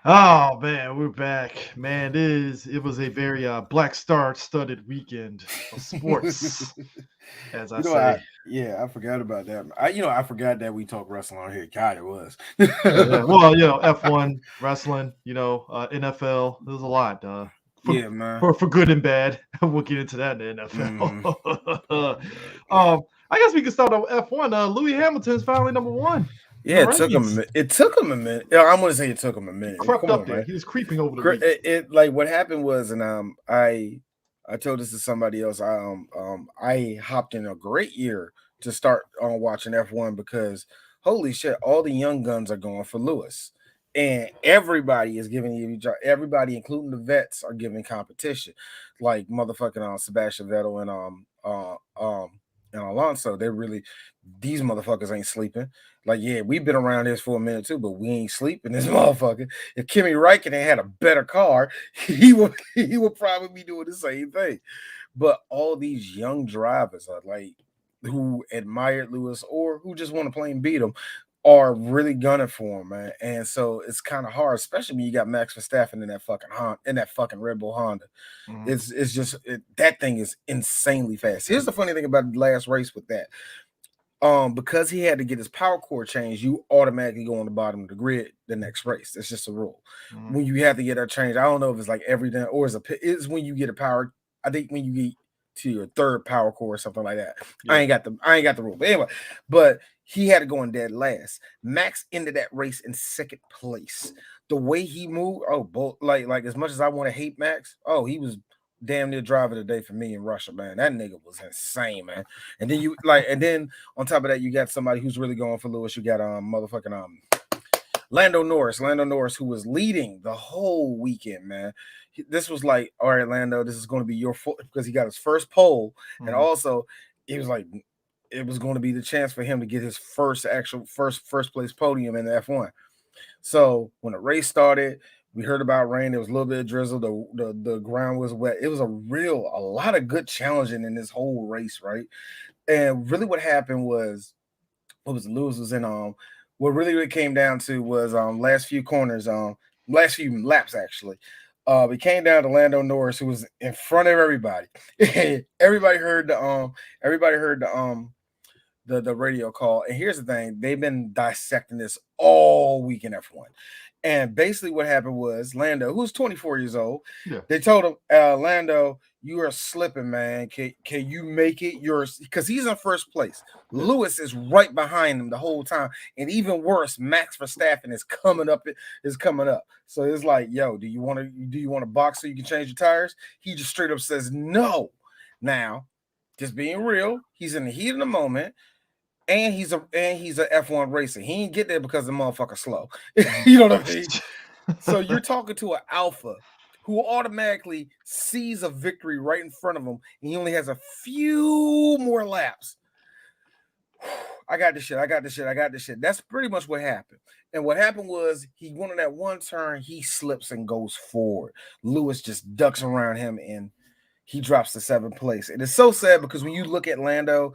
Oh man, we're back. Man, it was a very black star studded weekend of sports, as I say. I forgot about that. I forgot that we talk wrestling on here. God, it was. Yeah, well, F1 wrestling, NFL. There's a lot for Yeah, man. for good and bad. We'll get into that in the Hmm. NFL. I guess we can start on F1. Louis Hamilton's finally number one in the Yeah, it took him a rankings. minute. It took him a minute. Yeah, I'm gonna say it took him a He minute. crept Come up on, there. man. He was creeping over the Cra- week. It like what happened was, and I told this to somebody else. I hopped in a great year to start on watching F1 because holy shit, all the young guns are going for Lewis, and everybody is giving you everybody, including the vets, are giving competition, like motherfucking Sebastian Vettel and Alonso. They're really these motherfuckers ain't sleeping. Like, yeah, we've been around this for a minute too, but we ain't sleeping. This motherfucker. If Kimi Räikkönen had a better car, he would probably be doing the same thing. But all these young drivers are like who admired Lewis or who just want to play and beat him are really gunning for him, man. And so it's kind of hard, especially when you got Max Verstappen in that fucking Red Bull Honda. Mhm. It's just that thing is insanely fast. Here's the funny thing about the last race with that because he had to get his power core changed, you automatically go on the bottom of the grid the next race. It's just a rule. Mhm. When you have to get that changed, I don't know if it's like every day or it's when you get a power. I think when you get to your third power core or something like that. Yeah. I ain't got the rule. But anyway, but he had to go in dead last. Max ended that race in second place. The way he moved, like as much as I want to hate Max, he was damn near driver today for me in Russia, man. That nigga was insane, man. And then on top of that, you got somebody who's really going for Lewis. You got motherfucking Lando Norris. Lando Norris, who was leading the whole weekend, man. This was like, all right, Lando, this is going to be your fault because he got his first pole, and Mhm. also it was like it was going to be the chance for him to get his first place podium in the F1. So when the race started, we heard about rain. There was a little bit of drizzle. The ground was wet. It was a lot of good challenging in this whole race, right? And really, what happened was what was Lewis was in what really came down to was last few corners last few laps actually. It came down to Lando Norris who was in front of everybody. everybody heard the everybody heard the radio call. And here's the thing: they've been dissecting this all week in F1. And basically, what happened was Lando, who's 24 years old, Yeah. they told him, Lando, you are slipping, man. Can you make it? Yours because he's in first place. Yeah. Lewis is right behind him the whole time, and even worse, Max Verstappen is coming up. So it's like, yo, do you want to box so you can change your tires? He just straight up says no. Now, just being real, he's in the heat of the moment and he's a F1 racer. He ain't get there because the motherfucker slow. Mhm. You know what I mean? So you're talking to an alpha who automatically sees a victory right in front of him, and he only has a few more laps. I got this shit. I got this shit. I got this shit. That's pretty much what happened. And what happened was he went on that one turn, he slips and goes forward. Lewis just ducks around him and he drops to seventh place. And it's so sad because when you look at Lando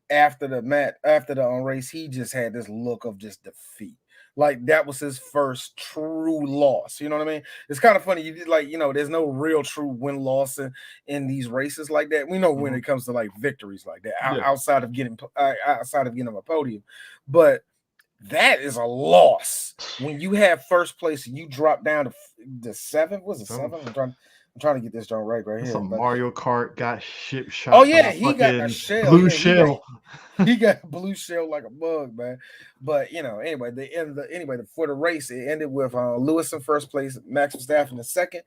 after the race, he just had this look of just defeat. Like that was his first true loss. You know what I mean? It's kind of funny. There's no real true win loss in these races like that. We know when Mhm. it comes to like victories like that, Yeah. outside of getting a podium, but that is a loss when you have first place and you drop down to the seventh. Was it So seven? I'm trying to get this joint right here, some but Mario Kart got ship oh shot by yeah, a he got a fucking shell. blue Yeah, he got shell. he got a blue shell like a bug, man. But anyway, for the race, it ended with Lewis in first place, Max Verstappen in second,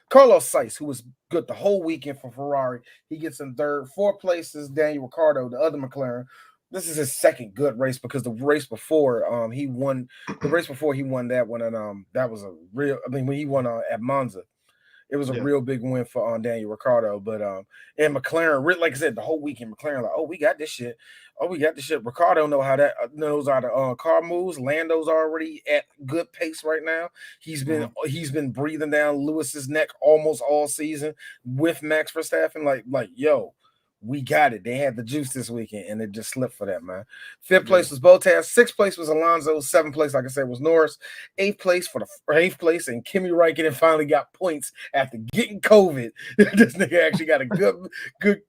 Carlos Sainz, who was good the whole weekend for Ferrari, he gets in third. Fourth place is Daniel Ricciardo, the other McLaren. This is his second good race because the race before he won that one, and that was a real. I mean, when he won at Monza, it was a Yeah. real big win for Daniel Ricciardo. But and McLaren, like I said, the whole weekend McLaren like, oh, we got this shit. Oh, we got this shit. Ricciardo knows how the car moves. Lando's already at good pace right now. He's been Mhm. he's been breathing down Lewis's neck almost all season with Max Verstappen. Like yo, we got it. They had the juice this weekend, and it just slipped for that, man. Fifth Yeah. place was Bottas. Sixth place was Alonso. Seventh place, like I said, was Norris. Eighth place, and Kimi Räikkönen finally got points after getting COVID. This nigga actually got a good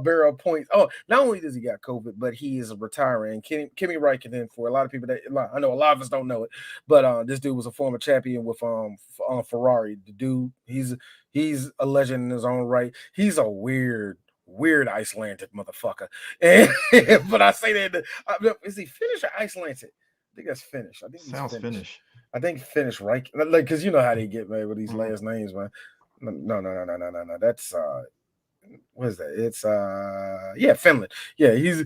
barrel of points. Oh, not only does he got COVID, but he is retiring. Kimi Räikkönen, for a lot of people that I know, a lot of us don't know it, but this dude was a former champion with Ferrari. The dude, he's a legend in his own right. He's a weird Icelandic motherfucker. And, but I say that, is he Finnish or Icelandic? I think that's Finnish. I think sounds Finnish. I think Finnish, right? Like, because you know how they get, man, with these last names, man. No. That's what is that? It's Finland. Yeah, he's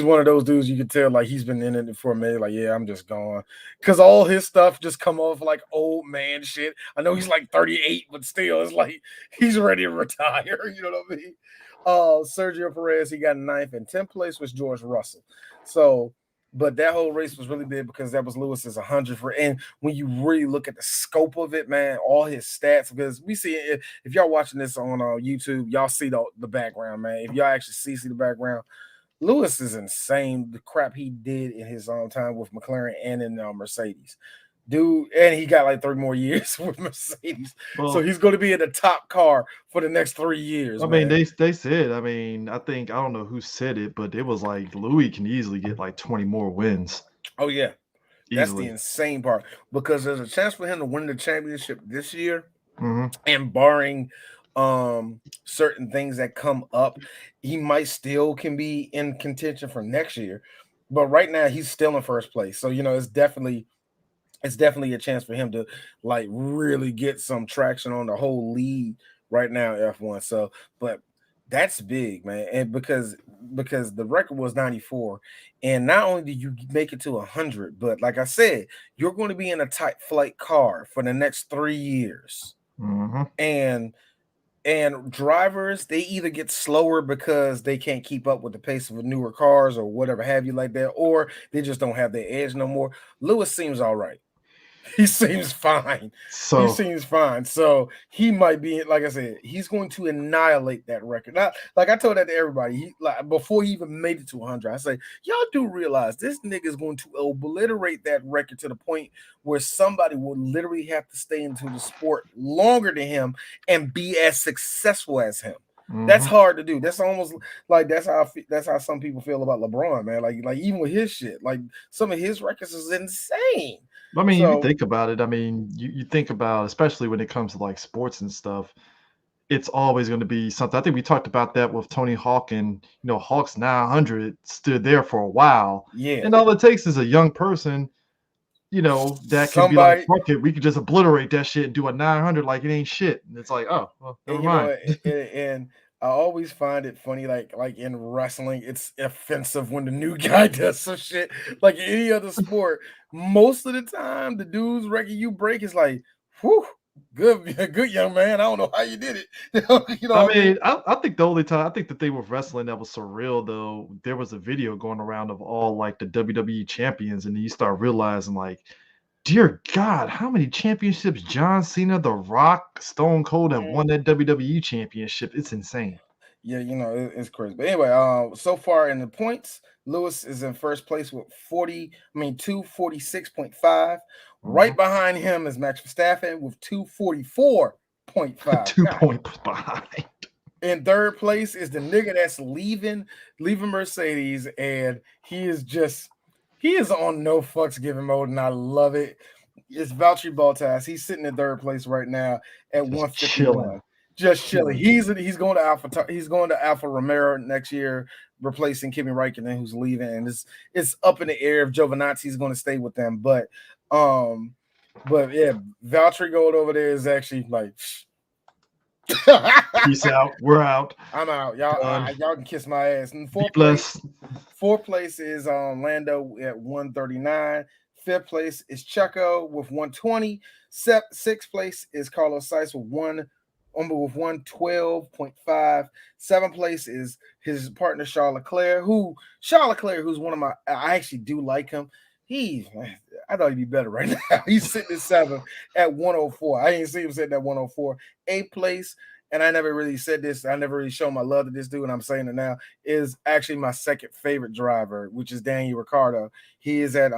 one of those dudes you can tell like he's been in it for a minute. Like, yeah, I'm just gone. Because all his stuff just come off like old man shit. I know he's like 38, but still, it's like he's ready to retire. You know what I mean? Sergio Perez, he got ninth, and 10th place was George Russell. So, but that whole race was really big because that was Lewis's 100th. And when you really look at the scope of it, man, all his stats, because we see if y'all watching this on YouTube, y'all see the background, man. If y'all actually see the background, Lewis is insane. The crap he did in his own time with McLaren and in Mercedes. Dude, and he got like 3 more years with Mercedes, so he's going to be in the top car for the next 3 years. I mean, they said. I mean, I don't know who said it, but it was like Louis can easily get like 20 more wins. Oh yeah, that's easily. the insane part, because there's a chance for him to win the championship this year, mm-hmm. and barring certain things that come up, he might still can be in contention for next year. But right now, he's still in first place, so it's definitely a chance for him to like really get some traction on the whole lead right now, F1. So, but that's big, man. And because the record was 94, and not only did you make it to 100, but like I said, you're going to be in a tight flight car for the next 3 years. Mm-hmm. And drivers, they either get slower because they can't keep up with the pace of newer cars or whatever have you like that, or they just don't have their edge no more. Lewis seems all right. He seems fine. So he might be, like I said, he's going to annihilate that record. Now, like I told that to everybody, before he even made it to 100, I say, y'all do realize this nigga is going to obliterate that record to the point where somebody will literally have to stay into the sport longer than him and be as successful as him. Mm-hmm. That's hard to do. That's almost like that's how some people feel about LeBron, man. Like even with his shit, like some of his records is insane. I mean, you think about it. I mean, you think about, especially when it comes to like sports and stuff, it's always going to be something. I think we talked about that with Tony Hawk, and Hawk's 900 stood there for a while. Yeah, and all it takes is a young person, that can be like, fuck it, we could just obliterate that shit and do a 900 like it ain't shit. And it's like, oh, well, never mind. And I always find it funny, like in wrestling, it's offensive when the new guy does some shit. Like any other sport, most of the time, the dude's record you break is like, whew, good young man. I don't know how you did it. I think the only time, I think the thing with wrestling that was surreal, though, there was a video going around of all like the WWE champions, and then you start realizing, like, dear God, how many championships John Cena, The Rock, Stone Cold have won that WWE championship? It's insane. Yeah, it's crazy. But anyway, so far in the points, Lewis is in first place with 246.5. Mm-hmm. Right behind him is Max Verstappen with 244.5. 2 points behind. In third place is the nigga that's leaving Mercedes, and he is on no fucks given mode, and I love it. It's Valtteri Bottas. He's sitting in third place right now at 151. Just chilling. He's going to Alfa Romeo next year, replacing Kimi Räikkönen, who's leaving, and it's up in the air if Giovinazzi's going to stay with them. But yeah, Valtteri going over there is actually like, peace out. We're out. I'm out. Y'all can kiss my ass. And fourth place is Lando at 139. Fifth place is Checo with 120. Sixth place is Carlos Sainz with 112.5. Seventh place is his partner Charles Leclerc, who's one of my. I actually do like him. I thought he'd be better right now. He's sitting at 7 at 104. I didn't see him sitting at 104. Eighth place and I never really said this. I never really shown my love to this dude, and I'm saying it now. Is actually my second favorite driver, which is Daniel Ricciardo. He is at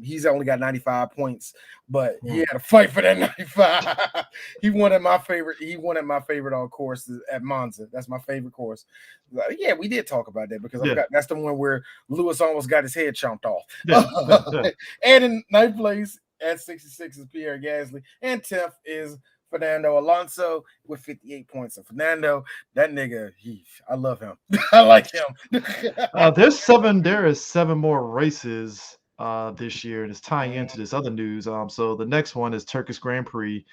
he's only got 95 points, but he had a fight for that 95. He won at my favorite. He won at my favorite course at Monza. That's my favorite course. Yeah, we did talk about that because I forgot that's the one where Lewis almost got his head chomped off. And in ninth place at 66 is Pierre Gasly, and 10th is Fernando Alonso with 58 points. And Fernando, that nigga, I love him. I like him. There is 7 more races this year, and it's tying into this other news. So the next one is Turkish Grand Prix,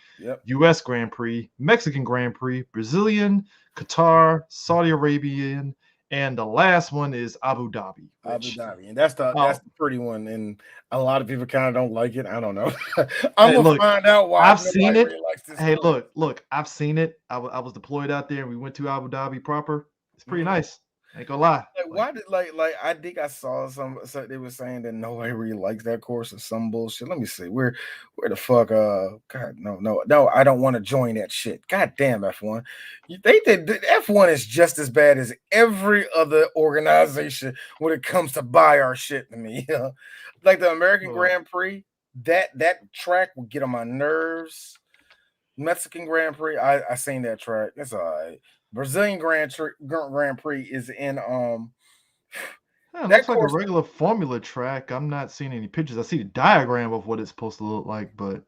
U.S. Grand Prix, Mexican Grand Prix, Brazilian, Qatar, Saudi Arabian, and the last one is Abu Dhabi. And that's the pretty one, and a lot of people kind of don't like it. I don't know. I'm gonna find out why. I've seen it. Hey, look, I've seen it. I was deployed out there, and we went to Abu Dhabi proper. It's pretty nice. Ain't gonna lie. Why did I think I saw so they were saying that nobody really likes that course or some bullshit. Let me see. Where the fuck God, no, I don't want to join that shit. God damn F1. They did F1 is just as bad as every other organization when it comes to buy our shit to me. Like the American Grand Prix, that track would get on my nerves. Mexican Grand Prix, I seen that track. It's all right. Brazilian Grand Prix is in that looks like a regular Formula track. I'm not seeing any pictures. I see the diagram of what it's supposed to look like, but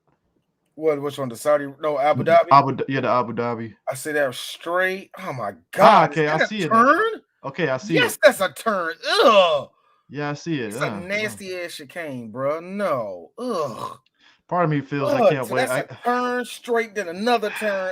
which one? The Saudi? No, Abu Dhabi. The Abu Dhabi. I see that straight. Oh my god! Okay, I see it. Turn? Okay, I see it. Yes, that's a turn. Ugh. Yeah, I see it. It's a nasty ass chicane, bro. No. Ugh. Part of me feels I can't wait. That's a turn straight, then another turn.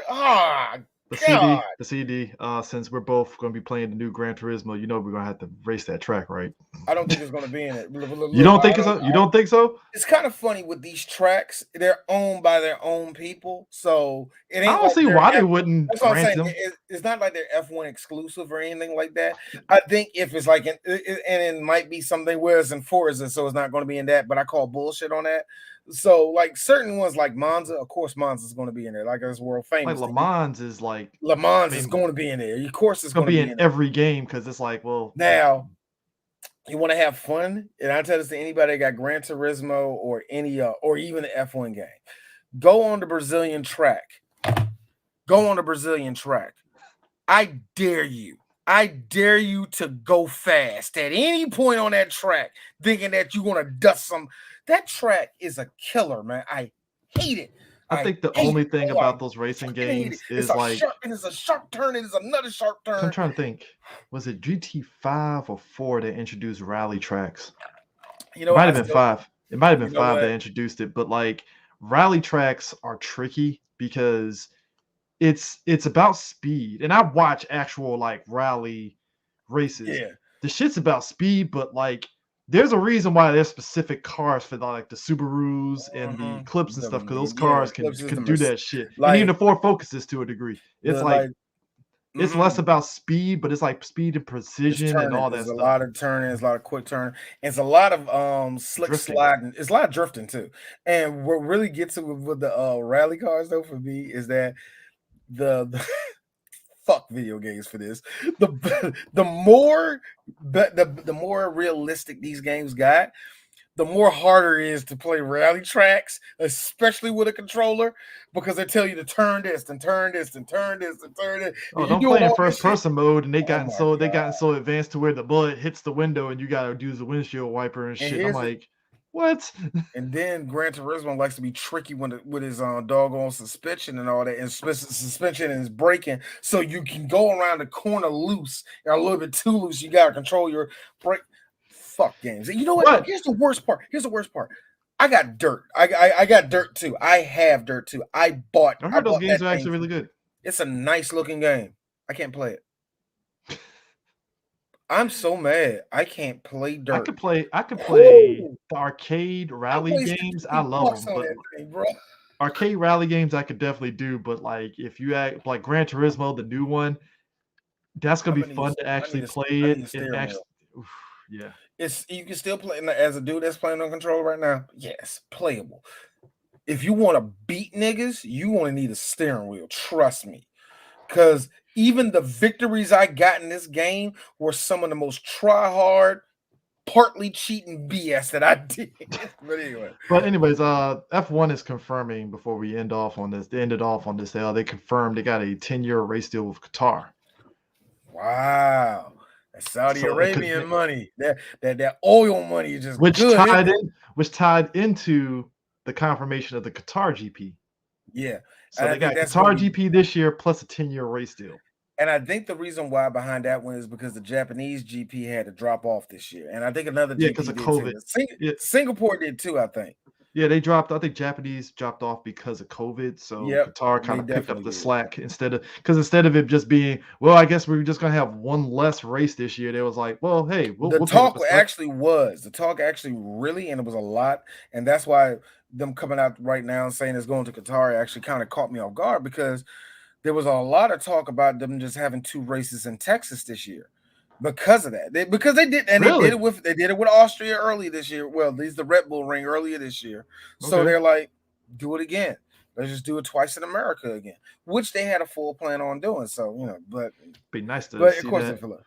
The CD. Since we're both going to be playing the new Gran Turismo, we're going to have to race that track, right? I don't think it's going to be in it. You don't think so? You don't think so? It's kind of funny with these tracks. They're owned by their own people, so it ain't. I don't see why they wouldn't. That's what I'm saying. It's not like they're F1 exclusive or anything like that. I think if it's like, and it might be something where it's in Forza, so it's not going to be in that. But I call bullshit on that. So, like certain ones, like Monza, of course, Monza is going to be in there. Like it's world famous. Like Le Mans is going to be in there. Of course, it's going to be in every game because it's like, well, now you want to have fun, and I tell this to anybody that got Gran Turismo or any or even the F1 game. Go on the Brazilian track. I dare you. I dare you to go fast at any point on that track, thinking that you're going to dust some. That track is a killer, man. I hate it. I think the only thing about those racing games is like it's a sharp turn. It is another sharp turn. I'm trying to think. Was it GT5 or 4 that introduced rally tracks? It might have been 5. It might have been 5 that introduced it. But like rally tracks are tricky because it's about speed. And I watch actual like rally races. Yeah. The shit's about speed, but like there's a reason why there's specific cars for like the Subarus and the Eclipse and stuff, because those cars can do that shit. Like, and even the Ford Focuses to a degree. It's it's less about speed, but it's like speed and precision and all that stuff. There's a lot of turning, there's a lot of quick turning. It's a lot of slick drifting. Sliding. It's a lot of drifting too. And what really gets it with the rally cars though for me is that the fuck video games for this. The more realistic these games got, the more harder it is to play rally tracks, especially with a controller, because they tell you to turn this and turn this and turn this and turn it. Oh, don't play in first person mode, and they gotten so advanced to where the bullet hits the window and you gotta use the windshield wiper and shit. I'm like, what? And then Gran Turismo likes to be tricky with his doggone suspension and all that, and suspension and his braking, so you can go around the corner loose or a little bit too loose. You gotta control your brake. Fuck games. And you know what? Here's the worst part. I got dirt. I got dirt too. I have dirt too. I heard those games are actually really good. It's a nice looking game. I can't play it. I'm so mad. I can't play dirt. I could play the arcade rally games. I love them. But arcade rally games I could definitely do, but like if you act like Gran Turismo, the new one, that's gonna be fun to actually play it. Yeah. You can still play as a dude that's playing on controller right now. Yes, playable. If you want to beat niggas, you want to need a steering wheel. Trust me. Because even the victories I got in this game were some of the most try hard, partly cheating BS that I did. But anyway, But anyways, F1 is confirming before we end off on this. They ended off on this. They confirmed they got a 10-year race deal with Qatar. wow. That Saudi So Arabian money, that oil money is just which good, isn't tied it? in, which tied into the confirmation of the Qatar GP. Yeah. So And I they think got that's gonna Qatar be GP this year plus a 10-year race deal. and I think the reason why behind that one is because the Japanese GP had to drop off this year. And I think another Yeah, because GP of did too. COVID. Yeah, Singapore did too, I think. yeah, they dropped. I think Japanese dropped off because of COVID. So Yep, Qatar kind they of picked up definitely the did. slack instead of it just being, well, I guess we're just gonna have one less race this year. They was like, well, hey, The we'll pick up talk the slack. actually was the talk actually really, and it was a lot, and that's why them coming out right now and saying it's going to Qatar actually kind of caught me off guard because there was a lot of talk about them just having two races in Texas this year because of that. Because they did, and Really? they did it with Austria early this year. Well, these the Red Bull Ring earlier this year, so Okay. they're like, do it again. Let's just do it twice in America again, which they had a full plan on doing. So Be nice to but of see course that. they feel it.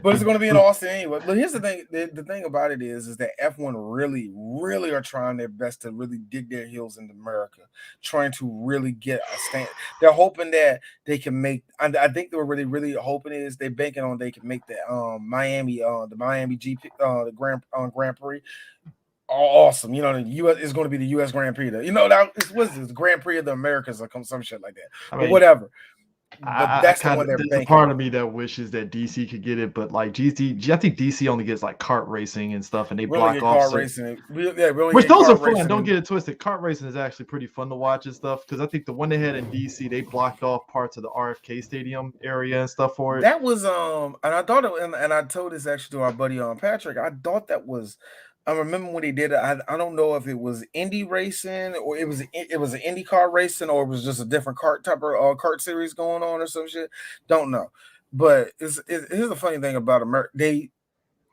But it's Be, going to be in Austin anyway. But here's the thing: the thing about it is that F1 really, really are trying their best to really dig their heels into America, trying to really get a stand. They're hoping that they can make. I think they're really, really hoping is they're banking on they can make the Miami GP, the Grand Prix. Awesome, the U.S. is going to be the U.S. Grand Prix. That what's this Grand Prix of the Americas or some shit like that. I But mean, whatever. But I that's the kind one of they're there's a banking part on. of me that wishes that DC could get it, but like I think DC only gets like kart racing and stuff, and they We only block get off car certain. racing. We only Which get those are car fun. racing. Don't get it twisted. Kart racing is actually pretty fun to watch and stuff. Because I think the one they had in DC, they blocked off parts of the RFK Stadium area and stuff for it. That was and I thought and I told this actually to our buddy Patrick. I thought that was. I remember when they did it. I don't know if it was Indy racing or it was an Indy car racing or it was just a different kart type of kart series going on or some shit. Don't know. But here's the funny thing about America.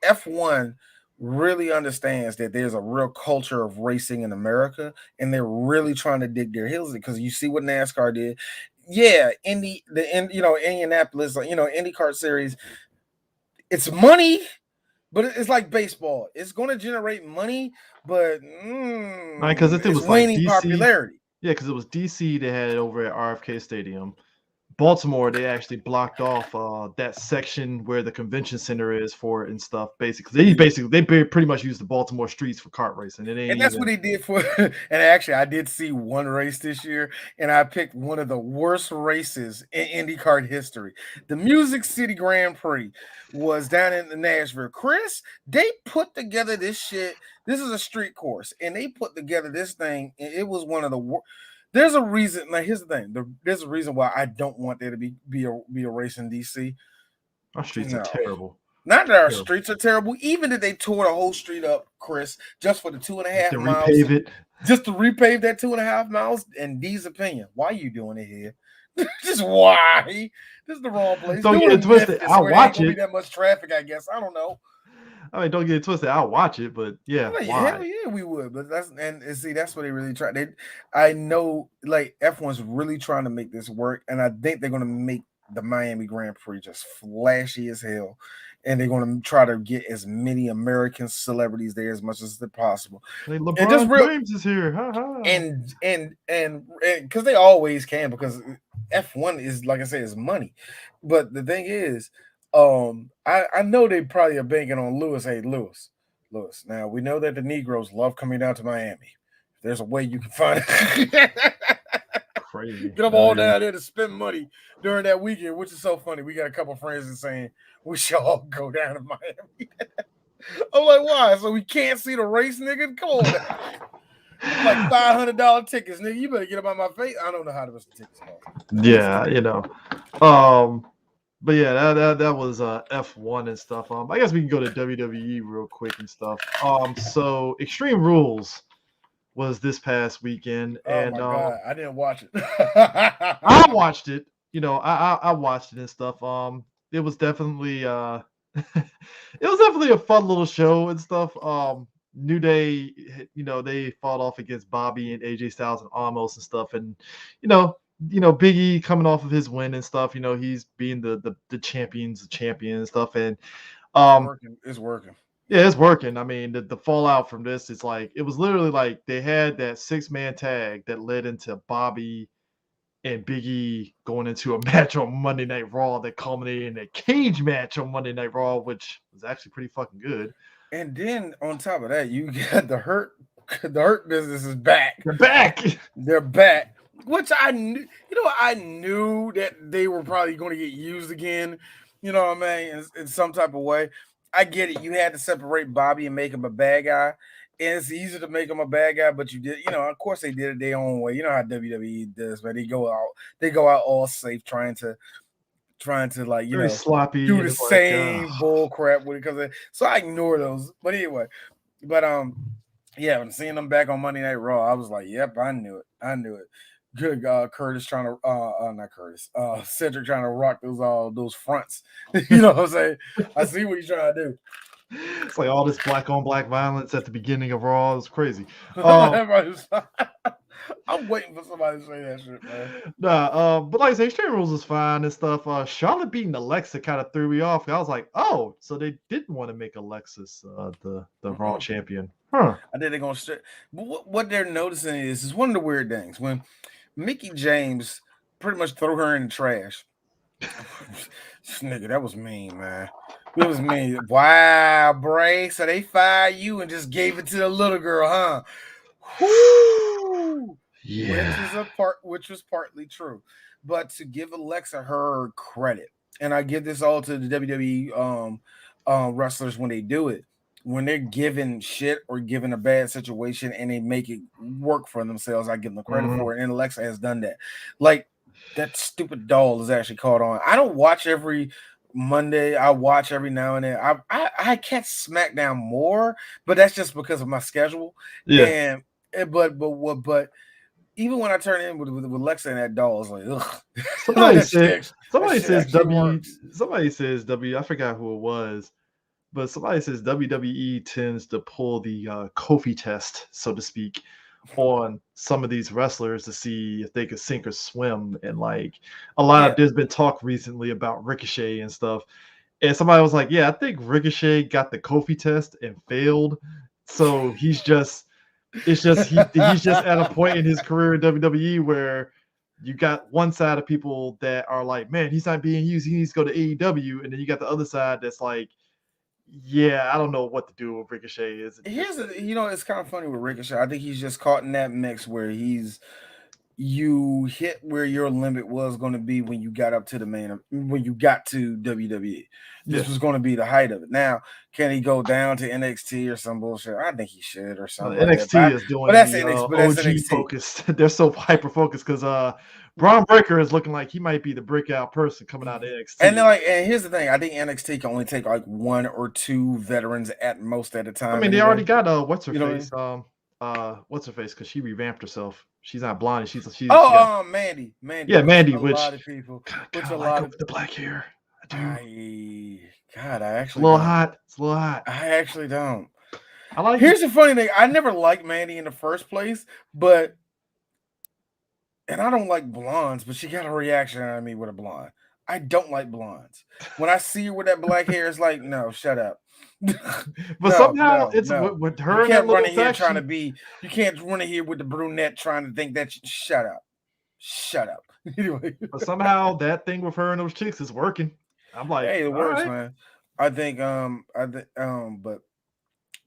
F1 really understands that there's a real culture of racing in America, and they're really trying to dig their heels because you see what NASCAR did. Yeah, Indianapolis, IndyCar series, it's money, but it's like baseball. It's going to generate money, but Because if it it's was like waning DC, popularity. yeah, because it was DC, they had it over at RFK Stadium. Baltimore, they actually blocked off that section where the convention center is for it and stuff. They pretty much use the Baltimore streets for kart racing. It ain't And that's what even they did for. And actually, I did see one race this year, and I picked one of the worst races in IndyCar history. The Music City Grand Prix was down in Nashville. Chris, they put together this shit. This is a street course, and they put together this thing. And it was one of the worst. There's a reason. Now, here's the thing. There's a reason why I don't want there to be a race in DC. our streets are No. terrible. Not that our Terrible. streets are terrible, even if they tore the whole street up, Chris, just for the To 2.5 miles, repave it. just to repave that 2.5 miles. In D's opinion, why are you doing it here? Just why? This is the wrong place. Don't Do get it it in twisted. Memphis I'll where there ain't watch gonna be it. that much traffic. I guess I don't know. I mean, don't get it twisted. I'll watch it, but yeah, Like, hell why? yeah, we would. But see, that's what they really try. I know, like F1's really trying to make this work, and I think they're gonna make the Miami Grand Prix just flashy as hell, and they're gonna try to get as many American celebrities there as much as possible, Hey, and just LeBron real James is here. Ha ha. and because they always can because F1 is like I say is money, but the thing is, I know they probably are banking on Lewis. Hey, Lewis. Now we know that the Negroes love coming down to Miami. If there's a way you can find it. Crazy. Get them I all mean, down there to spend money during that weekend, which is so funny. We got a couple friends that saying we should all go down to Miami. I'm like, why? So we can't see the race, nigga? Come on. Them like $500 tickets, nigga. You better get up on my face. I don't know how the rest of the tickets cost. yeah, Um, but yeah, that was F1 and stuff. I guess we can go to WWE real quick and stuff. So Extreme Rules was this past weekend, Oh and my god, I didn't watch it. I watched it. I watched it and stuff. It was definitely it was definitely a fun little show and stuff. New Day, they fought off against Bobby and AJ Styles and Amos and stuff, and Biggie coming off of his win and stuff. He's being the champion and stuff. And It's um, working. It's working. yeah, it's working. I mean, the fallout from this is like it was literally like they had that 6-man tag that led into Bobby and Biggie going into a match on Monday Night Raw that culminated in a cage match on Monday Night Raw, which was actually pretty fucking good. And then on top of that, you got the hurt. The hurt business is back. They're back. They're back. Which I knew, I knew that they were probably going to get used again. You know what I mean? In some type of way. I get it. You had to separate Bobby and make him a bad guy. And it's easy to make him a bad guy, but you did, of course they did it their own way. You know how WWE does, but they go out all safe, trying to like, Very sloppy. do And the it's like, same bull crap with it. So I ignore those. But anyway, but yeah, when seeing them back on Monday Night Raw, I was like, yep, I knew it. Good Curtis trying to not Curtis, Cedric trying to rock those fronts. You know what I'm saying? I see what he's trying to do. it's like all this black on black violence at the beginning of Raw. It's crazy. I'm waiting for somebody to say that shit, man. But like I say, Extreme Rules is fine and stuff. Charlotte beating Alexa kind of threw me off. I was like, oh, so they didn't want to make Alexis the Raw champion. Huh. I think they're gonna but what they're noticing is one of the weird things when Mickey James pretty much threw her in the trash. Nigga, that was mean, man. It was mean. Wow, Bray. So they fired you and just gave it to the little girl, huh? Whoo! Yeah. Which was partly true. But to give Alexa her credit, and I give this all to the WWE wrestlers when they do it, when they're given shit or given a bad situation and they make it work for themselves, I give them credit for it. And Alexa has done that. Like that stupid doll is actually caught on. I don't watch every Monday. I watch every now and then. I catch SmackDown more, but that's just because of my schedule. Yeah. But even when I turn in with Alexa and that doll, it's like, ugh. Somebody says W. I forgot who it was, but somebody says WWE tends to pull the Kofi test, so to speak, on some of these wrestlers to see if they could sink or swim. And like there's been talk recently about Ricochet and stuff. And somebody was like, yeah, I think Ricochet got the Kofi test and failed. So he's just he's just at a point in his career in WWE where you got one side of people that are like, man, he's not being used. He needs to go to AEW. And then you got the other side that's like, yeah, I don't know what to do with Ricochet. It's kind of funny with Ricochet. I think he's just caught in that mix where you hit where your limit was going to be when you got up to when you got to WWE. This was going to be the height of it. Now, can he go down to NXT or some bullshit? I think he should or something. NXT is doing that's the NXT, but that's OG NXT. focused. They're so hyper focused because Braun Breaker is looking like he might be the breakout person coming out of NXT. And here's the thing: I think NXT can only take like one or two veterans at most at a time. I mean, they already got what's her face? What's her face? Because she revamped herself. She's not blonde. She's Mandy. Yeah, Mandy. A lot of people. Which a lot of the black hair. I actually it's a little hot. It's a little hot. I actually don't. Here's the funny thing: I never liked Mandy in the first place, and I don't like blondes, but she got a reaction out of me with a blonde. I don't like blondes. When I see her with that black hair, it's like, no, shut up. But somehow it's with her. You can't run in here trying to be. You can't run in here with the brunette trying to think that. Shut up. Anyway, but somehow that thing with her and those chicks is working. I'm like, hey, it works, man. I think, but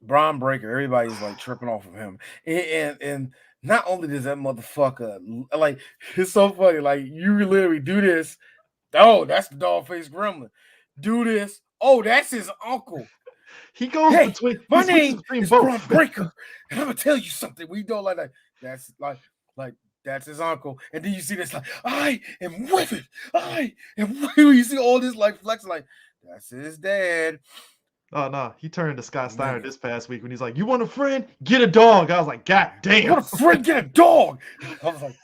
Braun Breaker, everybody's like tripping off of him, and not only does that motherfucker like, it's so funny. Like you literally do this. Oh, that's the dog face gremlin. Do this. Oh, that's his uncle. He goes between. My name is Braun Breaker, and I'm gonna tell you something. We don't like that. That's like that's his uncle. And then you see this like, I am with it. You see all this like flexing like that's his dad. Oh no, he turned to Scott Steiner this past week when he's like, "You want a friend? Get a dog." I was like, "God damn! You want a friend? Get a dog." I was like,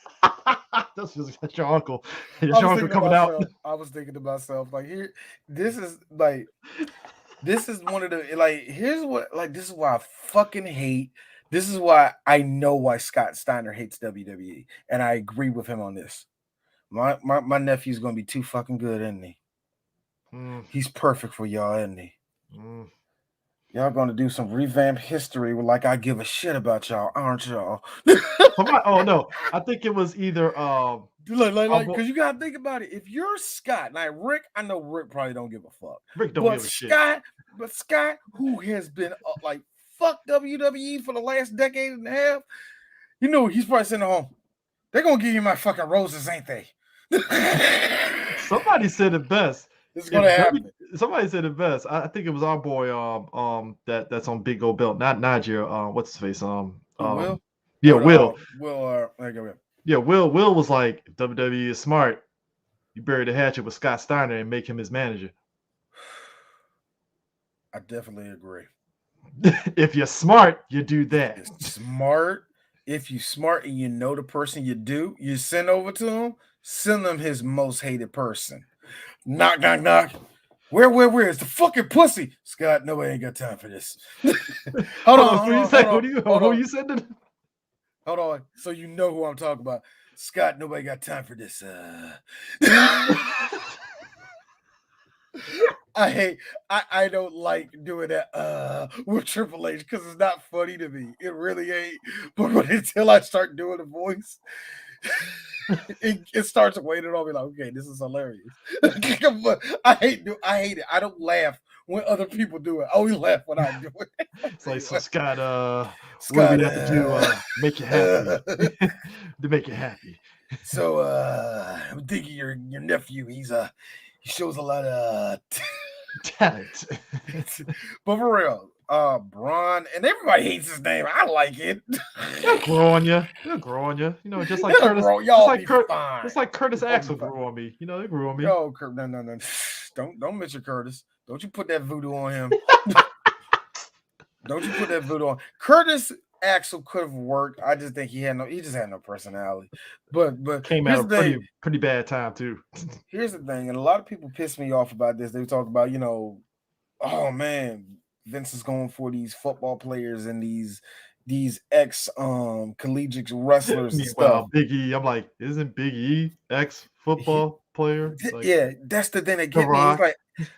"That's your uncle. Your uncle coming out." I was thinking to myself, like, this is one of the like. Here's what like. This is why I fucking hate. This is why I know why Scott Steiner hates WWE, and I agree with him on this. My nephew's gonna be too fucking good, isn't he? He's perfect for y'all, isn't he? Y'all gonna do some revamped history like I give a shit about y'all, aren't y'all? Oh no, I think it was either because you gotta think about it. If you're Scott, now Rick, I know Rick probably don't give a fuck. Rick don't give a shit. But Scott, who has been like fuck WWE for the last decade and a half, you know he's probably sitting at home. They're gonna give you my fucking roses, ain't they? Somebody said it best. It's gonna happen. Somebody said it best. I think it was our boy that's on Big Gold Belt, not Niger. What's his face? Will? Yeah, Will. Yeah, Will was like, if WWE is smart, you bury the hatchet with Scott Steiner and make him his manager. I definitely agree. If you're smart, you do that. If you're smart and you know the person you send over to him, send them his most hated person. Knock, knock, knock. Where is the fucking pussy? Scott, nobody ain't got time for this. Hold on. Who you sending? Hold on. So you know who I'm talking about. Scott, nobody got time for this. I don't like doing that with Triple H because it's not funny to me. It really ain't. But until I start doing the voice, it starts waiting on me like, okay, this is hilarious. But I hate it. I don't laugh when other people do it. I only laugh when I do it. It's like, so Scott, what do we have to do make you happy? To make you happy. So I'm thinking your nephew, he shows a lot of talent. But for real, Braun, and everybody hates his name. I like it. They'll grow on you. You know, just like Curtis. Just like Curtis Axel grew on me. You know, they grew on me. No. Don't mention Curtis. Don't you put that voodoo on him. Don't you put that voodoo on. Curtis Axel could have worked. I just think he just had no personality. But came out a pretty bad time too. Here's the thing, and a lot of people piss me off about this. They talk about, oh man, Vince is going for these football players and these ex collegiate wrestlers and stuff. Big E, I'm like, isn't Big E ex football player? Like, yeah, that's the thing that get me. It's like,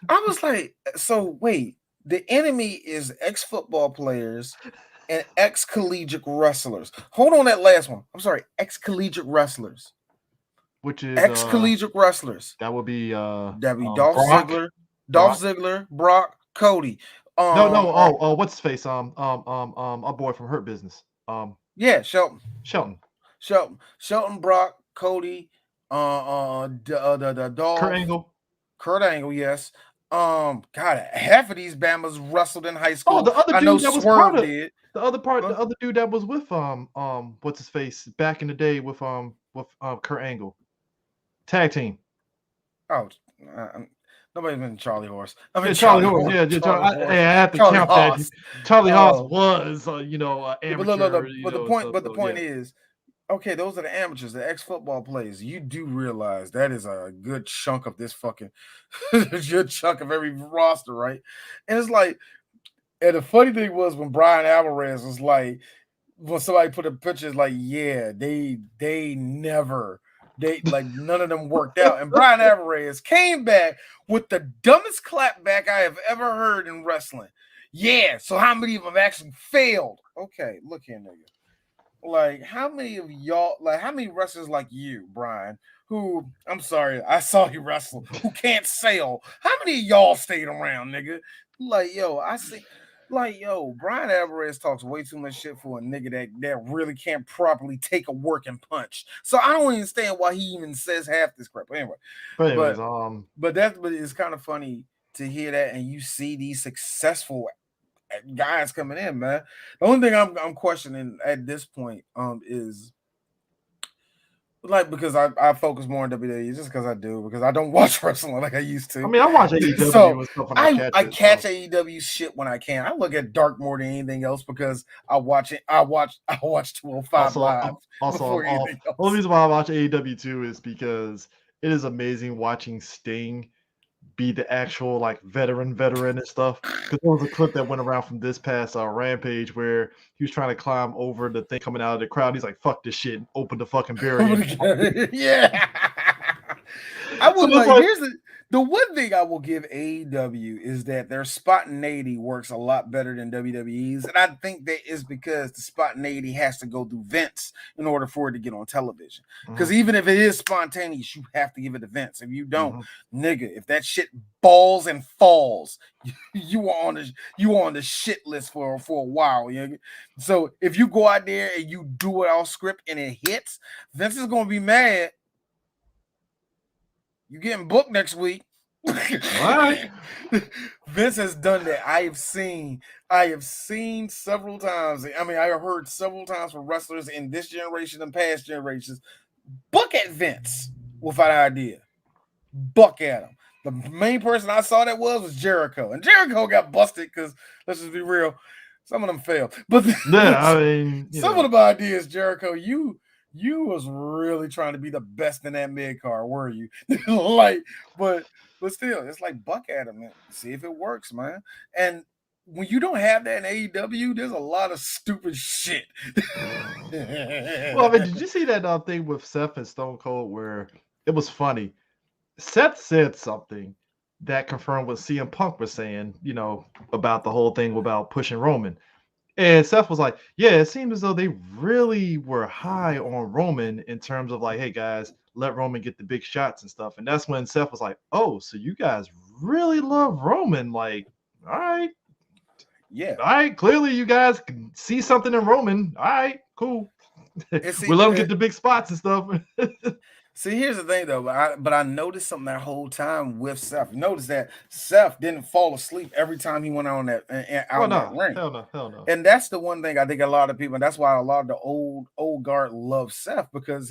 I was like, so wait, the enemy is ex football players and ex collegiate wrestlers. Hold on, that last one. I'm sorry, ex collegiate wrestlers. Which is ex collegiate wrestlers. That would be Dolph Ziggler, Brock, Cody. What's his face? Our boy from Hurt Business. Yeah, Shelton, Brock, Cody, the Dolph, Kurt Angle, yes. God, half of these Bamas wrestled in high school. Oh, the other dude that was part of it. The other dude that was with what's his face back in the day with Kurt Angle. Tag team. Oh, nobody's been Charlie Horse. Charlie Horse. Yeah, I have to count that. Charlie Horse was, amateur. But the point is, okay, those are the amateurs, the ex-football players. You do realize that is a good chunk of this fucking, good chunk of every roster, right? And it's like, and the funny thing was when Brian Alvarez was like, when somebody put a picture, it's like, yeah, none of them worked out. And Brian Alvarez came back with the dumbest clapback I have ever heard in wrestling. Yeah, so how many of them actually failed? Okay, look here, nigga. Like, how many of y'all, how many wrestlers like you, Brian, who, I'm sorry, I saw you wrestle, who can't sail, how many of y'all stayed around, nigga? Brian Alvarez talks way too much shit for a nigga that really can't properly take a working punch. So I don't understand why he even says half this crap. Anyway, but it's kind of funny to hear that, and you see these successful guys coming in, man. The only thing I'm questioning at this point is because I focus more on WWE just because I do, because I don't watch wrestling like I used to. I mean, I watch AEW so and stuff when I catch AEW shit when I can. I look at Dark more than anything else because I watch it. I watch 205 live. The only reason why I watch AEW too is because it is amazing watching Sting be the actual veteran and stuff. Because there was a clip that went around from this past Rampage where he was trying to climb over the thing coming out of the crowd. He's like, "Fuck this shit!" And open the fucking barrier. Yeah. I So would it's like like, here's the one thing I will give AEW is that their spontaneity works a lot better than WWE's, and I think that is because the spontaneity has to go through Vince in order for it to get on television. Because mhm, even if it is spontaneous, you have to give it to Vince. If you don't, mhm. nigga, if that shit balls and falls, you are on the shit list for a while. You know? So if you go out there and you do it all script and it hits, Vince is gonna be mad. You getting booked next week. All right. Vince has done that. I have seen several times. I mean, I have heard several times from wrestlers in this generation and past generations buck at Vince with an idea. Buck at him. The main person I saw that was Jericho, and Jericho got busted because let's just be real, some of them failed. But Yeah, I mean, some of the ideas, Jericho, you was really trying to be the best in that mid card, were you? like, but but still, it's like buck at him and see if it works, man. And when you don't have that in AEW, there's a lot of stupid shit. well, I mean, did you see that thing with Seth and Stone Cold where it was funny? Seth said something that confirmed what CM Punk was saying, about the whole thing about pushing Roman. And Seth was like, yeah, it seemed as though they really were high on Roman in terms of like, hey guys, let Roman get the big shots and stuff. And that's when Seth was like, oh, so you guys really love Roman? Like, all right, Yeah. all right, clearly you guys can see something in Roman. All right, cool. And We let him get the big spots and stuff. see, here's the thing though, but I noticed something that whole time with Seth. Notice that Seth didn't fall asleep every time he went on that out Oh in that no, ring. hell no, hell no. And that's the one thing I think a lot of people, and that's why a lot of the old guard love Seth because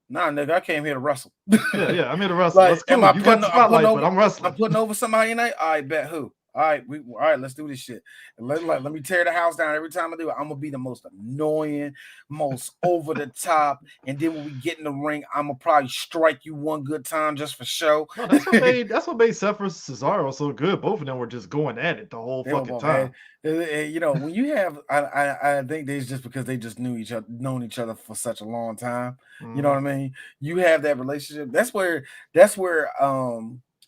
nah, nigga, I came here to wrestle. Yeah, I'm here to wrestle. Like, That's am cool. I You got putting? the I'm putting spotlight, but over. I'm I'm wrestling. putting over somebody tonight. I bet who. All right, let's do this shit. And let me tear the house down every time I do it. I'm gonna be the most annoying, most over the top, and then when we get in the ring, I'm gonna probably strike you one good time just for show. No, that's what made Seth versus Cesaro so good. Both of them were just going at it the whole They were fucking both had, time. you know, when you have, I think it's just because they just known each other for such a long time. You know Hmm. what I mean? You have that relationship. That's where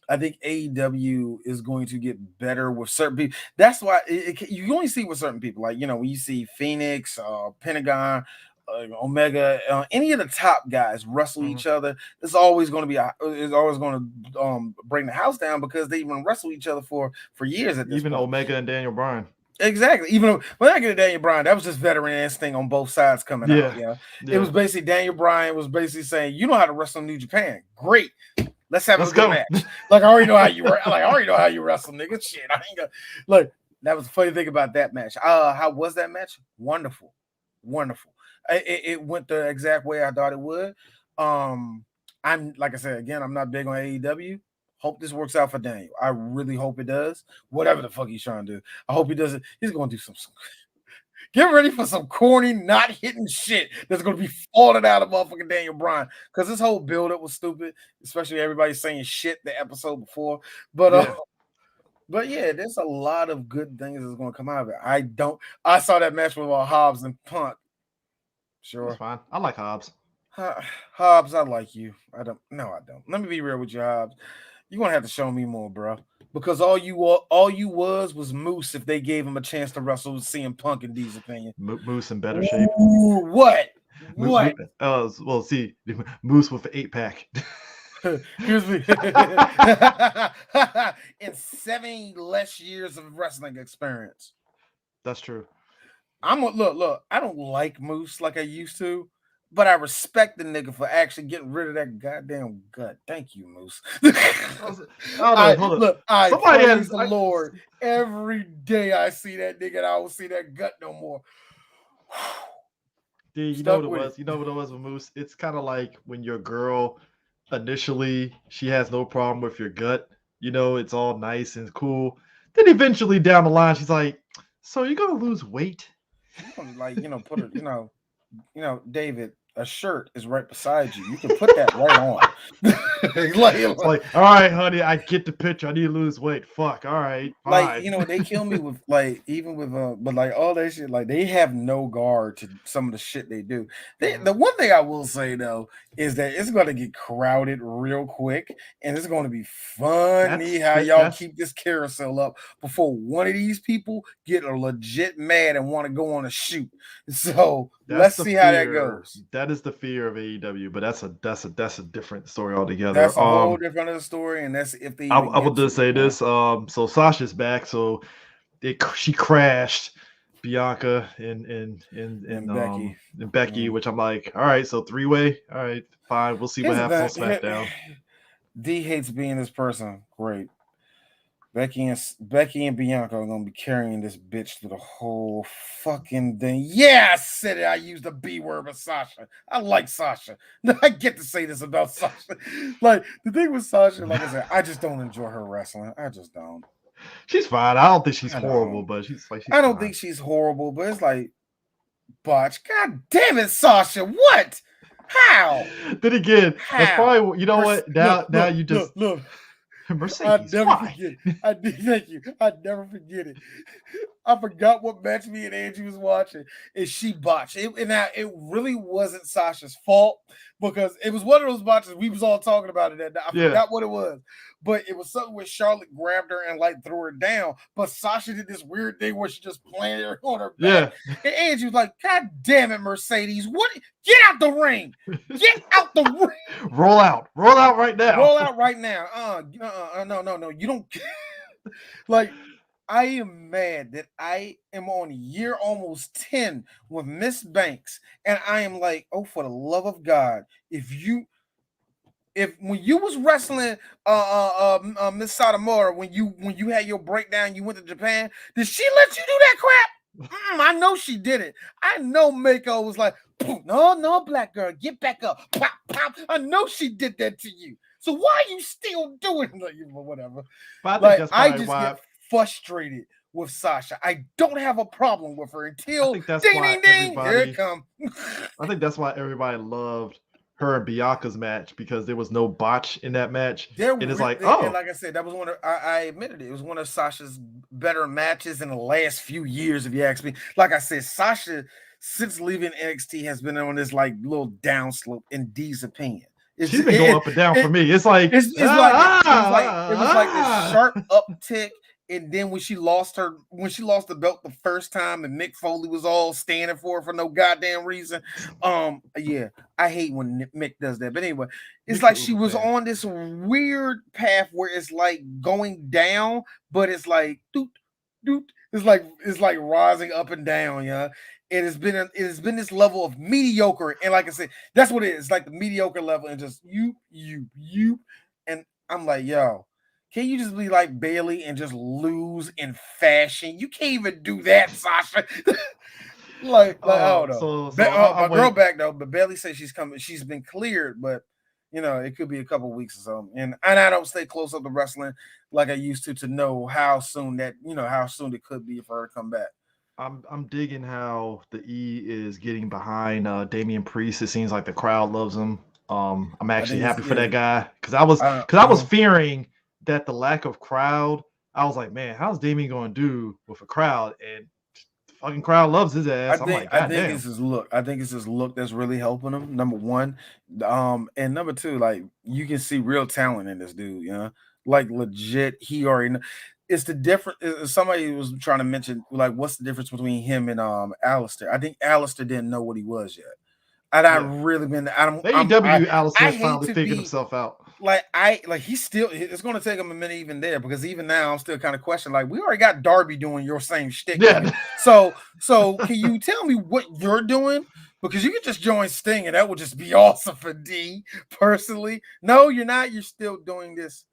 I think AEW is going to get better with certain people. That's why you only see with certain people, like when you see Phoenix, Pentagon. Omega, any of the top guys wrestle Hmm. each other. It's always going to bring the house down because they even wrestle each other for years at this Even point. Omega and Daniel Bryan. Exactly. Even though, when I get to Daniel Bryan, that was just veteran instinct on both sides coming out. Yeah, It was yeah. basically Daniel Bryan was basically saying, "You know how to wrestle in New Japan? Great. Let's have a Let's good go. match. Like I already know how you like. I already know how you wrestle, nigga. Shit, I ain't got like that was the funny thing about that match. How was that match? Wonderful, wonderful. It went the exact way I thought it would. I'm like I said again, I'm not big on AEW. Hope this works out for Daniel. I really hope it does. Whatever the fuck he's trying to do, I hope he does it. He's gonna do some. Get ready for some corny, not hitting shit that's gonna be falling out of motherfucking Daniel Bryan. Because this whole build up was stupid, especially everybody saying shit the episode before. But Yeah, but yeah, there's a lot of good things that's gonna come out of it. I saw that match with Hobbs and Punk. it was Sure. fine. I like Hobbs. Hobbs, I like you. I don't. No, I don't. Let me be real with you, Hobbs. You're gonna have to show me more, bro. Because all you was Moose if they gave him a chance to wrestle with CM Punk in D's opinion. Moose in better shape. Ooh, what? Mo- What? well, see, Moose with the 8 pack. Here's me. In 70 less years of wrestling experience. That's true. I'm gonna look. I don't like Moose like I used to, but I respect the nigga for actually getting rid of that goddamn gut. Thank you, Moose. Hold on, hold on. I Somebody praise has. the Lord every day I see that nigga and I don't see that gut no more. Dude, you know what Stuck it with it. was? You know what it was with Moose? It's kind of like when your girl initially she has no problem with your gut. It's all nice and cool. Then eventually down the line, she's like, "So you're gonna lose weight?" You gonna put it, David. a shirt is right beside you. You can put that right on. It's like, all right, honey, I get the picture. I need to lose weight. Fuck. All right, like fine. they kill me with like even with but like all that shit, like they have no guard to some of the shit they do. The one thing I will say though is that it's going to get crowded real quick, and it's going to be funny how y'all keep this carousel up before one of these people get a legit mad and want to go on a shoot. So let's see how that goes. That is the fear of AEW, but that's a different story altogether. That's a whole different story, and that's if they even I will just say this. So Sasha's back, so she crashed Bianca and Becky, which I'm like, all right, so 3-way, all right, fine, we'll see what happens on SmackDown. D hates being this person. Great. Becky and Bianca are gonna be carrying this bitch through the whole fucking thing. Yeah, I said it. I used the B word with Sasha. I like Sasha. I get to say this about Sasha. Like the thing with Sasha, like I said, I just don't enjoy her wrestling. I just don't. She's fine. I don't think she's horrible, but she's I don't think she's horrible, but it's like botch. God damn it, Sasha. What? How? Then again, that's probably what now you just look. Mercedes. I'll never forget it. Thank you. I'd never forget it. I forgot what match me and Angie was watching, and she botched it. And now it really wasn't Sasha's fault because it was one of those botches we was all talking about it. I forgot what it was, but it was something where Charlotte grabbed her and like threw her down. But Sasha did this weird thing where she just planted her on her back. Yeah. And Angie was like, "God damn it, Mercedes! What? Get out the ring! Get out the ring! Roll out right now! Roll out right now! No! You don't like." I am mad that I am on year almost 10 with Miss Banks, and I am like, oh, for the love of God, if when you was wrestling Miss Satomura, when you had your breakdown, you went to Japan, did she let you do that crap? I know she did it. I know Mako was like, no, black girl, get back up. Pop, pop. I know she did that to you. So why are you still doing it? Like, whatever. But I think I just get frustrated with Sasha. I don't have a problem with her until ding, here it comes. I think that's why everybody loved her and Bianca's match because there was no botch in that match. And it's like, and like I said, that was one of I admitted it was one of Sasha's better matches in the last few years, if you ask me. Like I said, Sasha since leaving NXT has been on this like little downslope in D's opinion. She's been going up and down for me. It's like it was like this sharp uptick. And then when she lost the belt the first time, and Mick Foley was all standing for her for no goddamn reason. Yeah, I hate when Mick does that. But anyway, it's like she was on this weird path where it's like going down, but it's like doot, doot. It's like rising up and down, yeah. It has been this level of mediocre, and like I said, that's what it is. It's like the mediocre level, and just you, and I'm like, yo. Can you just be like Bailey and just lose in fashion? You can't even do that, Sasha. I don't know. My girl back though, but Bailey says she's coming. She's been cleared, but it could be a couple weeks or so. And I don't stay close up to wrestling like I used to know how soon it could be for her to come back. I'm digging how the E is getting behind Damian Priest. It seems like the crowd loves him. I'm actually happy for that guy because I was fearing that the lack of crowd, I was like, man, how's Damian going to do with a crowd? And the fucking crowd loves his ass. I think it's his look. I think it's his look that's really helping him. Number one, and number two, like you can see real talent in this dude. Like legit, he already. It's the difference. Somebody was trying to mention like what's the difference between him and Alistair. I think Alistair didn't know what he was yet. And I've really been. AEW Alistair finally figured himself out. He's still. It's going to take him a minute even there because even now I'm still kind of questioning. Like we already got Darby doing your same shtick. Yeah. So can you tell me what you're doing? Because you could just join Sting and that would just be awesome for D personally. No, you're not. You're still doing this.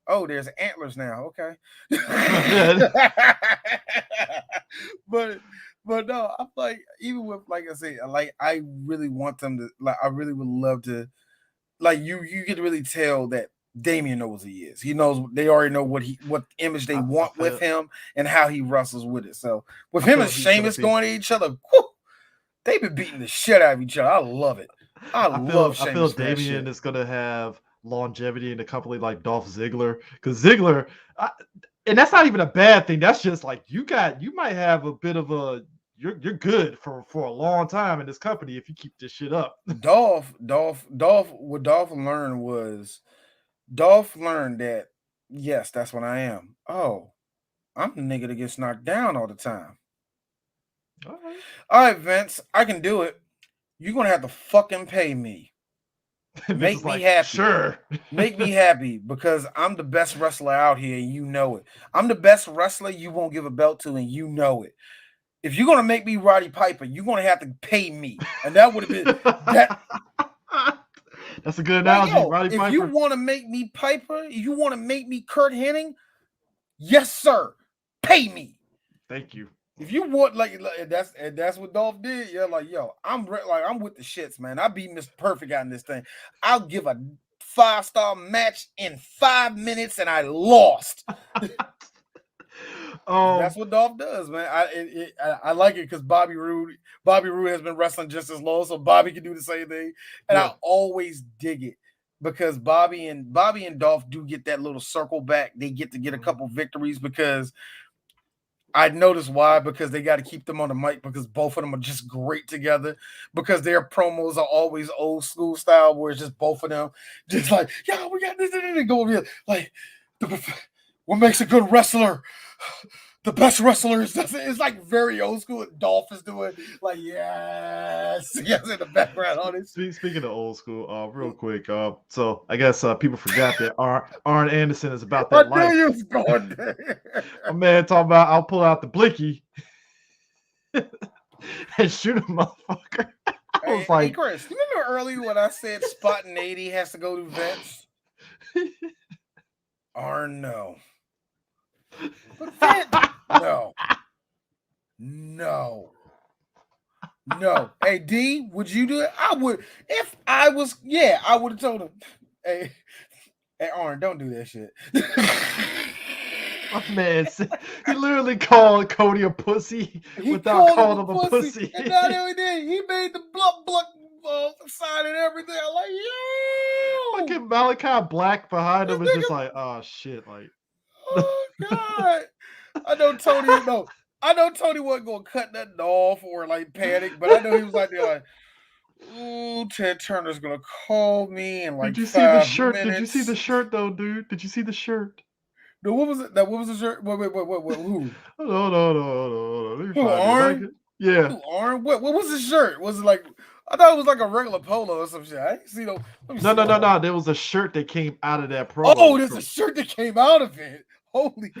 Oh, there's antlers now. Okay. But no, I'm like, even with like I say, like I really want them to like I really would love to like you can really tell that Damian knows he is. He knows they already know what image they want with him and how he wrestles with it. So with him and Sheamus going at each other, they've been beating the shit out of each other. I love it. I I love feel Sheamus for that Damian shit. is gonna have longevity in a company like Dolph Ziggler because Ziggler, and that's not even a bad thing. That's just like you might have a bit of a you're good for a long time in this company if you keep this shit up. What Dolph learned was Dolph learned that yes, that's what I am. Oh, I'm the nigga that gets knocked down all the time. All right. All right, Vince, I can do it. You're gonna have to fucking pay me. Vince Make is me like, happy. sure. Make me happy because I'm the best wrestler out here and you know it. I'm the best wrestler you won't give a belt to and you know it. If you're gonna make me Roddy Piper, you're gonna have to pay me. And that would have been that. That's a good Like, analogy, yo, Roddy if you Piper. want to make me Piper, you want to make me Kurt Hennig, yes, sir. Pay me. Thank you. If you want, that's what Dolph did. Yeah, like, yo, I'm with the shits, man. I beat Mr. Perfect out in this thing. I'll give a 5-star match in 5 minutes, and I lost. That's what Dolph does, man. I like it because Bobby Roode has been wrestling just as long, so Bobby can do the same thing, and yeah. I always dig it because Bobby and Dolph do get that little circle back. They get to get a couple victories because I noticed why, because they got to keep them on the mic because both of them are just great together because their promos are always old school style where it's just both of them just like, yeah, we got this and go over here. Like, what makes a good wrestler? The best wrestler is it's like very old school. And Dolph is doing like yes in the background on it. Speaking of old school, real quick, so I guess people forgot that Arn Anderson is about that I knew life. you was going there. My man talking about I'll pull out the blicky and shoot a motherfucker. I was like, hey, Chris, you remember earlier when I said Spotting 80 has to go to Vince? Arn, no. But Vince, no. Hey, D, would you do it? I would. If I was, I would have told him, hey, Arn, don't do that shit. my man, he literally called Cody a pussy without calling him a pussy. And not only did he made the bluck sign and everything. I'm like, yo, fucking Malachi Black behind him is just like, oh shit, like, oh god. I know Tony wasn't gonna cut nothing off or like panic, but I know he was like, they're like, ooh, Ted Turner's gonna call me in like did you see the 5 shirt? minutes. Did you see the shirt though, dude? Did you see the shirt? No, what was it? What was the shirt? Wait, who? No. Let me Who, find Arn? it. Yeah. Who, Arn? What was the shirt? Was it like, I thought it was like a regular polo or some shit. I didn't see no. No. There was a shirt that came out of that promo. Oh, there's a shirt that came out of it. Holy.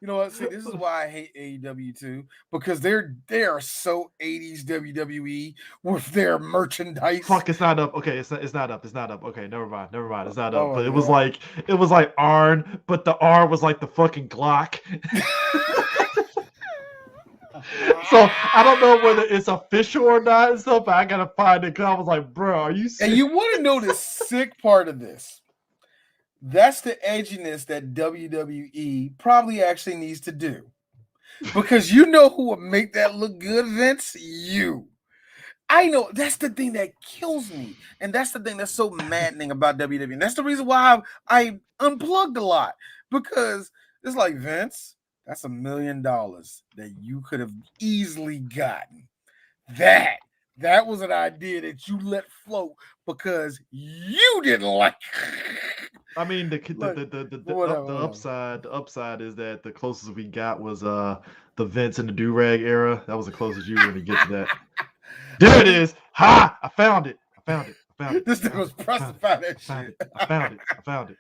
You know what? See, this is why I hate AEW too, because they are so 80s WWE with their merchandise. Fuck, it's not up. Okay, it's not up. It's not up. Okay, never mind. It's not up. Oh, but it was like Arn, but the R was like the fucking Glock. So I don't know whether it's official or not and stuff, but I gotta find it because I was like, bro, are you serious? And you want to know the sick part of this? That's the edginess that WWE probably actually needs to do. Because you know who would make that look good, Vince? You. I know. That's the thing that kills me. And that's the thing that's so maddening about WWE. And that's the reason why I unplugged a lot. Because it's like, Vince, that's $1 million that you could have easily gotten. That was an idea that you let float because you didn't like. I mean, the upside is that the closest we got was the Vince and the do-rag era. That was the closest you were going to get to that. There it is. Ha! I found it. This thing was pressed to find that shit. I found it.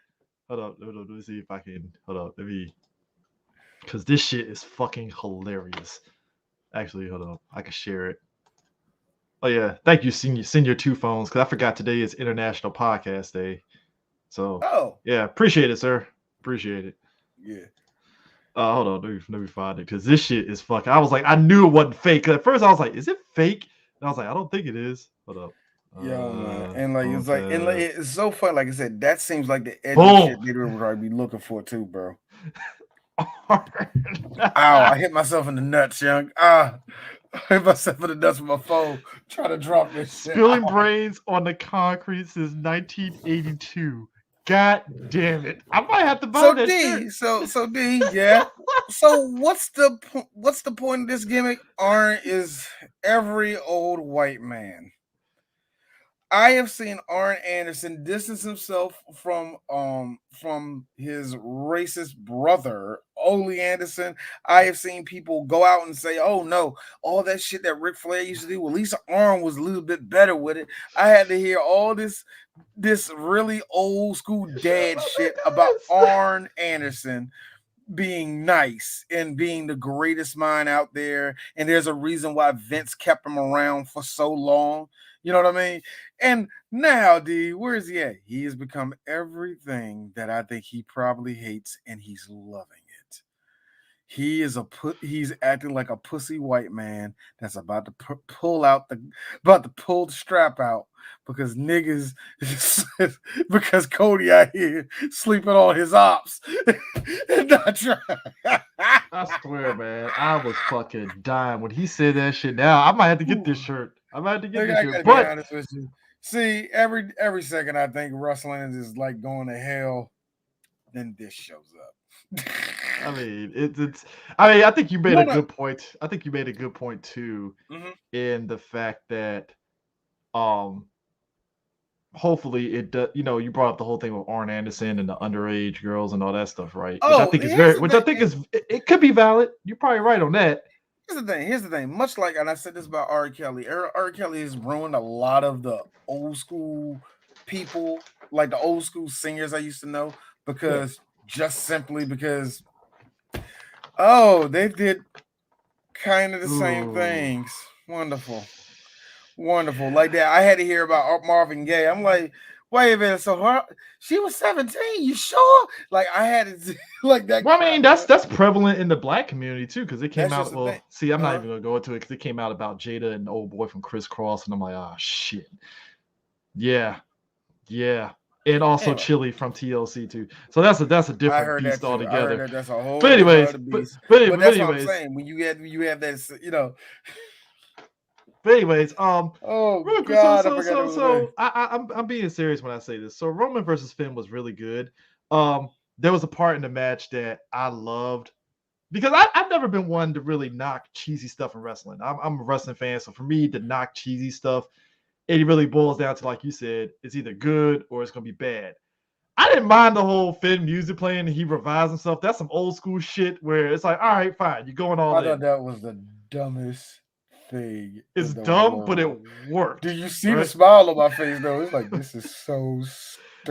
Hold up. Let me see if I can. Hold up. Because this shit is fucking hilarious. Actually, hold up. I can share it. Oh, yeah. Thank you, Senior 2 phones, because I forgot today is International Podcast Day. So, yeah. Appreciate it, sir. Appreciate it. Yeah. Hold on. Let me find it, because this shit is fucking. I was like, I knew it wasn't fake. At first, I was like, is it fake? And I was like, I don't think it is. Hold up. Yeah, man. And like it's so fun. Like I said, that seems like the edgy shit they would probably be looking for too, bro. Ow, I hit myself in the nuts, young. hit myself in the nuts with my phone trying to drop this shit. Spilling brains on the concrete since 1982. God damn it! I might have to buy So that shirt. D, so D, yeah. So what's the point of this gimmick? Arn is every old white man. I have seen Arn Anderson distance himself from his racist brother, Ole Anderson. I have seen people go out and say, "Oh no, all that shit that Ric Flair used to do, well, at least Arn was a little bit better with it." I had to hear all this really old school dad shit about Arn Anderson being nice and being the greatest mind out there. And there's a reason why Vince kept him around for so long. You know what I mean? And now, D, where is he at? He has become everything that I think he probably hates, and he's loving it. He's acting like a pussy white man that's about to about to pull the strap out because niggas because Cody out here sleeping on his ops and not trying. I swear, man, I was fucking dying when he said that shit. Now I might have to get this shirt. I might have to get Nigga, this I shirt. gotta be But honest with you. See, every second I think wrestling is like going to hell, then this shows up. I mean, it's. I mean, I think you made No, a no. good point. I think you made a good point too, Mhm. in the fact that, um, hopefully it does. You know, you brought up the whole thing with Arn Anderson and the underage girls and all that stuff, right? Which I Oh, think is very, which I think is, it could be valid. You're probably right on that. here's the thing. Here's the thing. Much like, and I said this about R. Kelly. R. Kelly has ruined a lot of the old school people, like the old school singers I used to know, Yeah. because just simply because, oh, they did kind of the same Ooh. things. Wonderful, wonderful. Like that, I had to hear about Marvin Gaye. I'm like, wait a minute. So she was 17. You sure? Like I had to like that Well, I mean, crap, man. that's prevalent in the black community too, because it came That's just out. the thing. Well, see, I'm not Uh-huh. even gonna go into it because it came out about Jada and the old boy from Criss Cross, and I'm like, oh shit, yeah, yeah, and also Anyway. Chili from TLC too. So that's a I different heard that beast too. I heard altogether. that that's a But whole different anyways, other but beast. but, But but that's what I'm anyways, saying. When you have that, but anyways, oh real quick, God, I forgot it was there. I'm being serious when I say this. So Roman versus Finn was really good. There was a part in the match that I loved because I've never been one to really knock cheesy stuff in wrestling. I'm a wrestling fan, so for me to knock cheesy stuff, it really boils down to, like you said, it's either good or it's gonna be bad. I didn't mind the whole Finn music playing and he revives himself. That's some old school shit where it's like, all right, fine, you're going all I in. thought that was the dumbest thing It's in the dumb, but it world. Do worked, you see the right? smile on my face though? It's like this is so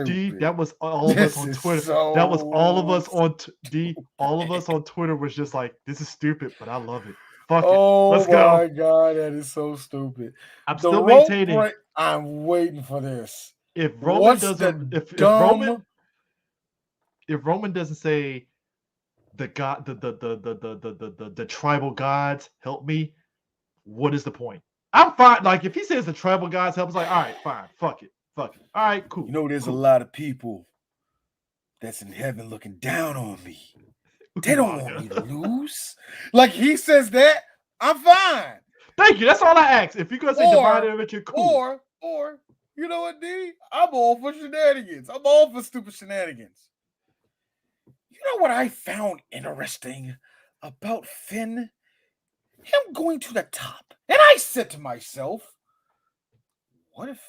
D, stupid. that was all of us This on is Twitter. That was all of so us on D. All of us on Twitter was just like, this is stupid, but I love it. Fuck it. oh Let's go. my God, that is so stupid. I'm The still rope maintaining break. I'm waiting for this. if Roman What's doesn't the Roman dumb? doesn't say the god the tribal gods help me, what is the point? I'm fine. Like if he says the tribal gods help, it's like, all right, fine, fuck it. Fuck it. All right, You cool. know, there's a Cool. lot of people that's in heaven looking down on me. They don't want Umaga. me to lose. Like he says that, I'm fine. Thank you. That's all I ask. If you're gonna say divine Or, intervention, cool. or, you know what, D? I'm all for shenanigans. I'm all for stupid shenanigans. You know what I found interesting about Finn? Him going to the top. And I said to myself, what if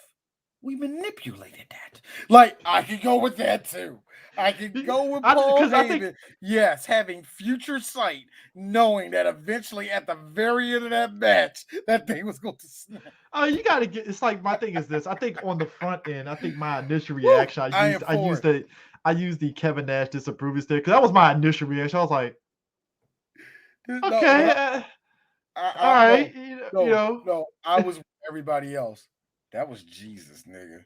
we manipulated that? Like, I could go with that too. I could go with Paul Because I think Heyman. Yes, having future sight, knowing that eventually at the very end of that match, that thing was going to snap. you got to get. It's like my thing is this. I think on the front end, I think my initial Woo, reaction, I am for it. I used the Kevin Nash disapproving stick because that was my initial reaction. I was like, No, okay, but all right, no, you know. no. I was with everybody else. That was Jesus, nigga.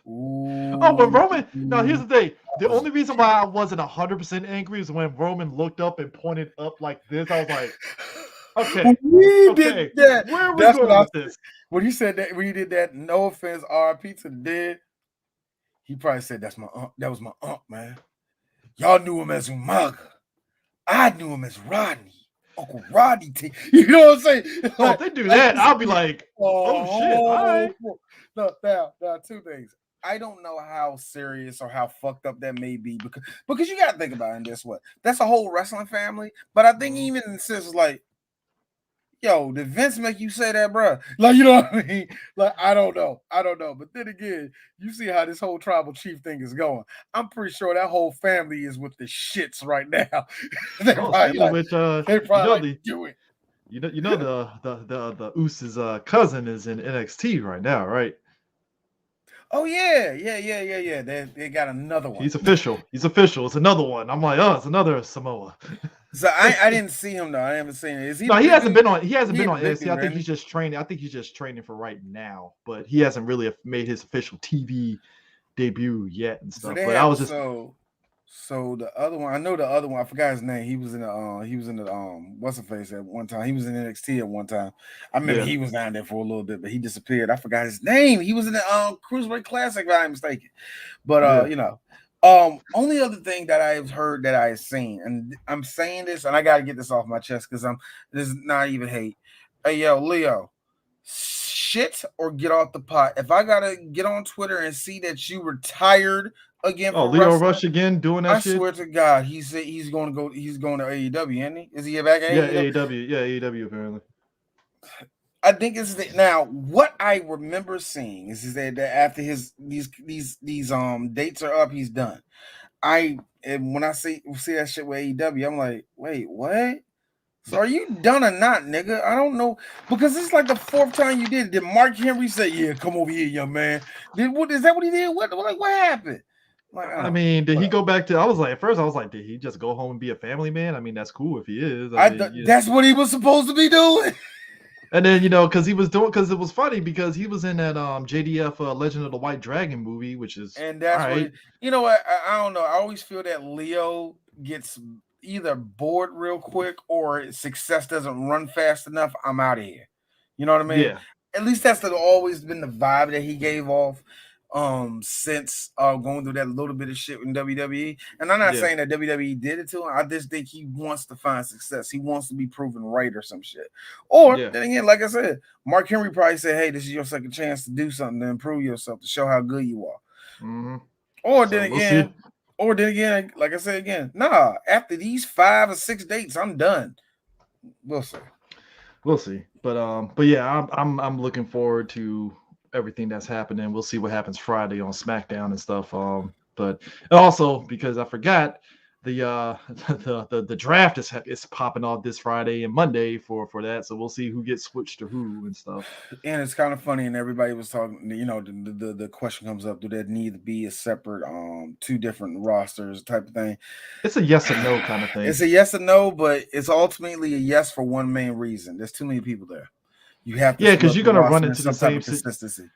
Oh, but Ooh, Roman. No, here's the thing. The that was only reason why I wasn't 100% angry is when Roman looked up and pointed up like this. I was like, okay, we did okay, that. where are we That's what going I with said. this? When he said that, when he did that, no offense, RP to the dead, he probably said that's my aunt. That was my aunt, man. Y'all knew him as Umaga. I knew him as Rodney. Uncle Rodney. You know what I'm saying? Oh, Like, if they do I that, just I'll be see like, oh shit, all oh, right. no, now, two things. I don't know how serious or how fucked up that may be because you got to think about it in this way. That's a whole wrestling family, but I think Mhm. even in the sense of like, yo, did Vince make you say that, bro? Like, you know what I mean? Like, I don't know. But then again, you see how this whole tribal chief thing is going. I'm pretty sure that whole family is with the shits right now. They're Oh, probably speaking of like, which, they're you probably know like, the do it. the Usos cousin is in NXT right now, right? Oh yeah. They got another one. He's official. He's official. It's another one. I'm like, oh, it's another Samoa. So I didn't see him though. I haven't seen it. Is he No, the he big hasn't dude? been on. He hasn't He been the on big NXT. I dude, think ain't he's he? just training. I think he's just training for right now, but he hasn't really made his official TV debut yet and So stuff. they But I have was just, so the other one. I know the other one. I forgot his name. He was in the what's the face at one time. He was in NXT at one time. I remember yeah, he was down there for a little bit, but he disappeared. I forgot his name. He was in the Cruiserweight Classic, if I'm mistaken. But yeah. only other thing that I've heard that I've seen, and I'm saying this, and I got to get this off my chest because this is not even hate. Hey, yo, Leo, shit or get off the pot. If I gotta get on Twitter and see that you retired again Oh, from Leo wrestling, Rush again doing that I shit. swear to God, he said he's going to go. He's going to AEW, isn't he? Is he back at Yeah, AEW? AEW. Yeah, AEW apparently. I think it's now what I remember seeing is that after these dates are up, he's done. And when I see that shit with AEW, I'm like, wait, what? So are you done or not, nigga? I don't know because this is like the fourth time you did. Did Mark Henry say, "Yeah, come over here, young man"? Did what? Is that what he did? What happened? Like, I oh, mean, did he whatever. go back to? I was like, at first, I was like, did he just go home and be a family man? I mean, that's cool if he is. I mean, yeah. That's what he was supposed to be doing. And then because he was doing because it was funny because he was in that JDF Legend of the White Dragon movie, which is And all that's what right. it, you know what? I don't know. I always feel that Leo gets either bored real quick or success doesn't run fast enough. I'm out of here. You know what I mean? Yeah, At least always been the vibe that he gave off since going through that little bit of shit in WWE. And I'm not yeah, saying that WWE did it to him. I just think he wants to find success. He wants to be proven right or some shit. Or yeah. then again, like I said, Mark Henry probably said, "Hey, this is your second chance to do something to improve yourself, to show how good you are." Hmm. Or then So we'll see. again, like I said again, nah. After these 5 or 6 dates, I'm done. We'll see. We'll see. But yeah, I'm looking forward to everything that's happening. We'll see what happens Friday on SmackDown and stuff. But also because I forgot the the draft is popping off this Friday and Monday for that. So we'll see who gets switched to who and stuff. And it's kind of funny, and everybody was talking. The question comes up: do there need to be a separate, two different rosters type of thing? It's a yes or no kind of It's thing. a yes or no, but it's ultimately a yes for one main reason. There's too many people there. You have to Yeah, fill because up you're the gonna run roster in into the some type same of consistency.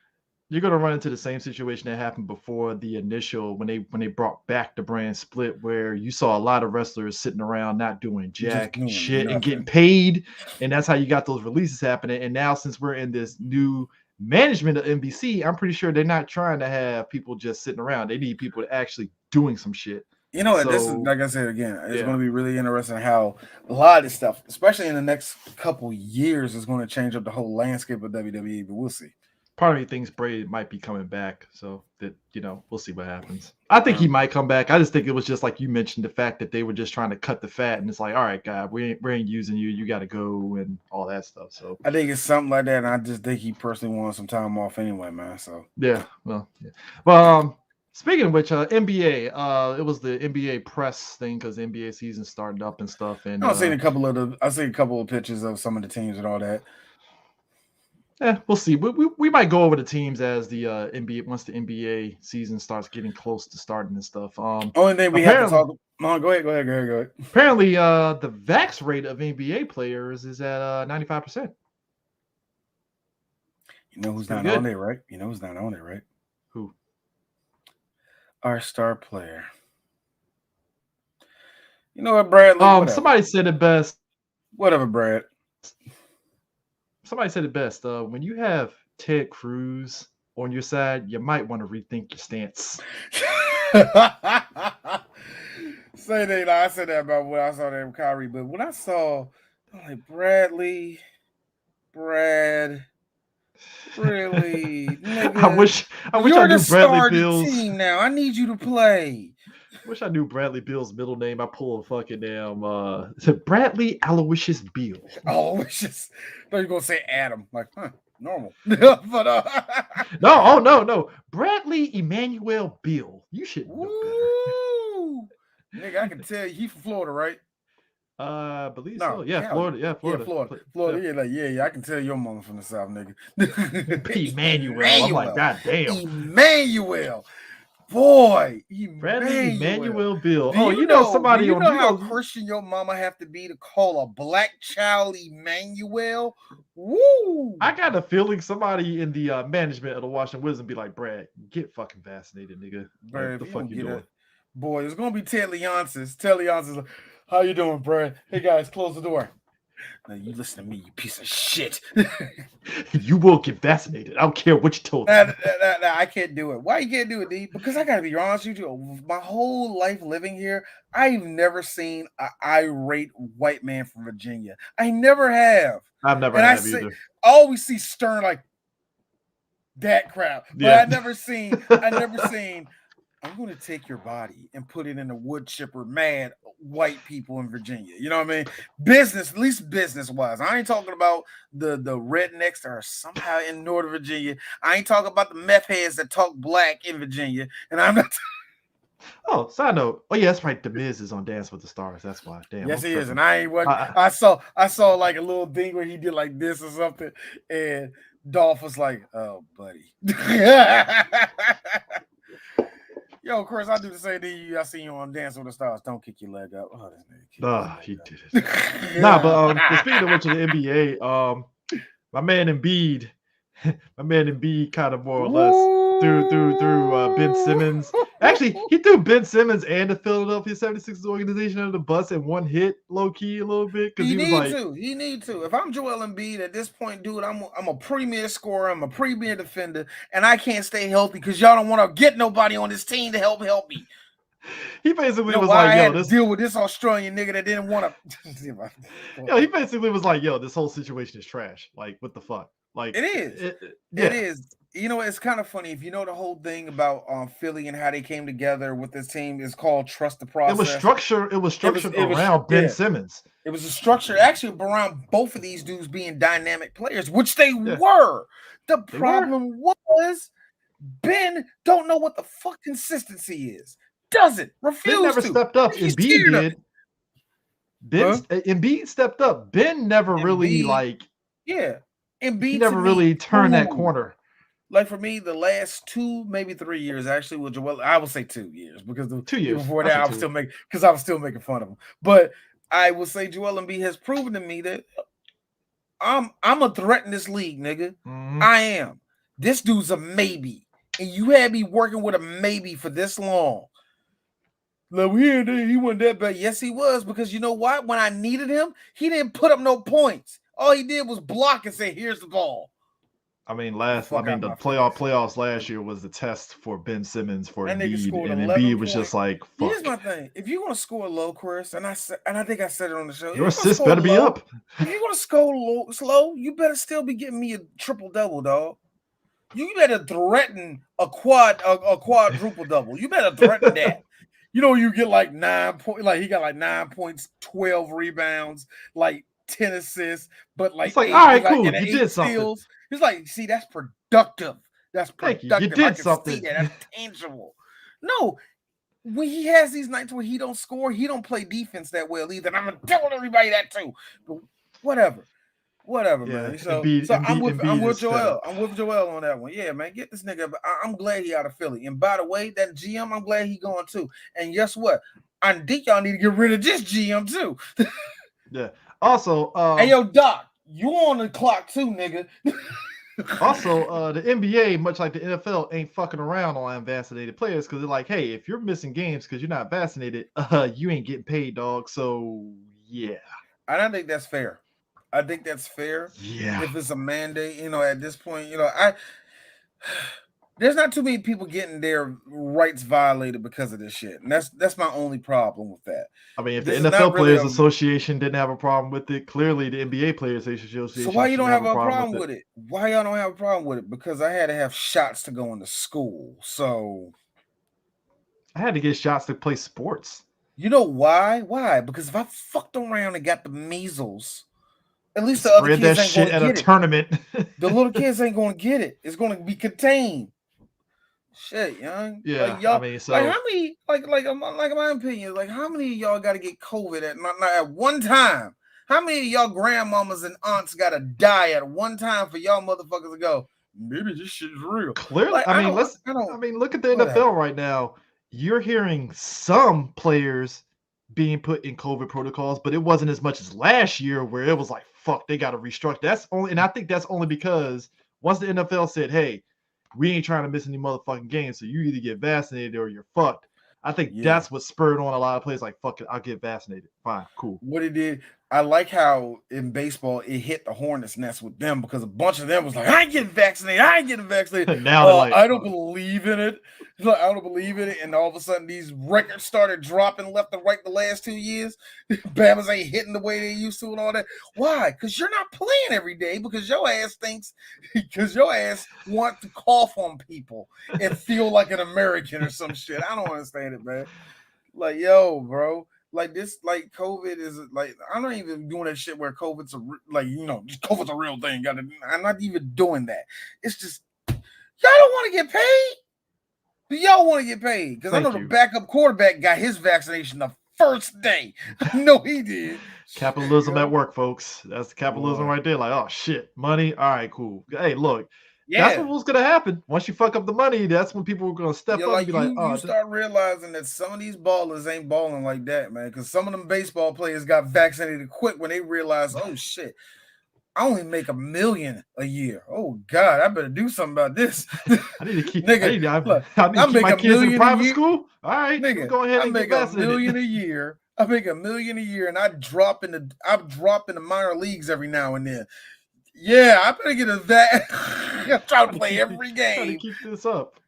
you're gonna run into the same situation that happened before the initial when they brought back the brand split, where you saw a lot of wrestlers sitting around not doing Just jack doing shit and getting nothing. paid, and that's how you got those releases happening. And now since we're in this new management of NBC, I'm pretty sure they're not trying to have people just sitting around. They need people actually doing some shit. You know what? This is So like I said again. It's yeah, going to be really interesting how a lot of this stuff, especially in the next couple years, is going to change up the whole landscape of WWE. But we'll see. part of me thinks Bray might be coming back. So that we'll see what happens. I think he Um, might come back. I just think it was just like you mentioned the fact that they were just trying to cut the fat, and it's like, all right, God, we ain't using you. You got to go and all that stuff. So I think it's something like that, and I just think he personally wants some time off anyway, man. So yeah, well, yeah. Well, speaking of which, NBA, it was the NBA press thing because NBA season started up and stuff, and I've seen a couple of pictures of some of the teams and all that. we'll see. We might go over the teams as the NBA once the NBA season starts getting close to starting and stuff. Only thing we have to Apparently, talk. No, go ahead. the vax rate of NBA players is at 95%. You know It's who's pretty not on good. there, right? You know who's not on there, right? Who? Our star player. You know what, Bradley? Whatever. Somebody said it best. Whatever, Brad. Somebody said it best. When you have Ted Cruz on your side, you might want to rethink your stance. Say that I said that about when I saw that with Kyrie, but when I saw I'm like, Brad, really, I nigga, wish I you're the knew Bradley star of the Beal's. team now. I need you to play. Wish I knew Bradley Beal's middle name. I pull a fucking damn is it Bradley Aloysius Beal. Oh, it's just, I thought you were going to say Adam. Like, normal. But, No, oh no. Bradley Emmanuel Beal. You should know better. woo! Nigga, I can tell you, he from Florida, right? I believe so. No, Yeah, Cali. Florida. Yeah, Yeah, Florida. Florida. Yeah. Florida. Yeah, like, yeah. I can tell your mama from the South, nigga. Emmanuel. I'm like, Emmanuel. God damn. Emmanuel. Boy, Bradley Emmanuel. Emmanuel Beal. Do Oh, you you know know? Do somebody you on know you how know Christian your mama have to be to call a black child Emmanuel? Woo! I got a feeling somebody in the management of the Washington Wizards be like, Brad, get fucking vaccinated, nigga. Like, Brad, what if the you fuck don't you get doing? it, boy, it's gonna be Ted Leonsis. Ted Leonsis, like, how you doing, Brad? Hey guys, close the door. Now you listen to me, you piece of shit. You will get vaccinated. I don't care what you told Nah, them. I can't do it. Why you can't do it, D? Because I gotta be honest with you. My whole life living here, I've never seen an irate white man from Virginia. I never have. I've never And I have say, either. I always see Stern like that crowd, but Yeah. I never seen. I'm going to take your body and put it in a wood chipper, mad white people in Virginia. You know what I mean? Business, at least business wise. I ain't talking about the rednecks that are somehow in Northern Virginia. I ain't talking about the meth heads that talk black in Virginia. And I'm not. Oh, side note. Oh, yeah, that's right. The Miz is on Dance with the Stars. That's why. Damn, Yes, I'm he is. And tripping. I ain't what I, I saw like a little thing where he did like this or something, and Dolph was like, "Oh, buddy." Yo, Chris, I do the same thing. I see you on Dance with the Stars. Don't kick your leg up. Oh, this nigga kicked his he leg did it. Nah, but speaking of which of the NBA, my man Embiid, my man Embiid kind of more or less threw Ben Simmons. Actually, he threw Ben Simmons and the Philadelphia 76ers organization under the bus in one hit, low key a little bit, because He he was need like, to. He need to. If I'm Joel Embiid at this point, dude, I'm a premier scorer. I'm a premier defender, and I can't stay healthy because y'all don't want to get nobody on this team to help me. he You basically know was why like, I yo, had to this deal with this Australian nigga that didn't want to. he basically was like, yo, this whole situation is trash. Like, what the fuck? Like, It is. It yeah. is. You know, it's kind of funny if you know the whole thing about Philly and how they came together with this team is called trust the It was process. structured. It was structured It was around Ben yeah. Simmons. It was a structure actually around both of these dudes being dynamic players, which they Yeah, were. The they were. problem was Ben don't know what the fuck consistency is. Doesn't Ben refuse never to. stepped up. He's Embiid scared of it. did. Huh? Embiid stepped up. Ben never really Embiid, like. yeah. He Embiid to never me really turned that proved. corner. Like for me, the last 2, maybe 3 years, actually, with Joel, I would say 2 years because Two even years. before I that, say two. I was still making fun of him. But I would say Joel Embiid has proven to me that I'm a threat in this league, nigga. Mm-hmm. I am. This dude's a maybe, and you had me working with a maybe for this long. Like he wasn't that bad. Yes, he was because you know what? When I needed him, he didn't put up no points. All he did was block and say, "Here's the ball." I mean, Get the fuck out the my face. playoffs last year was the test for Ben Simmons for That nigga Embiid, scored and 11 Embiid was points. just like, Here's "Fuck, my thing: if you're gonna score low, Chris, and I think I said it on the show, if your you're gonna assists score better be low, up." if you're gonna score slow, you better still be getting me a triple double, dog. You better threaten a quadruple double. You better threaten that. You know, you get like 9 points, like he got like 9 points, 12 rebounds, like 10 assists, but It's like like, all eight, right, like cool, and you eight did something. steals. It's like, see, that's productive. That's Thank you. You productive. I did can see something. that. That's tangible. No, when he has these nights where he don't score, he don't play defense that well either. And I'm gonna tell everybody that too. But whatever. Whatever, Yeah, man. So I'm Embiid with is fed Joel. up. I'm with Joel on that one. Yeah, man. Get this nigga. I'm glad he out of Philly. And by the way, that GM, I'm glad he going too. And guess what? I think y'all need to get rid of this GM too. Yeah. Also, Hey, yo, Doc, you on the clock too, nigga. the NBA, much like the NFL, ain't fucking around on unvaccinated players because they're like, hey, if you're missing games because you're not vaccinated, you ain't getting paid, dog. So yeah, And I think that's fair. I think that's fair. yeah. If it's a mandate, at this point, I there's not too many people getting their rights violated because of this shit, and that's my only problem with that. I mean, if the This is not NFL really Players a. Association didn't have a problem with it, clearly the NBA Players So Association why you shouldn't don't have have a a problem with problem it. with it? Why y'all don't have a problem with it? Because I had to have shots to go into school. So I had to get shots to play sports. you know why? Why? Because if I fucked around and got the measles, at least the other Spread that kids ain't shit going to at a get it. tournament. The little kids ain't going to get it. It's going to be contained. Shit, young. Like Yeah, I y'all, mean, like how so many, like in my opinion, like how many of y'all got to get COVID at not at one time? How many of y'all grandmamas and aunts got to die at one time for y'all motherfuckers to go? Maybe this shit is real. clearly, Like I mean, I don't. I mean, look at the NFL Whatever. right now. You're hearing some players being put in COVID protocols, but it wasn't as much as last year where it was like, fuck, they got to restructure. That's only, and I think that's only because once the NFL said, hey, we ain't trying to miss any motherfucking games, so you either get vaccinated or you're fucked. I think Yeah. that's what spurred on a lot of players like, fuck it, I'll get vaccinated. Fine, cool. What it did, I like how in baseball it hit the hornet's nest with them because a bunch of them was like, I ain't getting vaccinated, I ain't getting vaccinated. And now they're like, I don't believe in it. Like, I don't believe in it. And all of a sudden these records started dropping left and right the last 2 years. Bama's ain't hitting the way they used to and all that. Why? Because you're not playing every day because your ass thinks because your ass want to cough on people and feel like an American or some shit. I don't understand it, man. Like, yo, bro, like this, like COVID is like I'm not even doing that shit where COVID's like just COVID's a real thing. I'm not even doing that. It's just y'all don't want to get paid. Do y'all want to get paid? Because I know thank the you. backup quarterback got his vaccination the first day. No, he did. Shit, Capitalism at yo. work, folks. That's the capitalism Boy. right there. Like, oh shit, money. All right, cool. Hey, look, that's what Yeah. was gonna happen. Once you fuck up the money, that's when people were gonna step Yeah, up and like be like, you oh, start realizing that some of these ballers ain't balling like that, man. Because some of them baseball players got vaccinated quick when they realized, oh shit, I only make $1 million a year. Oh God, I better do something about this, I need to keep, nigga. Look, I need I to keep make my a kids in million a private year, school. All right, let me nigga. go ahead I and get make a vaccinated. million a year. I make $1 million a year, and I drop in the minor leagues every now and then. Yeah, I better get a vat. I'm trying to play every Trying to game. keep this up.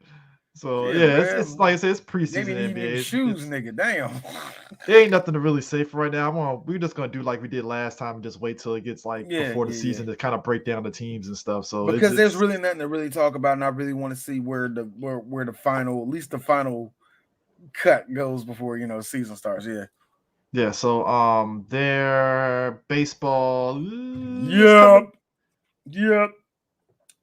So Shit, yeah, it's man. like I said, it's They preseason didn't need NBA. new shoes, It's nigga. Damn. it ain't nothing to really say for right now. We're just gonna do like we did last time and just wait till it gets like Yeah, before the yeah, yeah. season to kind of break down the teams and stuff. So Because there's it's really nothing to really talk about, and I really want to see where the final, at least the final cut goes before season starts. Yeah. yeah. So their baseball is Yep. coming. Yep.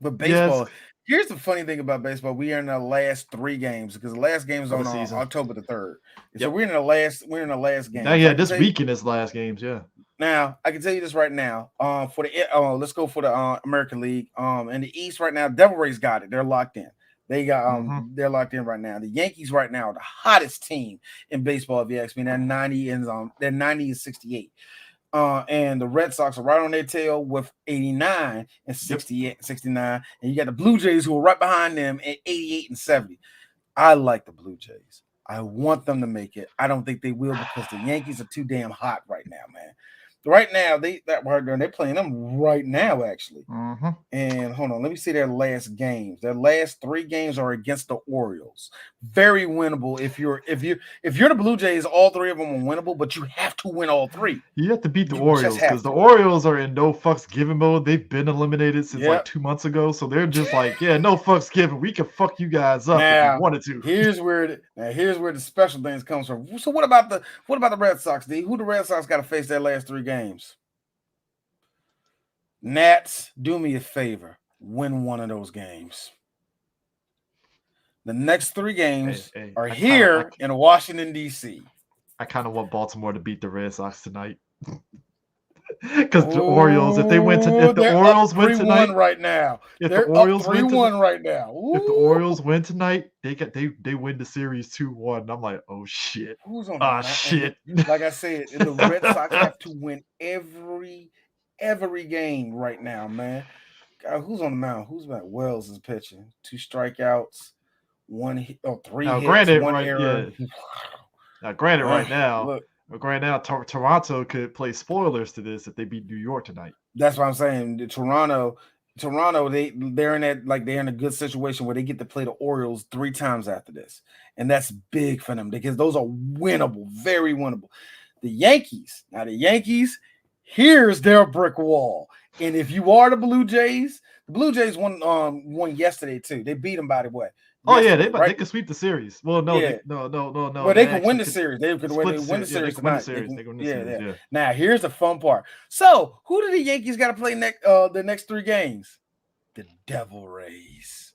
But Yes, baseball, here's the funny thing about baseball: we are in the last 3 games because the last game is of the on season. October the 3rd. So Yep. we're in the last Now, games. yeah, I can this tell you weekend is last games. Yeah. now. I can tell you this right now. For the let's go for the American League. In the East right now, Devil Rays got it. They're locked in. Mm-hmm. They're locked in right now. The Yankees right now are the hottest team in baseball, if you ask me. They're 90 and 68. And the Red Sox are right on their tail with 89 and Yep. 68, 69. And you got the Blue Jays who are right behind them at 88 and 70. I like the Blue Jays. I want them to make it. I don't think they will because the Yankees are too damn hot right now, man. Right now, they're playing them right now, actually. Mm-hmm. And hold on, let me see their last games. Their last 3 games are against the Orioles. Very winnable if you're the Blue Jays. All 3 of them are winnable, but you have to win all 3. You have to beat the You just Orioles have because the to. Orioles are in no fucks given mode. They've been eliminated since like Yep. 2 months ago, so they're just like, yeah, no fucks given. We can fuck you guys up if we Now wanted to. here's where the special things comes from. So what about the Red Sox? D? Who the Red Sox got to face their last 3 games? Nats, do me a favor, win one of those games. The next 3 Hey, games hey, are here in Washington D.C. I kind of want Baltimore to beat the Red Sox tonight because the Orioles, Oh, if the they're up Orioles win 3-1 tonight, right now. if the They're up Orioles win tonight. 3-1 right now. If the Ooh. Orioles win tonight, they win the series 2-1. I'm like, oh shit. Who's on the Ah mound? And shit. like I said, the Red Sox have to win every game right now, man. God, who's on the mound? Who's back? Wells is pitching. 2 strikeouts, 3 Now, hits, granted, 1 right, error. yeah. Now, granted, Look, right now, Toronto could play spoilers to this if they beat New York tonight. that's what I'm saying. The Toronto, Toronto, they're in that, like, they're in a good situation where they get to play the Orioles 3 times after this, and that's big for them because those are winnable, very winnable. The Yankees, here's their brick wall. And if you are the Blue Jays won yesterday too. They beat them, by the way. Oh yeah, Yesterday, they right? could sweep the series. Well, no, Yeah. no. Well, They they could win actually the could series. They could win. split They the win the series. Yeah, they series could win the tonight. series. They could win the Yeah, series. yeah. Yeah. Now here's the fun part. So who do the Yankees got to play next? The next 3 games. The Devil Rays.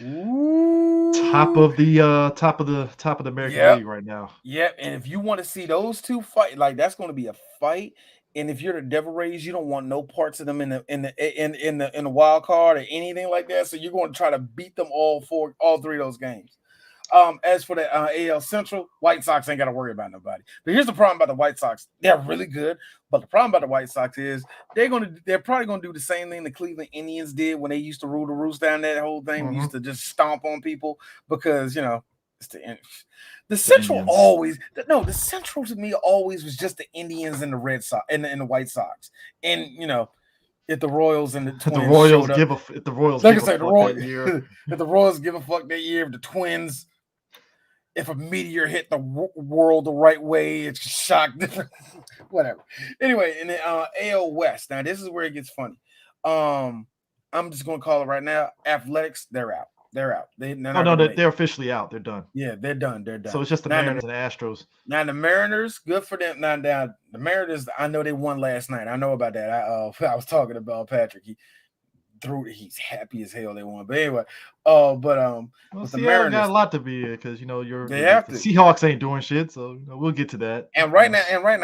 Ooh. Top of the American Yep. League right now. Yep. And if you want to see those two fight, like, that's going to be a fight. And if you're the Devil Rays, you don't want no parts of them in the wild card or anything like that. So you're going to try to beat them all 3 of those games. As for the AL Central, White Sox ain't got to worry about nobody. But here's the problem about the White Sox: they're really good, but the problem about the White Sox is they're probably gonna do the same thing the Cleveland Indians did when they used to rule the roost down that whole thing. We used to just stomp on people because it's the The Central Indians. always the Central to me always was just the Indians and the Red Sox and the White Sox, and if the Royals and the Twins showed up. If the Royals Like I give a said, fuck that year. if the Royals give a fuck that year, if the Twins, if a meteor hit the world the right way, it's shocked. Whatever. Anyway, in the AL West, now this is where it gets funny. I'm just gonna call it right now. Athletics, they're out. They're out. They're not Oh no, gonna make they're it. officially out. They're done. Yeah, they're done. They're done. So it's just the Now Mariners and Astros. the Mariners, good for them. Now the Mariners, I know they won last night. I know about that. I was talking about Patrick. He's happy as hell they won. But anyway, Well, with the Seattle got Mariners, a lot to be because they have the to. Seahawks ain't doing shit. So we'll get to that. And right now,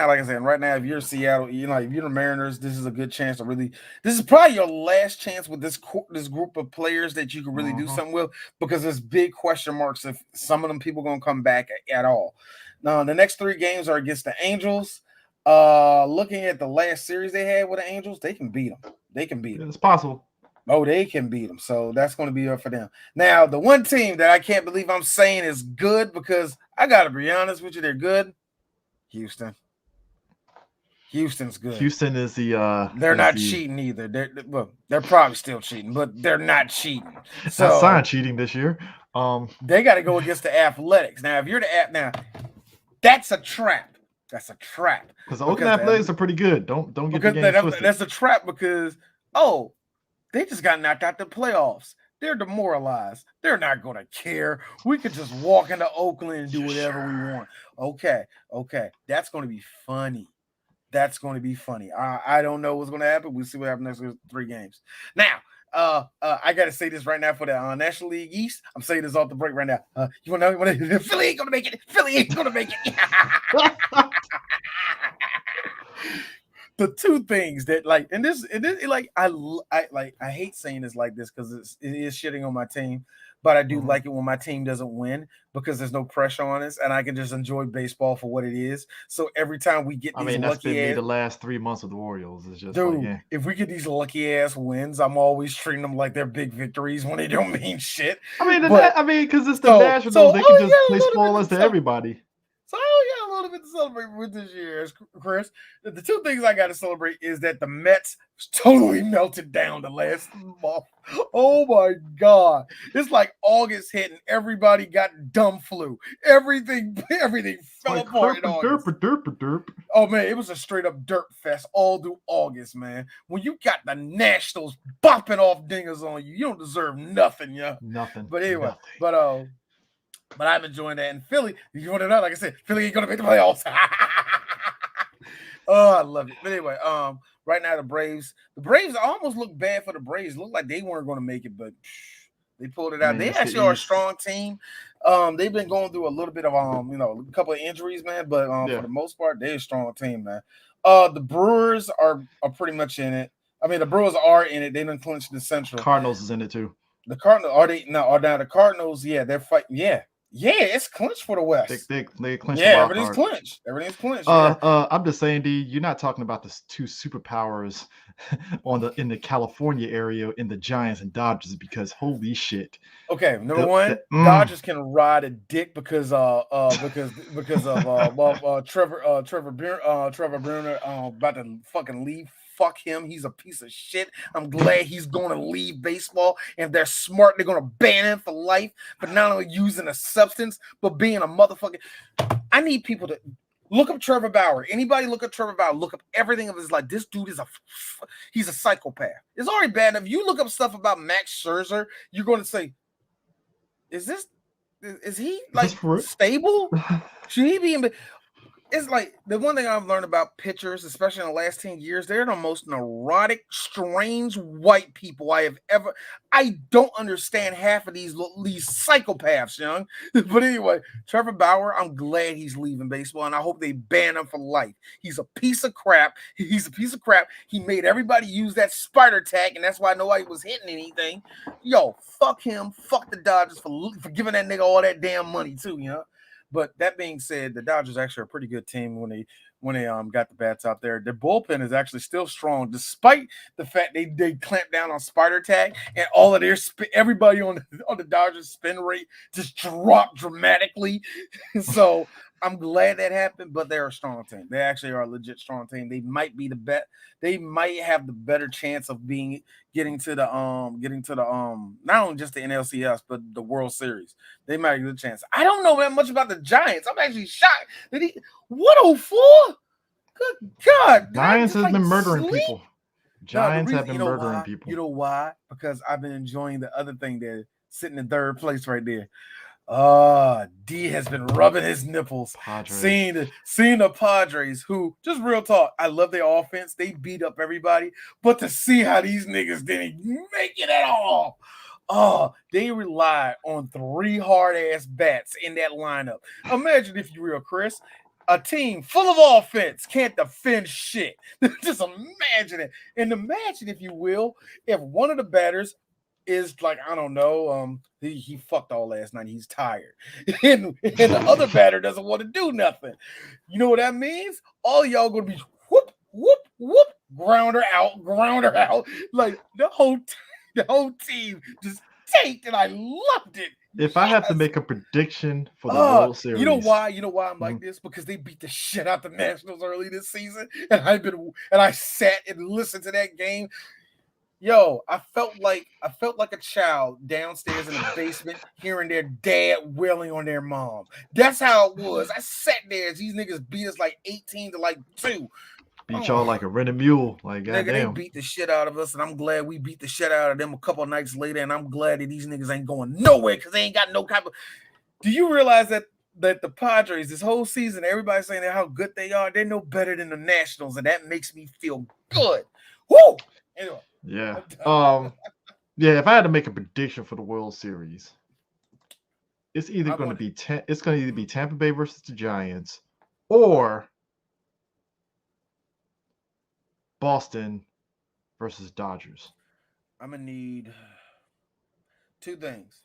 like I said, right now, if you're Seattle, if you're the Mariners, this is a good chance to really. This is probably your last chance with this group of players that you can really do something with, because there's big question marks if some of them people gonna come back at all. Now, the next 3 games are against the Angels. Looking at the last series they had with the Angels, they can beat them. They can beat them. It's possible. Oh, they can beat them. So that's going to be up for them. Now, the one team that I can't believe I'm saying is good, because I got to be honest with you, they're good. Houston's good. Houston is the they're not cheating either. They're probably still cheating, but they're not cheating. So not sign cheating this year. They got to go against the Athletics. Now, if you're now, that's a trap. That's a trap. Because the Oakland Athletics are pretty good. Don't get the game twisted. That's a trap because they just got knocked out the playoffs. They're demoralized. They're not going to care. We could just walk into Oakland and do whatever we want. Okay. That's going to be funny. I don't know what's going to happen. We'll see what happens next 3 games. Now, I got to say this right now for the National League East. I'm saying this off the break right now. You want to know? Philly ain't going to make it. The 2 things that I hate saying this like this because it is shitting on my team, but I do like it when my team doesn't win because there's no pressure on us and I can just enjoy baseball for what it is. So every time we get these that's been me the last 3 months of the Orioles. It's just if we get these lucky ass wins, I'm always treating them like they're big victories when they don't mean shit. Because it's the Nationals, they can just play spoilers to everybody. So I got a little bit to celebrate with this year, Chris. The 2 things I got to celebrate is that the Mets totally melted down the last month. Oh my God. It's like August hit and everybody got dumb flu. Everything fell apart in August. Derp. Oh man, it was a straight up dirt fest all through August, man. When you got the Nationals bopping off dingers on you, you don't deserve nothing, yeah. Nothing. But anyway, but I'm enjoying that. And Philly, you want to know, like I said, Philly ain't going to make the playoffs. Oh, I love it. But anyway, right now the Braves almost look bad for the Braves. Look like they weren't going to make it, but they pulled it out. They actually are a strong team. They've been going through a little bit of a couple of injuries, man. But for the most part, they're a strong team, man. The Brewers are pretty much in it. I mean, the Brewers are in it. They done clinched the Central. Cardinals is in it too. The Cardinals now the Cardinals, they're fighting. Yeah, it's clinched for the West. They clinched. Yeah, everything's clinched. I'm just saying, D, you're not talking about the 2 superpowers in the California area in the Giants and Dodgers, because holy shit. Okay, number one, Dodgers can ride a dick because of Trevor Bruner about to fucking leave fuck him. He's a piece of shit. I'm glad he's going to leave baseball. And if they're smart, they're going to ban him for life for not only using a substance, but being a motherfucker. I need people to look up Trevor Bauer. Anybody look up Trevor Bauer, look up everything of his life. This dude is he's a psychopath. It's already bad enough. You look up stuff about Max Scherzer, you're going to say, is he like stable? Should he be in? It's like the one thing I've learned about pitchers, especially in the last 10 years, they're the most neurotic, strange white people I have ever. I don't understand half of these psychopaths, young. But anyway, Trevor Bauer, I'm glad he's leaving baseball, and I hope they ban him for life. He's a piece of crap. He's a piece of crap. He made everybody use that spider tag, and that's why nobody was hitting anything. Yo, fuck him. Fuck the Dodgers for giving that nigga all that damn money too, you know. But that being said, the Dodgers actually are a pretty good team when they got the bats out there. Their bullpen is actually still strong, despite the fact they clamped down on spider tag and all of their everybody on the Dodgers spin rate just dropped dramatically. So I'm glad that happened, but they're a strong team. They actually are a legit strong team. They might be the bet. They might have the better chance of getting to the not only just the NLCS but the World Series. They might have a good chance. I don't know that much about the Giants. I'm actually shocked that 104. Good God, Giants has been murdering people. Giants have been murdering people. You know why? Because I've been enjoying the other thing there, sitting in third place right there. D has been rubbing his nipples, seeing the Padres, who, just real talk, I love their offense. They beat up everybody, but to see how these niggas didn't make it at all. They rely on 3 hard-ass bats in that lineup. Imagine, if you're real, Chris, a team full of offense can't defend shit. Just imagine it. And imagine, if you will, if one of the batters is like, I don't know, he fucked all last night. He's tired. And the other batter doesn't want to do nothing. You know what that means? All y'all going to be whoop, whoop, whoop, grounder out. Like the whole team just tanked, and I loved it. If I have to make a prediction for the World Series, you know why I'm like this? Because they beat the shit out the Nationals early this season, and I sat and listened to that game. Yo, I felt like a child downstairs in the basement hearing their dad wailing on their mom. That's how it was. I sat there as these niggas beat us like 18 to 2. Beat y'all like a rented mule. Like, goddamn. Nigga, they beat the shit out of us, and I'm glad we beat the shit out of them a couple of nights later, and I'm glad that these niggas ain't going nowhere because they ain't got no kind of... Do you realize that the Padres, this whole season, everybody's saying how good they are, they're no better than the Nationals, and that makes me feel good. Woo! Anyway. Yeah. Yeah, if I had to make a prediction for the World Series, it's either going to be Tampa Bay versus the Giants or Boston versus Dodgers. I'm gonna need 2 things.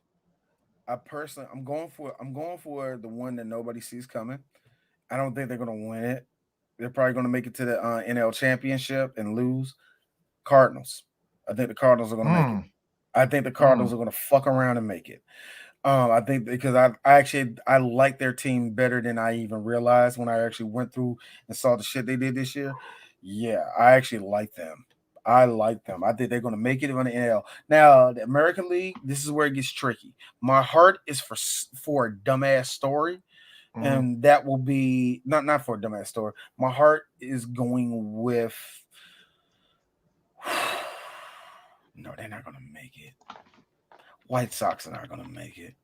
I'm going for the one that nobody sees coming. I don't think they're gonna win it. They're probably gonna make it to the NL Championship and lose. Cardinals. I think the Cardinals are gonna make it. I think the Cardinals are gonna fuck around and make it. I think because I like their team better than I even realized when I actually went through and saw the shit they did this year. Yeah, I actually like them. I think they're going to make it on the NL. Now, the American League, this is where it gets tricky. My heart is for a dumbass story, and that will be not for a dumbass story. My heart is going with... No, they're not going to make it. White Sox are not going to make it.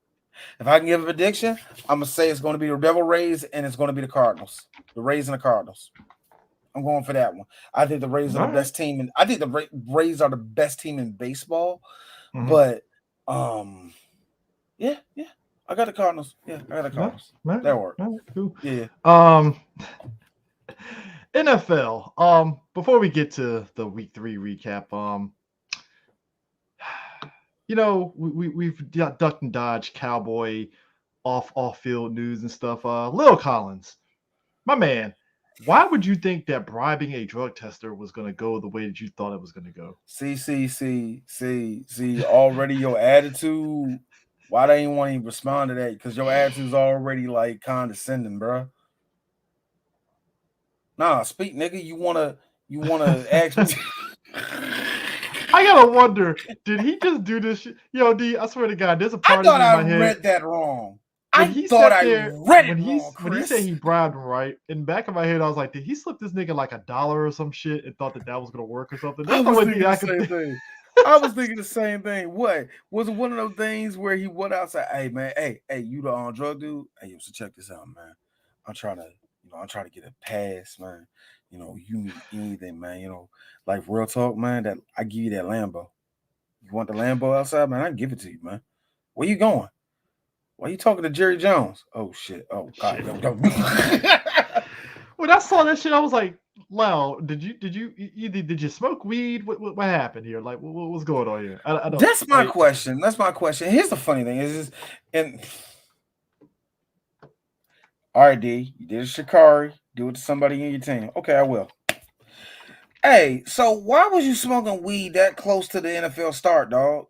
If I can give a prediction, I'm going to say it's going to be the Devil Rays and it's going to be the Cardinals. The Rays and the Cardinals. I'm going for that one. I think the Rays are the best team, and I think the Rays are the best team in baseball. But yeah, I got the Cardinals. Yeah, I got the Cardinals. That worked. Cool. Yeah. NFL. Before we get to the Week 3 recap, we've ducked and dodged Cowboy off field news and stuff. Lil Collins, my man. Why would you think that bribing a drug tester was going to go the way that you thought it was going to go? See, already your attitude. Why they ain't want to even respond to that? Because your attitude's already like condescending, bro. Nah, speak, nigga. You want to You want to ask me? I gotta wonder, did he just do this shit? Yo, D, I swear to God, there's a I part of thought me in I my head read that wrong. when I he thought sat I there read it wrong, when he said Chris. he bribed him, right? In the back of my head, I was like, did he slip this nigga like $1 or some shit and thought that that was gonna work or something? I That's the was only thing thinking the I could same think. thing. I was thinking the same thing. What was it? One of those things where he went outside? Hey man, hey, you the drug dude? Hey, so check this out, man. I'm trying to, I'm trying to get a pass, man. You need anything, man. Like real talk, man. That I give you that Lambo. You want the Lambo outside, man? I can give it to you, man. Where you going? Why you talking to Jerry Jones? Oh shit. Oh God. Shit. No. When I saw that shit, I was like, "Wow, did you smoke weed? What happened here? Like, what's going on here? I don't That's my like." question. That's my question. Here's the funny thing is, and all right, D, you did a Shikari. Do it to somebody in your team. Okay, I will. Hey, so why was you smoking weed that close to the NFL start, dog?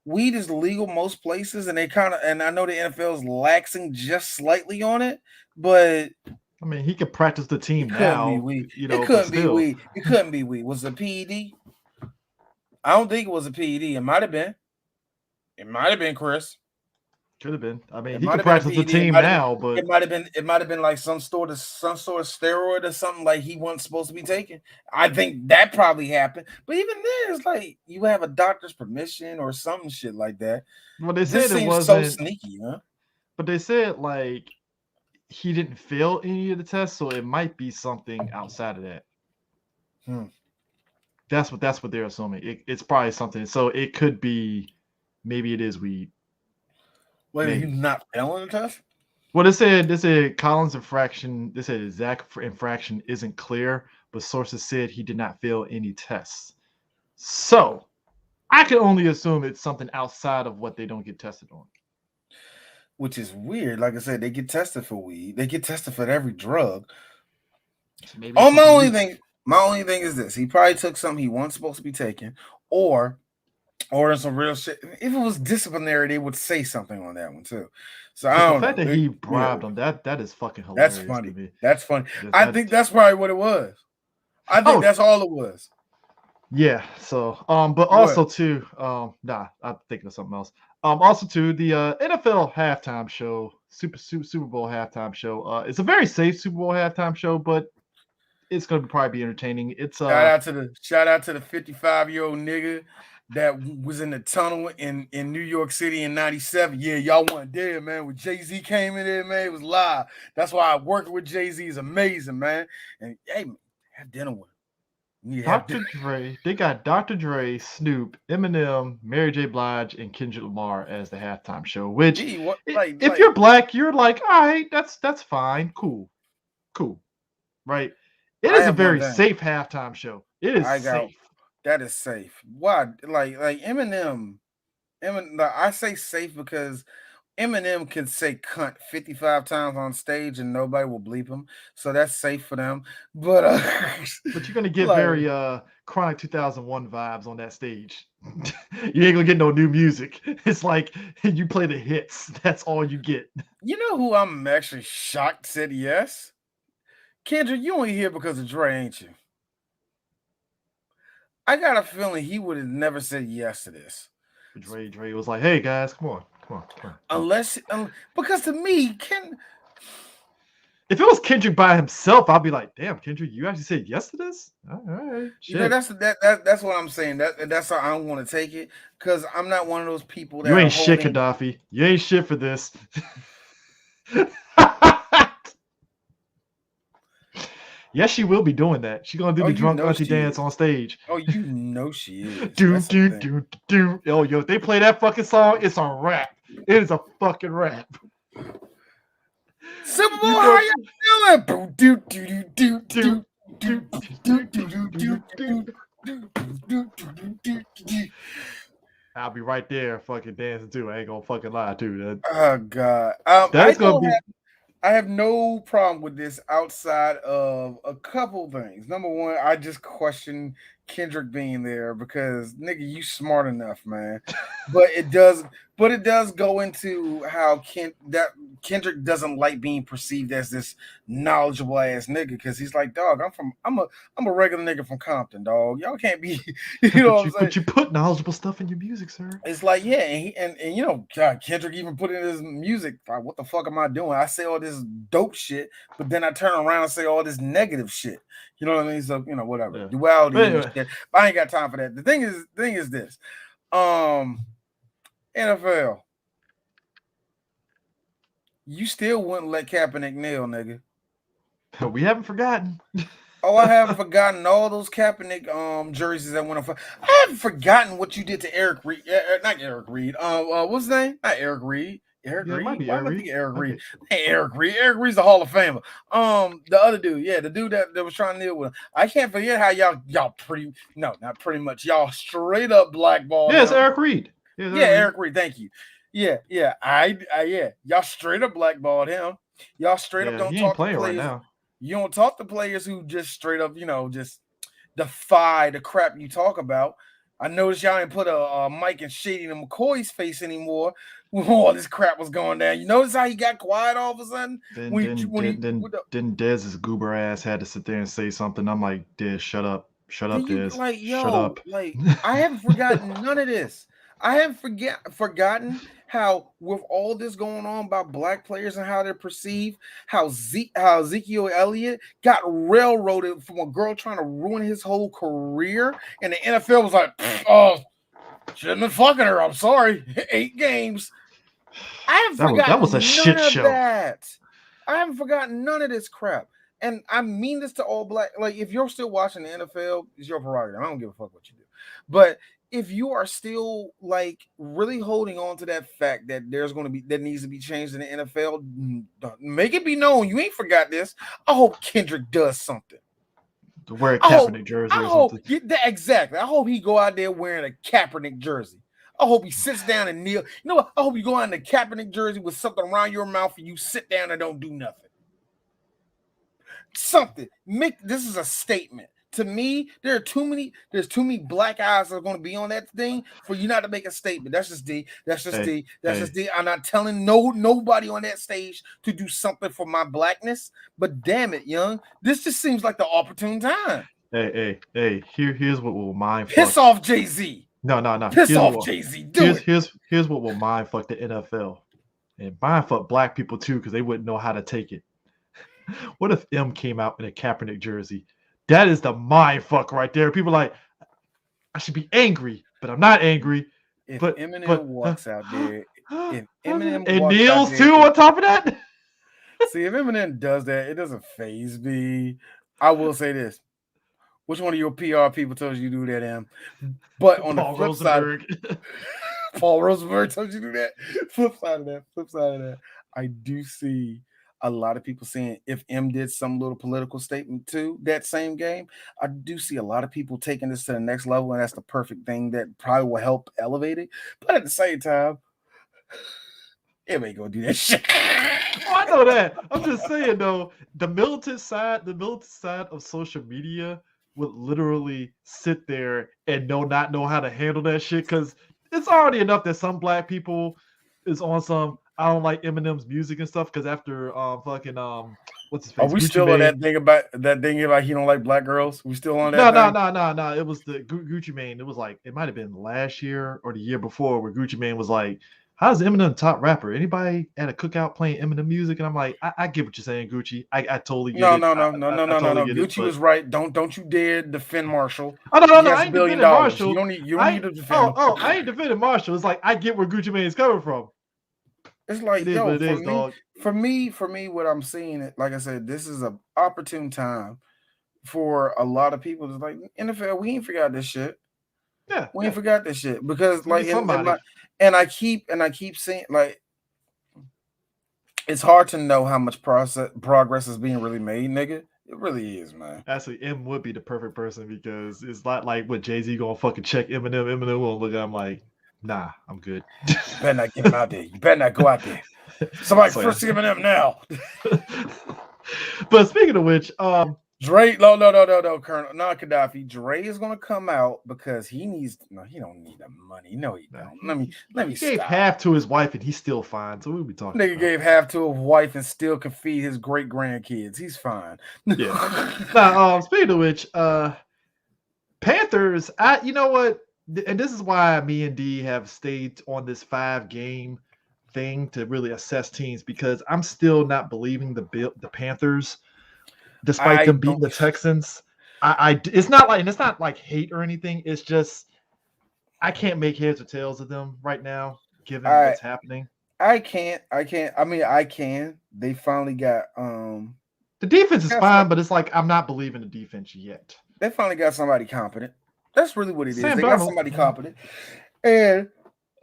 Weed is legal most places, and and I know the NFL is laxing just slightly on it, but I mean, he could practice the it team couldn't be now, weed. It but couldn't be still, weed. It couldn't be weed. Was it a PED? I don't think it was a PED. It might have been. It might have been, Chris. could have been. I mean, It he might could have been a practice the PED. It team might have been. now, but It might have been. It might have been like some sort of steroid or something like he wasn't supposed to be taking. I think that probably happened. But even then, it's like you have a doctor's permission or some shit like that. well, they This said it seems so wasn't. sneaky, huh? But they said like he didn't fail any of the tests, so it might be something outside of that. Hmm. That's what they're assuming. It's probably something. So it could be, maybe it is weed. Wait, he's Maybe. not failing the test? Well, they said Collins' infraction. They said his exact infraction isn't clear, but sources said he did not fail any tests. So I can only assume it's something outside of what they don't get tested on. Which is weird. Like I said, they get tested for weed. They get tested for every drug. So maybe it's Oh, something new. my only thing is this: he probably took something he wasn't supposed to be taking, or in some real shit. If it was disciplinary, they would say something on that one too. So I But the don't fact know. that he bribed Yeah, them, that is fucking that's hilarious to funny. me. That's funny. Because I that think that's probably what it was. I think oh that's all it was. yeah, so but What? also too, nah, I'm thinking of something else. Also too, the NFL halftime show, Super Bowl halftime show. It's a very safe Super Bowl halftime show, but it's gonna probably be entertaining. It's Shout out to the 55-year-old nigga that was in the tunnel in New York City in '97. Yeah, y'all weren't there, man. When Jay-Z came in there, man, it was live. That's why working with Jay-Z is amazing, man. And hey, man, have dinner with him. You need to have Dr. dinner. Dre. They got Dr. Dre, Snoop, Eminem, Mary J. Blige, and Kendrick Lamar as the halftime show. Which, Gee, what if you're black, you're like, all right, that's fine, cool, right? It I is a have one very thing. safe halftime show. It is I got safe. that is safe. Why? Like Eminem. I say safe because Eminem can say cunt 55 times on stage and nobody will bleep him. So that's safe for them. But But you're gonna get like very Chronic 2001 vibes on that stage. You ain't gonna get no new music. It's like you play the hits. That's all you get. you know who I'm actually shocked said yes? Kendrick, you only here because of Dre, ain't you? I got a feeling he would have never said yes to this. Dre was like, "Hey guys, come on." Because to me, If it was Kendrick by himself, I'd be like, "Damn, Kendrick, you actually said yes to this? All right, shit. that's what I'm saying. That's how I want to take it. Because I'm not one of those people You that are ain't shit, holding. Gaddafi. You ain't shit for this." Yes, she will be doing that. She's gonna do Oh, the you drunk know auntie she dance is. on stage. Oh, you know she is. Do That's the do thing. do do. Oh, yo, if they play that fucking song, it's a rap. It is a fucking rap. Super Bowl, You how know, y'all doing? Boom, do, do, do, do, do do, do do, do do, do do, do, do do, do. do, do, do, do, do, do. I'll be right there, fucking dancing too. I ain't gonna fucking lie, too. Oh God. That is gonna be. I have no problem with this outside of a couple things. Number one, I just question Kendrick being there because nigga, you smart enough, man. But it does go into how Kendrick doesn't like being perceived as this knowledgeable ass nigga because he's like, dog, I'm a regular nigga from Compton, dog. Y'all can't be, you know what I'm saying? but you put knowledgeable stuff in your music, sir. It's like, yeah, and you know, God, Kendrick even put in his music. Like, what the fuck am I doing? I say all this dope shit, but then I turn around and say all this negative shit. You know what I mean? So, you know, whatever. Yeah. Duality But and anyway, shit. But I ain't got time for that. The thing is this. NFL. You still wouldn't let Kaepernick kneel, nigga. we haven't forgotten. Oh, I haven't forgotten all those Kaepernick jerseys that went on. I haven't forgotten what you did to Eric Reed. Not Eric Reed. What's his name? Not Eric Reed. Eric Yeah, it might Reed. be Why Eric am I Reed. thinking Eric Reed? Okay. Hey, Eric Reed. Eric Reed's the Hall of Famer. The other dude, yeah, the dude that was trying to deal with him. I can't forget how y'all pretty no, not pretty much. Y'all straight up blackballed Yeah, it's him. Eric Reed. Yeah, Eric Reed. Thank you. Yeah. Yeah. Y'all straight up blackballed him. Y'all straight up Yeah, don't he ain't talk to playing right players. now. You don't talk to players who just straight up, you know, just defy the crap you talk about. I noticed y'all didn't put a Mike and Shady and McCoy's face anymore when all this crap was going down. You notice how he got quiet all of a sudden? Then Did Dez's goober ass had to sit there and say something. I'm like, Dez, shut up, you Dez, like, shut yo, up. like I haven't forgotten none of this. I haven't forgotten how with all this going on about black players and how they're perceived, how Ezekiel Elliott got railroaded from a girl trying to ruin his whole career, and the NFL was like, oh, shouldn't have been fucking her. I'm sorry. 8 games. I haven't that was forgotten a none shit of show. that. I haven't forgotten none of this crap. And I mean this to all black. Like, if you're still watching the NFL, it's your prerogative. I don't give a fuck what you do. But if you are still like really holding on to that fact that that needs to be changed in the NFL, make it be known you ain't forgot this. I hope Kendrick does something. To wear a Kaepernick jersey or something. Exactly. I hope he go out there wearing a Kaepernick jersey. I hope he sits down and kneel. You know what? I hope you go out in a Kaepernick jersey with something around your mouth and you sit down and don't do nothing. Something. This is a statement. To me, there's too many black eyes that are going to be on that thing for you not to make a statement. That's just D. I'm not telling nobody on that stage to do something for my blackness. But damn it, young, this just seems like the opportune time. Hey. Here's what will mind piss fuck. off Jay-Z. No. Piss off Jay-Z. Here's what will mind fuck the NFL and mind fuck black people too because they wouldn't know how to take it. What if M came out in a Kaepernick jersey? That is the mind fuck right there. People are like, I should be angry, but I'm not angry. If but Eminem walks out there, and kneels too on top of that. See, if Eminem does that, it doesn't faze me. I will say this: which one of your PR people told you to do that, Em? But on the flip side, Paul Rosenberg told you to do that. Flip side of that, I do see a lot of people saying if M did some little political statement too that same game, I do see a lot of people taking this to the next level, and that's the perfect thing that probably will help elevate it. But at the same time, M ain't gonna do that shit. Oh, I know that. I'm just saying though, the militant side of social media would literally sit there and not know how to handle that shit because it's already enough that some black people is on some I don't like Eminem's music and stuff because after what's his face? Are we Gucci still Mane, on that thing about he don't like black girls? We still on that? No. It was the Gucci Mane. It was like it might have been last year or the year before where Gucci Mane was like, how's Eminem top rapper? Anybody at a cookout playing Eminem music? And I'm like, I get what you're saying, Gucci. I totally get it. No. Gucci was right. Don't you dare defend Marshall. Oh no, I ain't defending Marshall. You don't need to defend him. I ain't defending Marshall. It's like I get where Gucci Mane is coming from. It's like, for me, what I'm seeing, like I said, this is an opportune time for a lot of people. It's like NFL, we ain't forgot this shit. Yeah, we ain't forgot this shit because like, somebody. And I keep saying like, it's hard to know how much progress is being really made, nigga. It really is, man. Actually, M would be the perfect person because it's not like what Jay-Z gonna fucking check Eminem. Eminem will look at him like, nah, I'm good. You better not get him out there. You better not go out there. Somebody first Eminem now. But speaking of which, Dre, no, Colonel, not Gaddafi. Dre is gonna come out because he needs. No, he don't need the money. No, he Nah, don't. he, Let me he gave stop. half to his wife and he's still fine. So what are we talking Nigga about? gave half to a wife and still can feed his great grandkids. He's fine. Yeah. Now, speaking of which, Panthers, you know what? And this is why me and D have stayed on this 5-game thing to really assess teams because I'm still not believing the Panthers, despite I them beating don't. the Texans. It's not like hate or anything. It's just I can't make heads or tails of them right now, given I what's happening. I can't. I can't. I mean, I can. They finally The defense is got somebody. fine, but it's like I'm not believing the defense yet. They finally got somebody competent. That's really what it is. Sam They got Darnold, somebody competent, and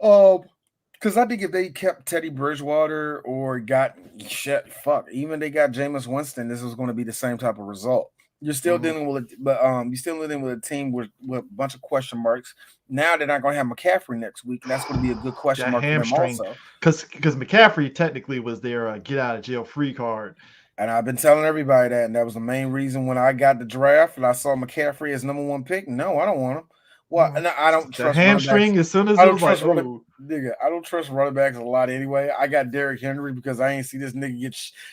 um, because I think if they kept Teddy Bridgewater or got shit, fuck, even they got Jameis Winston, this was going to be the same type of result. You're still mhm. dealing with, you're still dealing with a team with a bunch of question marks. Now they're not going to have McCaffrey next week, and that's going to be a good question That mark for them hamstring, also. because McCaffrey technically was their get out of jail free card. And I've been telling everybody that, and that was the main reason when I got the draft and I saw McCaffrey as number one pick. No, I don't want him. Well, and I don't The trust running backs. hamstring, as soon as I it don't was like, trust running. oh, Nigga, I don't trust running backs a lot anyway. I got Derrick Henry because I ain't see this nigga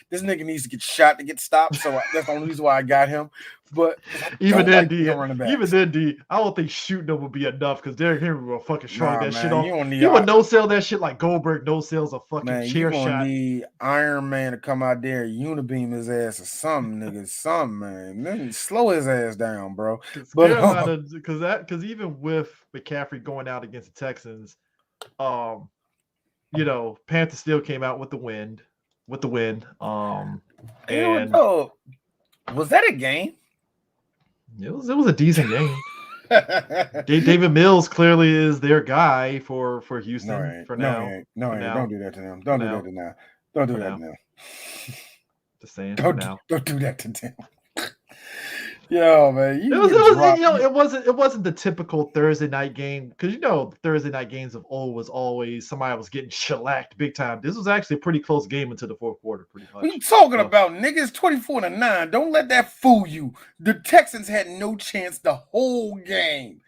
this nigga needs to get shot to get stopped. So that's the only reason why I got him. But I even don't then, like D, running even backs. then, D, I don't think shooting them would be enough because Derrick Henry will fucking shrug Nah, that shit man, off. you don't need He would no sell that shit like Goldberg no sells a fucking man, you chair gonna shot. need Iron Man to come out there and unibeam his ass or something, nigga. Something, man. Then slow his ass down, bro. Because But Carolina, because even with McCaffrey going out against the Texans, um, Panthers still came out with the win. you know what And though? Was that a game? it was a decent game. David Mills clearly is their guy for No, he Houston ain't. for No, he now. ain't. No, For he ain't. Don't now. do that to them. For Don't do that now. to them. Don't do For that to now. them. Just saying. For Don't now. don't do that to them. Yo, man, It you was, get it was, dropped. it wasn't the typical Thursday night game because Thursday night games of old was always somebody was getting shellacked big time. This was actually a pretty close game into the fourth quarter, pretty What you much. talking So about, niggas? 24-9. Don't let that fool you. The Texans had no chance the whole game.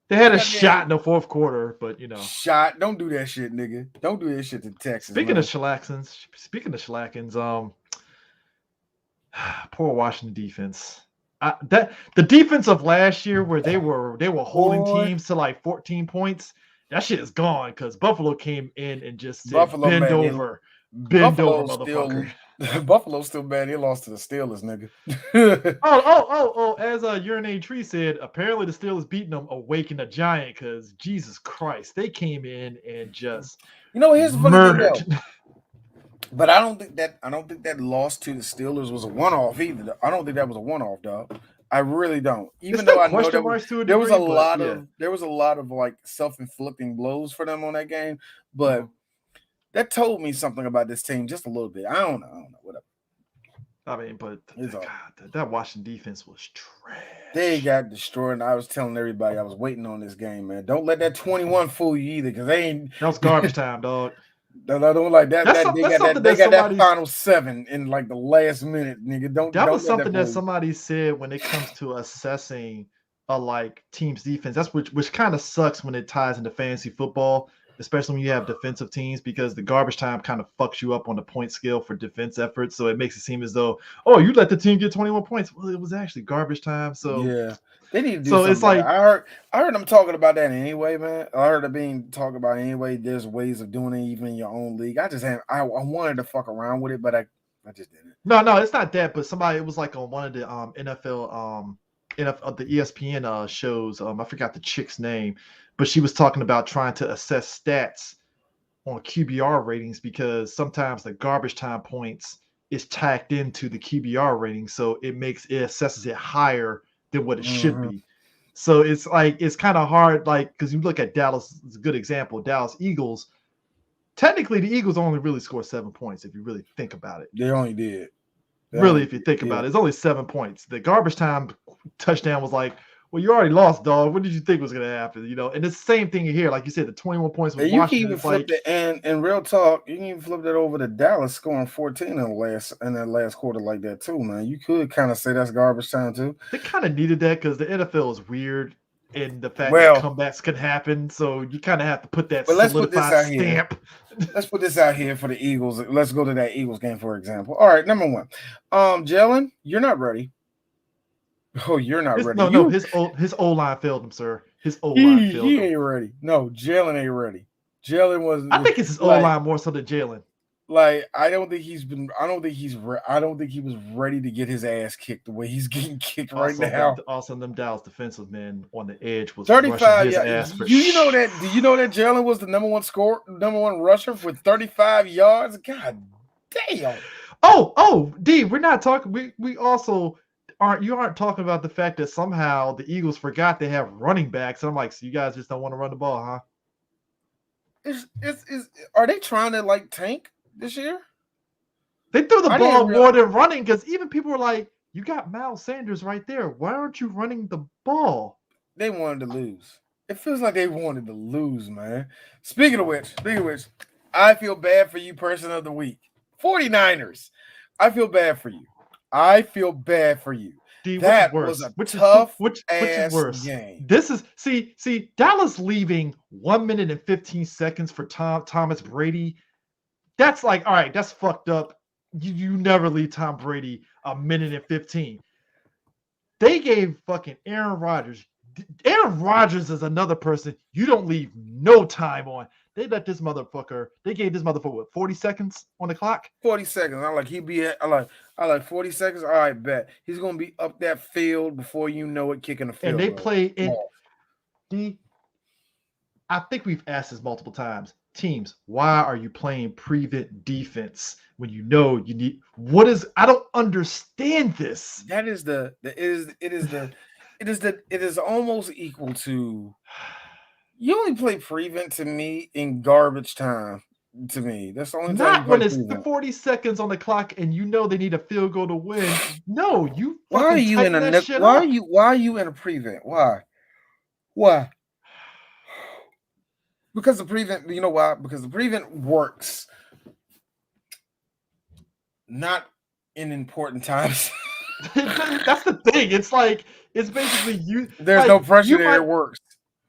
they had a shot Goddamn in the fourth quarter, but shot. Don't do that shit, nigga. Don't do that shit to Texas, Speaking of man. shellackins, poor Washington defense. That the defense of last year where they were holding Boy, teams to like 14 points. That shit is gone because Buffalo came in and just said, Buffalo, bend man. over, Buffalo motherfucker. still Buffalo still bad. They lost to the Steelers, nigga. As Urinate Tree said, apparently the Steelers beating them awakened a giant because Jesus Christ, they came in and just Here's the funny thing murdered. though. But I don't think that loss to the Steelers was a one-off either. I don't think that was a one-off, dog. I really don't. There's Even though still I know question marks to a there was a degree, but lot yeah. of like self-inflicting blows for them on that game, but Uh-huh. that told me something about this team just a little bit. I don't know, whatever. I mean, but It's all. God, that Washington defense was trash. They got destroyed, and I was telling everybody I was waiting on this game, man. Don't let that 21 fool you either, because they ain't. That was garbage time, dog. I don't like that. That's They got something that. They that got that somebody's. final 7 in like the last minute, nigga. That Don't was let that something that fool you. somebody said when it comes to assessing a like team's defense. That's which kind of sucks when it ties into fantasy football, especially when you have defensive teams, because the garbage time kind of fucks you up on the point scale for defense efforts. So it makes it seem as though, oh, you let the team get 21 points. Well, it was actually garbage time. So Yeah, they need to do so it's something better. like I heard them talking about that anyway, man. I heard it being talked about anyway. There's ways of doing it even in your own league. I just I wanted to fuck around with it, but I just didn't. no, it's not that, but it was like on one of the NFL the ESPN shows. I forgot the chick's name, but she was talking about trying to assess stats on QBR ratings because sometimes the garbage time points is tacked into the QBR rating, so it assesses it higher than what it should Mm-hmm. be. So it's like it's kind of hard, like because you look at Dallas, it's a good example. Dallas Eagles. Technically, the Eagles only really scored 7 points if you really think about it. They only did. Really, if you think about it, it's only 7 points. The garbage time touchdown was like Well, you already lost, dog. What did you think was going to happen? And it's the same thing here. Like you said, the 21 points with And you can Washington. even It's flip like, it, and in real talk, you can even flip that over to Dallas scoring 14 in that last quarter like that too, man. You could kind of say that's garbage time too. they kind of needed that because the NFL is weird in the fact that Well, comebacks can happen. So you kind of have to put that but let's put this solidified out here. stamp. Let's put this out here for the Eagles. Let's go to that Eagles game, for example. All right, number one. Jalen, you're not ready. Oh, you're not ready. No, his O line failed him, sir. His O line failed He him. ain't ready. No, Jalen ain't ready. Jalen was I think it's his O like, line more so than Jalen. like I don't think he was ready to get his ass kicked the way he's getting kicked right now. Also, them Dallas defensive men on the edge was 35. rushing his Yeah, ass for you know that? Do you know that Jalen was the number one rusher with 35 yards? God damn. D, we're not talking. We also aren't talking about the fact that somehow the Eagles forgot they have running backs. And I'm like, so you guys just don't want to run the ball, huh? Are they trying to like tank this year? They threw the ball more than running because even people were like, you got Miles Sanders right there. Why aren't you running the ball? They wanted to lose. It feels like they wanted to lose, man. Speaking of which, I feel bad for you, person of the week. 49ers. I feel bad for you. D, that which is worse? Was a which tough which is worse? game. This is see Dallas leaving 1 minute and 15 seconds for Thomas Brady. That's like, all right, that's fucked up. You never leave Tom Brady 1 minute and 15. They gave fucking Aaron Rodgers. Aaron Rodgers is another person you don't leave no time on. They let this motherfucker. They gave this motherfucker 40 seconds on the clock. 40 seconds. I like 40 seconds. All right, bet he's gonna be up that field before you know it, kicking the field. And they play in. I think we've asked this multiple times. Teams, why are you playing prevent defense when you know you need? What is? I don't understand this. That is it is almost equal to. You only play prevent to me in garbage time. To me, that's the only time. Not when it's 40 seconds on the clock and you know they need a field goal to win. No, you. Why are you in a? Why are you in a prevent? Why? Because the prevent. You know why? Because the prevent works. Not in important times. That's the thing. It's like it's basically you. There's like, no pressure there. It works.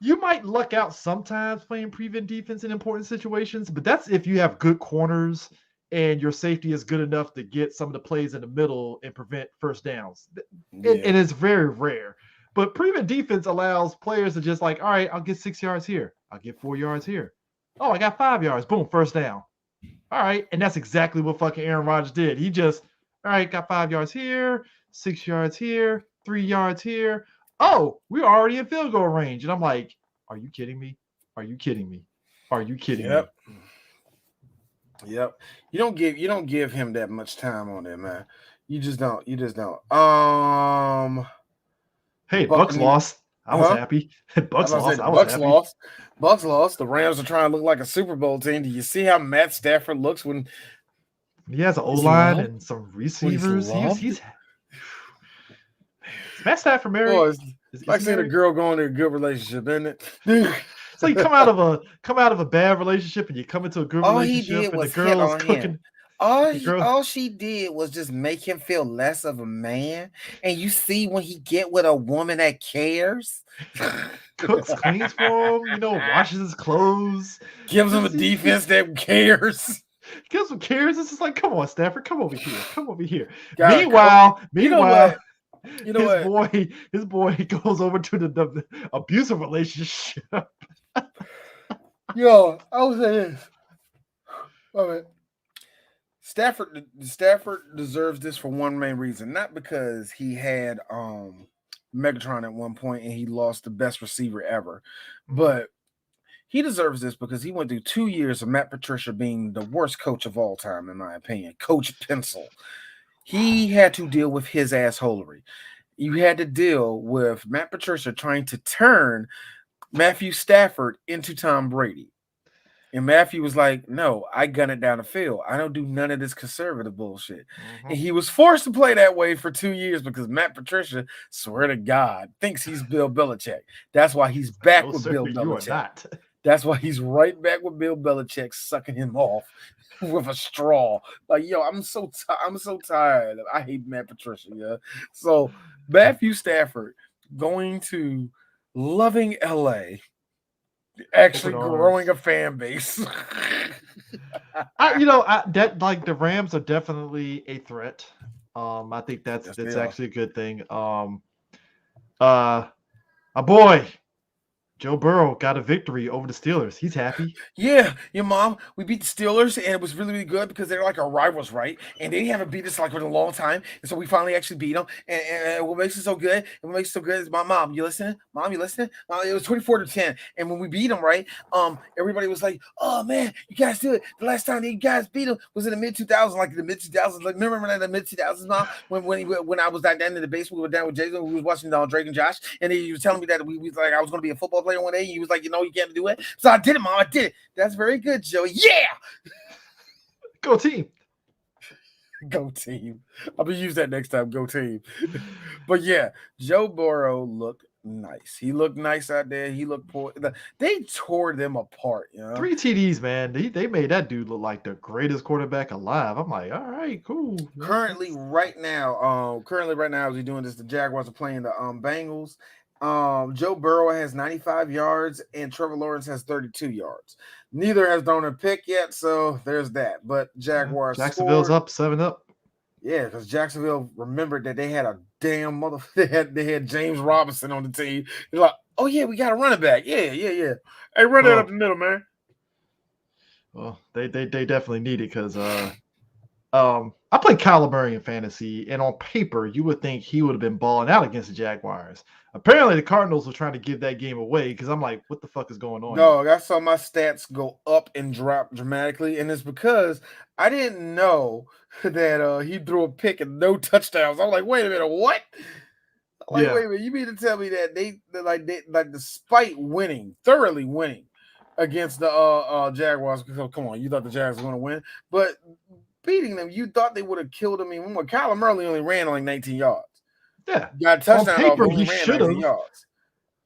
You might luck out sometimes playing prevent defense in important situations, but that's if you have good corners and your safety is good enough to get some of the plays in the middle and prevent first downs. Yeah. And it's very rare. But prevent defense allows players to just like, all right, I'll get 6 yards here. I'll get 4 yards here. Oh, I got 5 yards. Boom, first down. All right. And that's exactly what fucking Aaron Rodgers did. He just, all right, got 5 yards here, 6 yards here, 3 yards here. Oh, we're already in field goal range. And I'm like, are you kidding me? Are you kidding me? Are you kidding me? Yep. You don't give him that much time on it, man. You just don't. Hey, Bucks lost. I was happy. Bucks lost. I was happy. Bucks lost. The Rams are trying to look like a Super Bowl team. Do you see how Matt Stafford looks when he has an O-line and some receivers? He's Matt Stafford married. Oh, it's like seeing a girl go into a good relationship, isn't it? So you come out of a bad relationship and you come into a good relationship and the girl is cooking. All she did was just make him feel less of a man. And you see when he get with a woman that cares, cooks, cleans for him, washes his clothes, gives him a defense that cares. Gives him cares. It's just like, come on, Stafford, come over here. God, meanwhile, what? his boy goes over to the abusive relationship. Yo, I was saying this. Okay. Stafford deserves this for one main reason, not because he had Megatron at one point and he lost the best receiver ever, but he deserves this because he went through 2 years of Matt Patricia being the worst coach of all time, in my opinion. Coach Pencil. He had to deal with his assholery. You had to deal with Matt Patricia trying to turn Matthew Stafford into Tom Brady. And Matthew was like, "No, I gun it down the field. I don't do none of this conservative bullshit." And he was forced to play that way for 2 years because Matt Patricia, swear to God, thinks he's Bill Belichick. That's why he's He's like, no, back with sir, Bill you are Belichick. not. That's why he's right back with Bill Belichick, sucking him off with a straw. Like, yo, I'm so tired. I hate Matt Patricia. Yeah. So Matthew Stafford going to loving LA, Open actually growing arms. a fan base. That like the Rams are definitely a threat. I think that's Yes, they that's are. actually a good thing. Uh, my boy Joe Burrow got a victory over the Steelers. He's happy. Yeah, your mom. We beat the Steelers, and it was really, really good because they're like our rivals, right? And they haven't beat us like in a long time, and so we finally actually beat them. And what makes it so good? And what makes it so good is my mom. You listening? Mom, you listening? It was 24-10, and when we beat them, right? Everybody was like, "Oh man, you guys do it!" The last time you guys beat them was in the mid 2000s, like in the mid 2000s. Like remember when in the mid 2000s, mom? When I was down in the basement, we were down with Jason, we was watching Drake and Josh, and he was telling me that we was like I was going to be a football player one day. And he was like, you can't do it. So I did it, mom. I did it. That's very good, Joey. Yeah, Go team. go team. I'm gonna use that next time. Go team. But yeah, Joe Burrow looked nice. He looked nice out there. He looked poor. They tore them apart. 3 TDs, man. They made that dude look like the greatest quarterback alive. I'm like, all right, cool. Currently right now, as we're doing this, the Jaguars are playing the Bengals. Joe Burrow has 95 yards and Trevor Lawrence has 32 yards. Neither has thrown a pick yet, so there's that. But Jaguars Jacksonville's scored. up 7-up. Yeah, because Jacksonville remembered that they had a damn mother. They had James Robinson on the team. They're like, oh yeah, we got a running back. Yeah. Hey, run that up the middle, man. Well, they definitely need it because I played Kyler Murray in fantasy, and on paper you would think he would have been balling out against the Jaguars. Apparently, the Cardinals were trying to give that game away because I'm like, what the fuck is going on here? No, I saw my stats go up and drop dramatically, and it's because I didn't know that he threw a pick and no touchdowns. I was like, wait a minute, what? Like, Yeah. wait a minute, you mean to tell me that they despite thoroughly winning against the Jaguars? So come on, you thought the Jaguars were going to win, but beating them, you thought they would have killed them. I mean, Kyler Murray only ran like 19 yards. Yeah. Got a touchdown On off, paper, only he ran should 19 have. yards.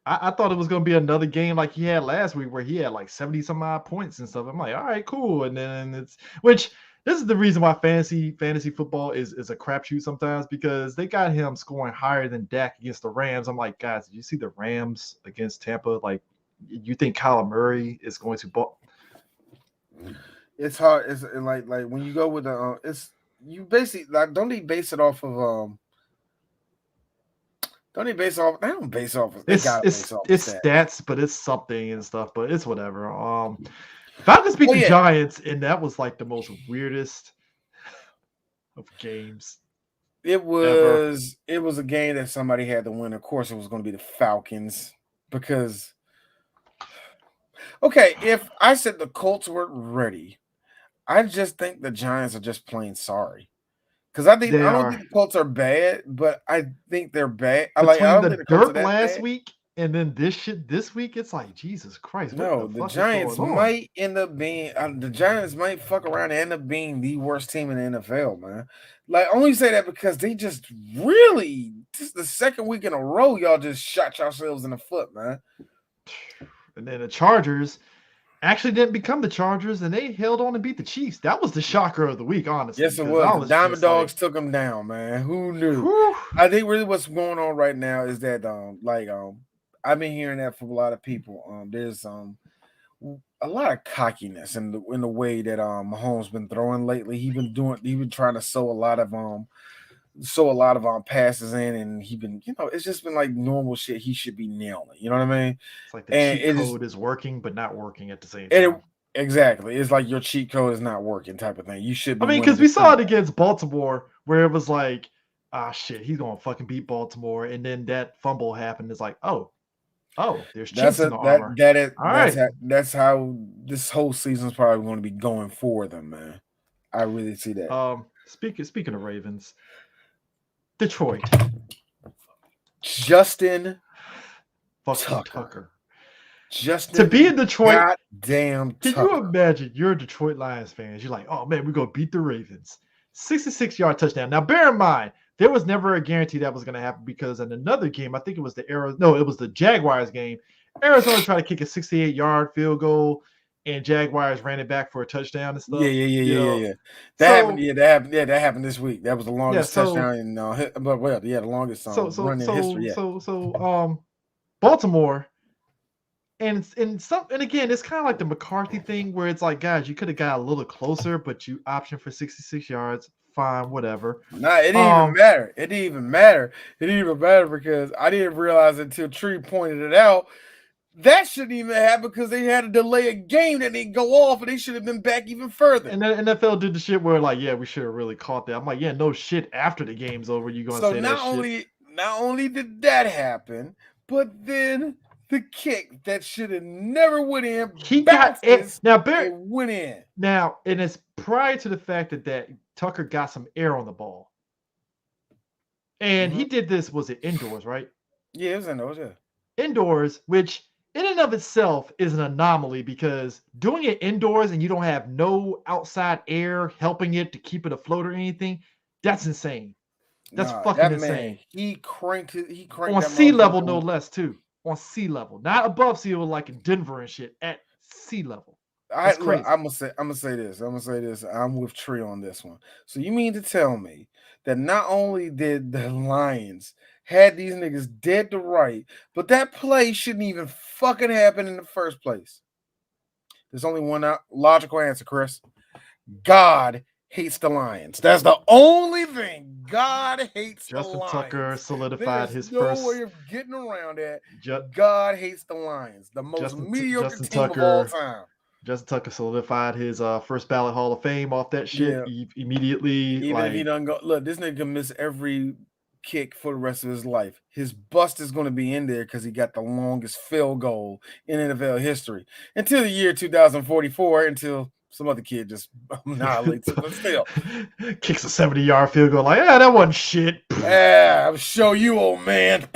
I thought it was going to be another game like he had last week where he had like 70 some odd points and stuff. I'm like, all right, cool. And then this is the reason why fantasy football is a crapshoot sometimes because they got him scoring higher than Dak against the Rams. I'm like, guys, did you see the Rams against Tampa? Like, you think Kyler Murray is going to ball? It's hard. It's like when you go with the it's you basically like don't they base it off of don't they base off? They don't base off. They gotta base off It's stats, but it's something and stuff. But it's whatever. Falcons beat the Giants, and that was like the most weirdest of games. It was a game that somebody had to win. Of course, it was going to be the Falcons because. Okay, if I said the Colts weren't ready, I just think the Giants are just plain sorry. Because I don't think the Colts are bad, but I think they're bad. I don't think the Colts are that last bad. week and then this week, it's like Jesus Christ. No, what the fuck Giants is going on? might end up being the Giants might fuck around and end up being the worst team in the NFL, man. Like, I only say that because they just really this is the second week in a row y'all just shot yourselves in the foot, man. And then the Chargers actually didn't become the Chargers, and they held on and beat the Chiefs. That was the shocker of the week, honestly. Yes, it was. The Diamond Dogs took them down, man. Who knew? Whew. I think really what's going on right now is that I've been hearing that from a lot of people. There's a lot of cockiness in the way that Mahomes been throwing lately. He been trying to sow a lot of passes in, and he been it's just been like normal shit. He should be nailing. You know what I mean? It's like the cheat code is working, but not working at the same time. Exactly. It's like your cheat code is not working type of thing. You should be. I mean, because we saw it against Baltimore where it was like, ah, shit, he's going to fucking beat Baltimore. And then that fumble happened. It's like, oh, there's chinks in the armor. That's how this whole season's probably going to be going for them, man. I really see that. Speaking of Ravens, Detroit. Justin Tucker. To be Justin in Detroit, goddamn can you Tucker. imagine? You're a Detroit Lions fans. You're like, oh man, we're gonna beat the Ravens. 66-yard touchdown. Now, bear in mind, there was never a guarantee that was gonna happen because in another game, I think it was it was the Jaguars game. Arizona tried to kick a 68-yard field goal, and Jaguars ran it back for a touchdown and Yeah, stuff. yeah, yeah, You yeah, yeah, know, yeah. That happened. so Yeah, that happened. Yeah, that happened this week. That was the yeah, longest so touchdown in, but well, yeah, the longest so so run in history. so Yeah. so so Baltimore and again, it's kind of like the McCarthy thing where it's like, guys, you could have got a little closer, but you option for 66 yards, fine, whatever. Nah, it didn't even Um, matter. It didn't even matter. It didn't even matter because I didn't realize until Tree pointed it out. That shouldn't even happen because they had to delay a game that didn't go off, and they should have been back even further. and then NFL did the shit where like, yeah, we should have really caught that. I'm like, yeah, no shit. After the game's over, you gonna So say that shit? not only did that happen, but then the kick that should have never went in He got it bounces now. and went in. Now, and it's prior to the fact that Tucker got some air on the ball, and Mm-hmm. he did this. Was it indoors, right? Yeah, it was in those. Yeah. Indoors, which in and of itself is an anomaly because doing it indoors and you don't have no outside air helping it to keep it afloat or anything, that's insane. That's Nah, fucking that man, insane. he cranked On that sea level, motherfucker no on. less, too. On sea level, not above sea level like in Denver and shit. At sea level, I that's look, crazy. I'm gonna say this. I'm gonna say this. I'm with Tree on this one. So you mean to tell me that not only did the Lions had these niggas dead to right, but that play shouldn't even fucking happen in the first place? There's only one logical answer, Chris. God hates the Lions. That's the only thing. God hates the Justin Tucker Lions. solidified There's his no way first. of getting around that. Ju- God hates the Lions, the most mediocre Justin team of all Tucker. time. Justin Tucker solidified his first ballot Hall of Fame off that shit Yeah, immediately. even if he Like doesn't go, look, this nigga can miss every kick for the rest of his life. His bust is going to be in there because he got the longest field goal in NFL history until the year 2044, until some other kid just annihilates it. But still, kicks a 70-yard field goal. Like, yeah, that wasn't shit. I'll show you, old man.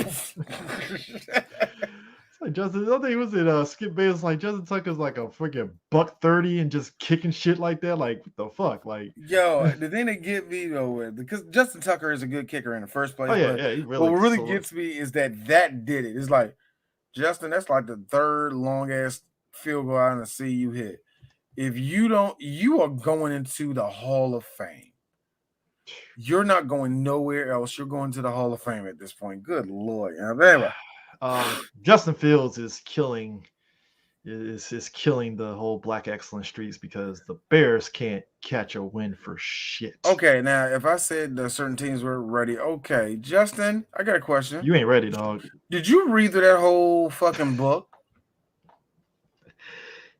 It's like Justin. I think it was in Skip Bayless. Like Justin Tucker's like a freaking $130 and just kicking shit like that. Like what the fuck? Like, Yo, the thing that get me though with because Justin Tucker is a good kicker in the first oh place, yeah, but yeah, he what really really solid. gets me is that did it. It's like Justin, that's like the third longest field goal I see you hit. If you don't, you are going into the Hall of Fame. You're not going nowhere else. You're going to the Hall of Fame at this point. Good Lord. Anyway. Justin Fields is killing is killing the whole black excellence streaks because the Bears can't catch a win for shit. Okay, now if I said that certain teams were ready, okay, Justin, I got a question. You ain't ready, dog. Did you read through that whole fucking book?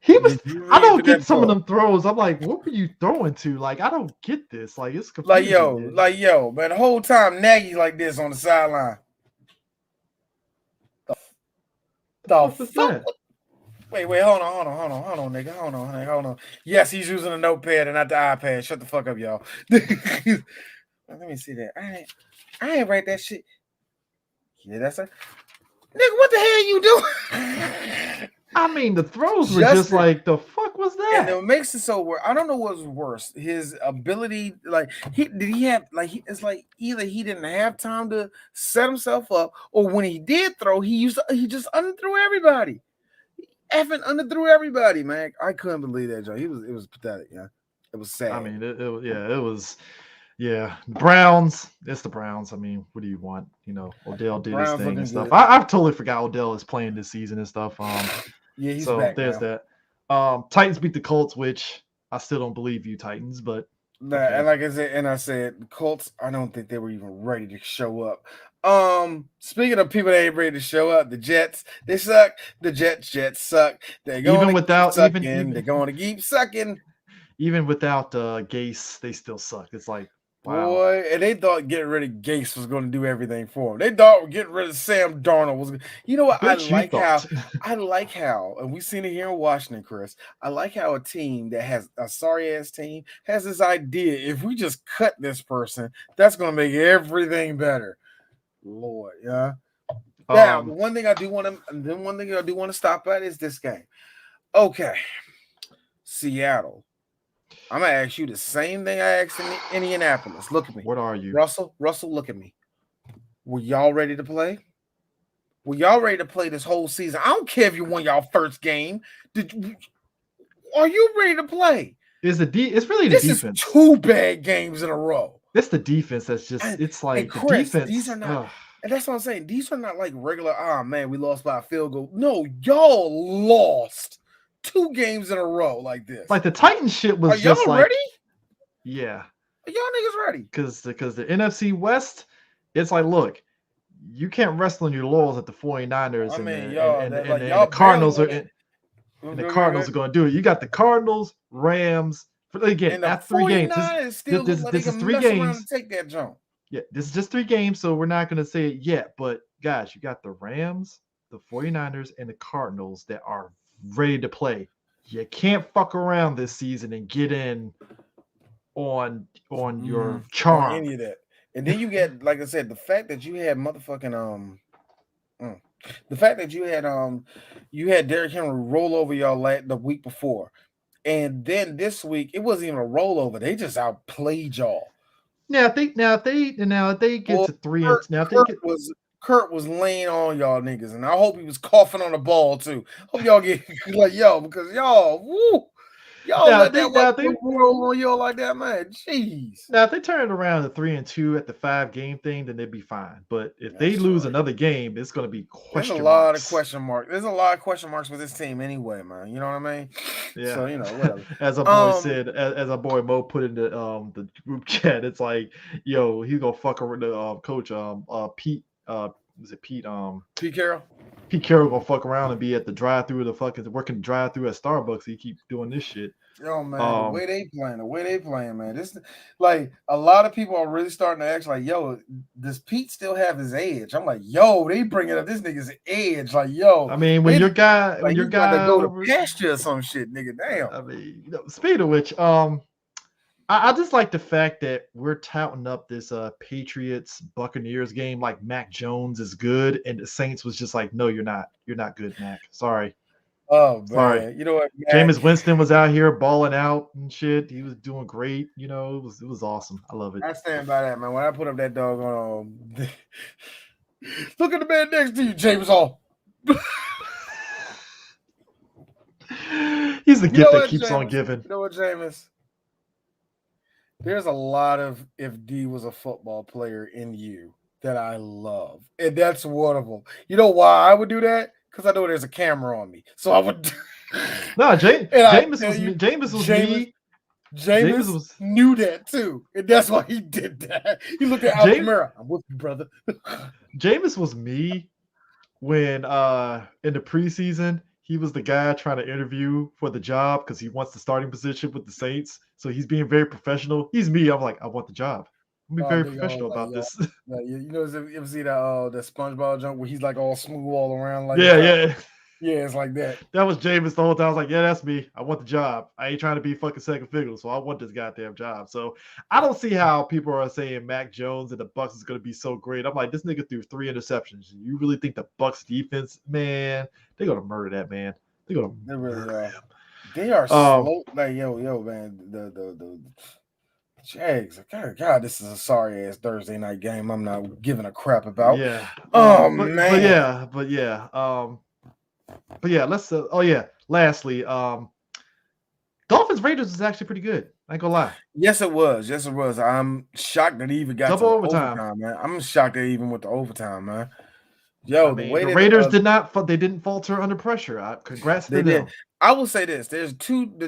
He was. Did you I read don't through get that some of book? them throws. I'm like, what were you throwing to? Like, I don't get this. Like, it's confusing, man. Yo, man, the whole time Nagy like this on the sideline. The What was fuck? that? Wait, hold on, nigga, hold on. Yes, he's using a notepad and not the iPad. Shut the fuck up, y'all. Let me see that. I ain't write that shit. Yeah, that's it. Nigga, what the hell you doing? I mean, the throws were just like, the fuck was And that? it makes it so where I don't know what's worse. His ability, like he have like it's like either he didn't have time to set himself up, or when he did throw, he just underthrew everybody. Effing underthrew everybody, man. I couldn't believe that, Joe. It was pathetic, yeah. It was sad. I mean, it was. Yeah, Browns. It's the Browns. I mean, what do you want? You know, Odell did his Browns thing looking and stuff. good. I've totally forgot Odell is playing this season and stuff. Yeah, he's So back there's now. that. Titans beat the Colts, which I still don't believe you, Titans, but Nah, okay. and like I said, the Colts, I don't think they were even ready to show up. Speaking of people that ain't ready to show up, the Jets, they suck. The Jets suck. They're going Even to keep without sucking. They're going to keep sucking. even without Gase, they still suck. It's like, wow. Boy, and they thought getting rid of Gase was going to do everything for them. They thought getting rid of Sam Darnold was. You know what? But you thought. And we've seen it here in Washington, Chris. I like how a team that has a sorry ass team has this idea. If we just cut this person, that's going to make everything better. Lord, yeah. Now, the Um, one thing I do want to stop at is this game. Okay, Seattle. I'm gonna ask you the same thing I asked in Indianapolis. Look at me, what are you? Russell. Russell, look at me. Were y'all ready to play? Were y'all ready to play this whole season? I don't care if you won y'all first game. Are you ready to play? It's really the This is defense. 2 bad games in a row. It's the defense that's just. It's And like the Chris, these are defense. not, and that's what I'm saying. These are not like regular, man, we lost by a field goal. No, y'all lost 2 games in a row like this. Like the Titans shit was Are just y'all like, ready? yeah, Are y'all niggas ready? because the NFC West, it's like, look, you can't rest on your laurels at the 49ers I and mean, the y'all, and, that and, like and the y'all barely Cardinals won are it. and the Cardinals are going to do it. You got the Cardinals, Rams. Again, And the after 3 games, 49ers still look like they this is can 3 mess around and games. take that jump. Yeah, this is just 3 games, so we're not going to say it yet. But guys, you got the Rams, the 49ers, and the Cardinals that are ready to play. You can't fuck around this season and get in on your On charm. any of that. And then you get, like I said, the fact that you had motherfucking the fact that you had Derrick Henry roll over y'all the week before. And then this week, it wasn't even a rollover. They just outplayed y'all. Now if they get Well, to 3 and now if they get Kurt was laying on y'all niggas, and I hope he was coughing on the ball too. Hope y'all get like yo, because y'all now let if they that white now if boy they roll on y'all like that, man. Jeez. now if they turn it around to 3-2 at the 5 game thing, then they'd be fine. But if they That's lose right. another game, it's going to be There's a question lot of marks. question marks. There's a lot of question marks with this team anyway, man. You know what I mean? Yeah, So whatever. as a boy said, as our boy Mo put in the group chat, it's like, yo, he's gonna fuck around the coach Pete was it Pete Pete Carroll. Pete Carroll gonna fuck around and be at the drive through the fucking working drive through at Starbucks. He keep doing this shit. Yo, man, the way they playing, man. This like a lot of people are really starting to act like, yo, does Pete still have his edge? I'm like, yo, they bringing up this nigga's edge. Like, yo, I mean, when your he's about to guy go to over, pasture or some shit, nigga. Damn. I mean, speaking of which, I just like the fact that we're touting up this Patriots Buccaneers game like Mac Jones is good, and the Saints was just like, no, you're not. You're not good, Mac. Sorry. Oh Sorry. man, you know what, Mac? Jameis Winston was out here balling out and shit. He was doing great. It was awesome. I love it. I stand by that, man. When I put up that dog on, look at the man next to you, James Hall. He's the You know gift that what, keeps on James? giving. You know what, James? There's a lot of if D was a football player in you that I love, and that's one of them. You know why I would do that? Because I know there's a camera on me, so I would. No, And I Jameis tell was you, me. Jameis was Jameis, me. Jameis Jameis was knew that too, and that's why he did that. He looked at out the James. mirror. I'm with you, brother. Jameis was me when in the preseason he was the guy trying to interview for the job because he wants the starting position with the Saints. So he's being very professional. He's me. I'm like, I want the job. I'm being very Nigga, I was professional like, about yo, this. you know, you ever see that SpongeBob jump where he's like all smooth all around, like Yeah, yeah. yeah, it's like that. That was Jameis the whole time. I was like, yeah, that's me. I want the job. I ain't trying to be fucking second fiddle, so I want this goddamn job. So I don't see how people are saying Mac Jones and the Bucks is going to be so great. I'm like, this nigga threw 3 interceptions. You really think the Bucks defense, man, they're going to murder that man. They're going to They really murder are. him. They are slow. Like yo, man, the Jags. God, this is a sorry ass Thursday night game. I'm not giving a crap about. Yeah. Oh But man. yeah, but yeah. But yeah, let's oh yeah, lastly, Dolphins Raiders is actually pretty good. I ain't gonna lie. Yes, it was. Yes, it was. I'm shocked that he even got Double to overtime. overtime, man. I'm shocked that he even went to overtime, man. I Yo, the mean, way the that Raiders didn't falter under pressure. Congrats they to did. them. I will say this: the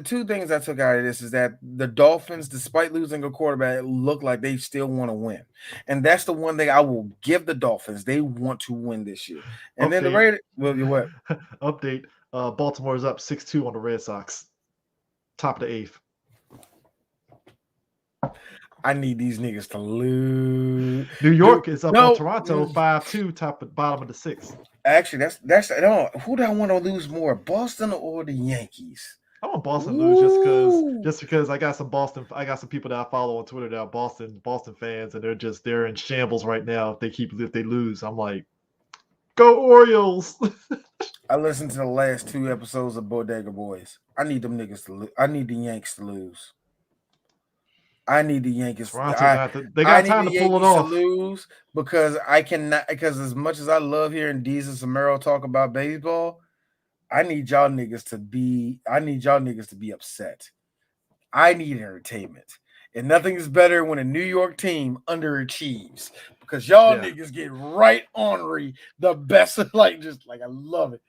two things I took out of this is that the Dolphins, despite losing a quarterback, look like they still want to win, and that's the one thing I will give the Dolphins. They want to win this year, and then the Update. Raiders. Well, you what? Update. Baltimore's up 6-2 on the Red Sox. Top of the 8th. I need these niggas to lose. New York is up on No, Toronto 5-2, bottom of the 6th. actually, that's no. Who do I want to lose more, Boston or the Yankees? I want Boston to lose Ooh. just because I got some people that I follow on Twitter that are Boston fans, and they're in shambles right now if they lose. I'm like, Go Orioles. I listened to the last 2 episodes of Bodega Boys. I need them niggas to lose. I need the Yanks to lose. I need the Yankees. Toronto got they I got need time the to pull it Yankees to off. lose because I cannot. Because as much as I love hearing Deez and Samero talk about baseball, I need y'all niggas to be. I need y'all niggas to be upset. I need entertainment, and nothing is better when a New York team underachieves because y'all Yeah. niggas get right ornery. The best, like just like I love it.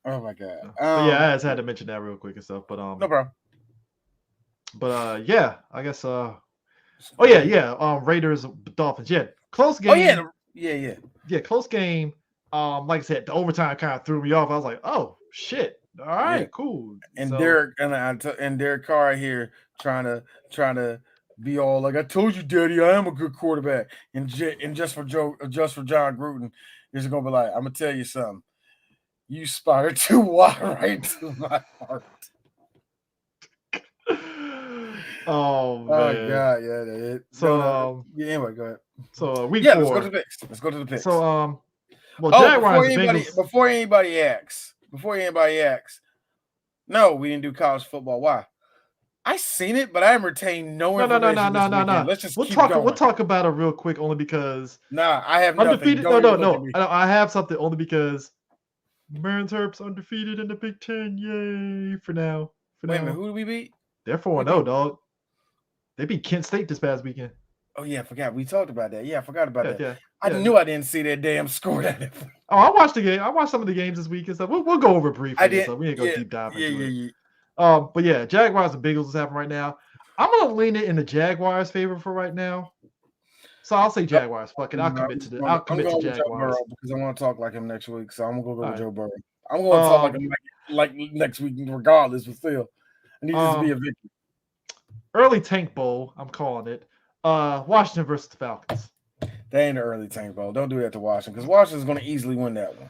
Oh my god. But yeah, I just had to mention that real quick and stuff. But No problem. yeah, I guess oh yeah. Raiders, Dolphins. Yeah, close game. Oh yeah. Close game. Like I said, the overtime kind of threw me off. I was like, oh shit. All right, cool. And So, Derek and Derek Carr here trying to be all like, I told you, Daddy, I am a good quarterback. And just for John Gruden, is gonna be like, I'm gonna tell you something. You spotted too wide right to my heart. oh man. Oh god, yeah. So anyway, go ahead. So week 4. Let's go to the picks. So well, Jaguars. Before anybody asks, no, we didn't do college football. Why? I seen it, but I retained no information. No. Let's just keep going. We'll talk about it real quick, only because I have undefeated. No. I have something only because Marin Terps undefeated in the Big Ten. Yay for now. Wait a minute, who did we beat? They're 4-0, dog. They beat Kent State this past weekend. Oh yeah, I forgot. We talked about that. Yeah, I forgot about that. Yeah. I knew I didn't see that damn score. Oh, I watched the game. I watched some of the games this week and stuff. We'll go over briefly. So we ain't go deep dive into it. But yeah, Jaguars and Bengals is happening right now. I'm gonna lean it in the Jaguars' favor for right now. So I'll say Jaguars. Fuck it. I'll commit to Jaguars because I want to talk like him next week. So I'm gonna go with Joe Burrow. I'm going to talk like him like next week, regardless. But still, I need this to be a victory. Early Tank Bowl. I'm calling it. Washington versus the Falcons. They ain't an early Tank Bowl. Don't do that to Washington because Washington's going to easily win that one.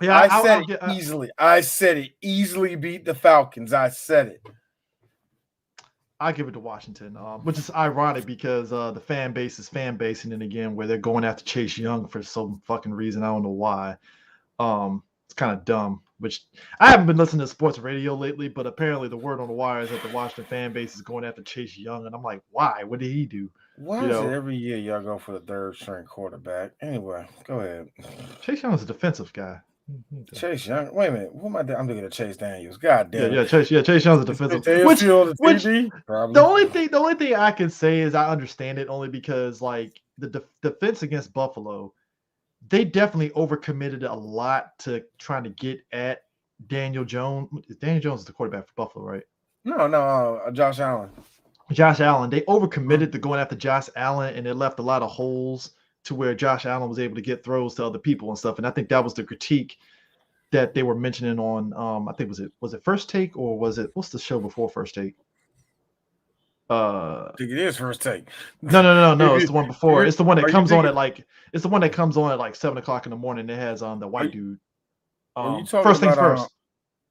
Yeah, I said it easily. I said it easily beat the Falcons. I said it. I give it to Washington, which is ironic because the fan base is fan basing it again, where they're going after Chase Young for some fucking reason. I don't know why. It's kind of dumb. Which I haven't been listening to sports radio lately, but apparently the word on the wire is that the Washington fan base is going after Chase Young, and I'm like, why? What did he do? Why is it every year y'all go for the third string quarterback? Anyway, go ahead. Chase Young is a defensive guy. Chase Young. Wait a minute. Who am I? I'm looking at Chase Daniels. God damn. Yeah, Chase Young's a defensive. Which the only thing I can say is I understand it only because like the defense against Buffalo, they definitely overcommitted a lot to trying to get at Daniel Jones. Daniel Jones is the quarterback for Buffalo, right? No, Josh Allen. They overcommitted to going after Josh Allen, and it left a lot of holes to where Josh Allen was able to get throws to other people and stuff. And I think that was the critique that they were mentioning on I think was it First Take or was it what's the show before First Take? I think it is First Take. No. It's the one before. It's the one that comes on at like 7:00 in the morning. It has the white dude. First things first.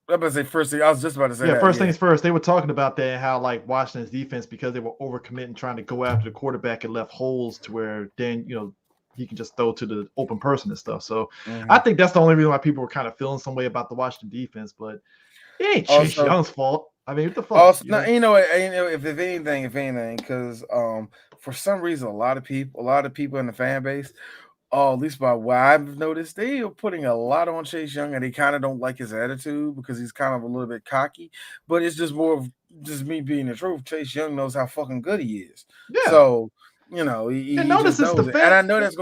I was about to say first thing. I was just about to say that. First things first. They were talking about that and how like Washington's defense, because they were overcommitting trying to go after the quarterback, and left holes to where he can just throw to the open person and stuff. So I think that's the only reason why people were kind of feeling some way about the Washington defense, but it ain't Chase Young's fault. I mean, what the fuck? Also, if anything, because for some reason, a lot of people in the fan base, at least by what I've noticed, they are putting a lot on Chase Young, and they kind of don't like his attitude because he's kind of a little bit cocky. But it's just more of just me being the truth. Chase Young knows how fucking good he is. Yeah. So he just knows it. And I know that's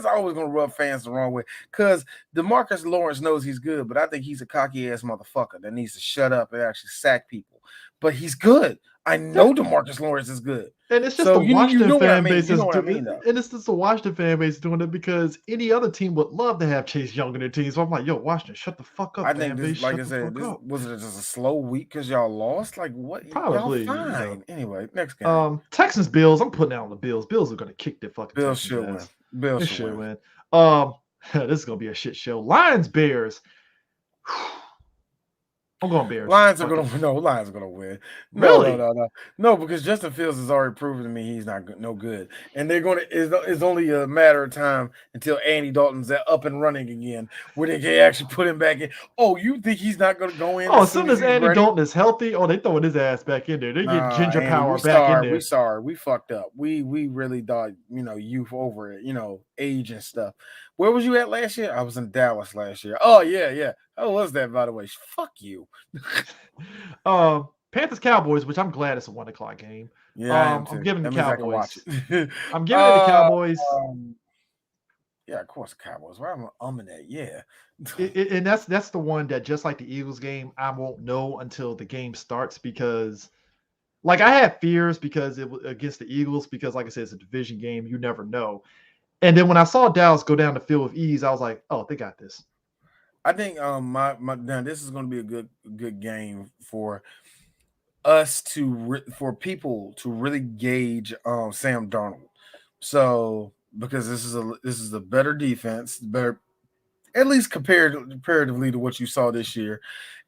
always gonna rub fans the wrong way because DeMarcus Lawrence knows he's good, but I think he's a cocky ass motherfucker that needs to shut up and actually sack people. But he's good. I know DeMarcus Lawrence is good. And it's just the Washington fan base and it's just the Washington fan base doing it because any other team would love to have Chase Young in their team. So I'm like, yo, Washington, shut the fuck up. I think this, like I said, was it just a slow week because y'all lost? Like what? Probably. Y'all fine. Anyway, next game. Texans Bills. I'm putting out on the Bills. Bills are gonna kick their fucking. Bills should win. Bills should win. This is gonna be a shit show. Lions Bears. I'm going Bears. Lions are Fuck gonna it. win. No, Lions are gonna win. No, no, Really? no, no, no. Because Justin Fields has already proven to me he's not good, no good, and they're gonna. It's only a matter of time until Andy Dalton's up and running again, where they can actually put him back in. Oh, you think he's not gonna go in Oh, as as soon soon as as he's Andy ready? Dalton is healthy, oh, they throwing his ass back in there. They get Nah, ginger Andy, power we back in sorry, we there. sorry, we fucked up. We really thought youth over it, age and stuff. Where was you at last year? I was in Dallas last year. Oh yeah, yeah. How was that, by the way? Fuck you. Panthers Cowboys, which I'm glad it's a 1 o'clock game. Yeah, I am I'm too. giving the That means I can watch Cowboys. it. I'm giving it the uh, Cowboys. yeah, of course, the Cowboys. Why am I umming that? Yeah. And that's the one that, just like the Eagles game, I won't know until the game starts, because like I had fears because it was against the Eagles, because like I said, it's a division game. You never know. And then when I saw Dallas go down the field with ease, I was like, oh, they got this. I think my now this is going to be a good game for us for people to really gauge Sam Darnold. So because this is a better defense, better at least comparatively to what you saw this year.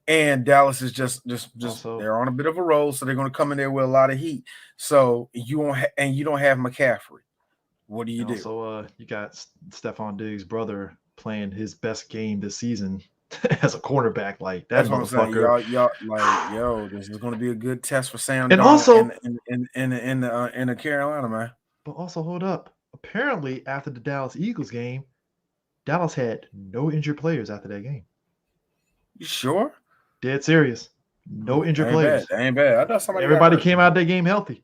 And Dallas is just Also, they're on a bit of a roll, so they're going to come in there with a lot of heat. So you don't have McCaffrey. What do you and do? also, you got Stephon Diggs' brother playing his best game this season as a cornerback. Like, that That's what I'm saying. motherfucker. Y'all like, yo, this is going to be a good test for Sam And Darnold also, in the Carolina, man. but also, hold up. Apparently, after the Dallas Eagles game, Dallas had no injured players after that game. You sure? Dead serious. No injured That ain't bad. players. That ain't bad. I thought somebody got Everybody hurt. came out of that game healthy.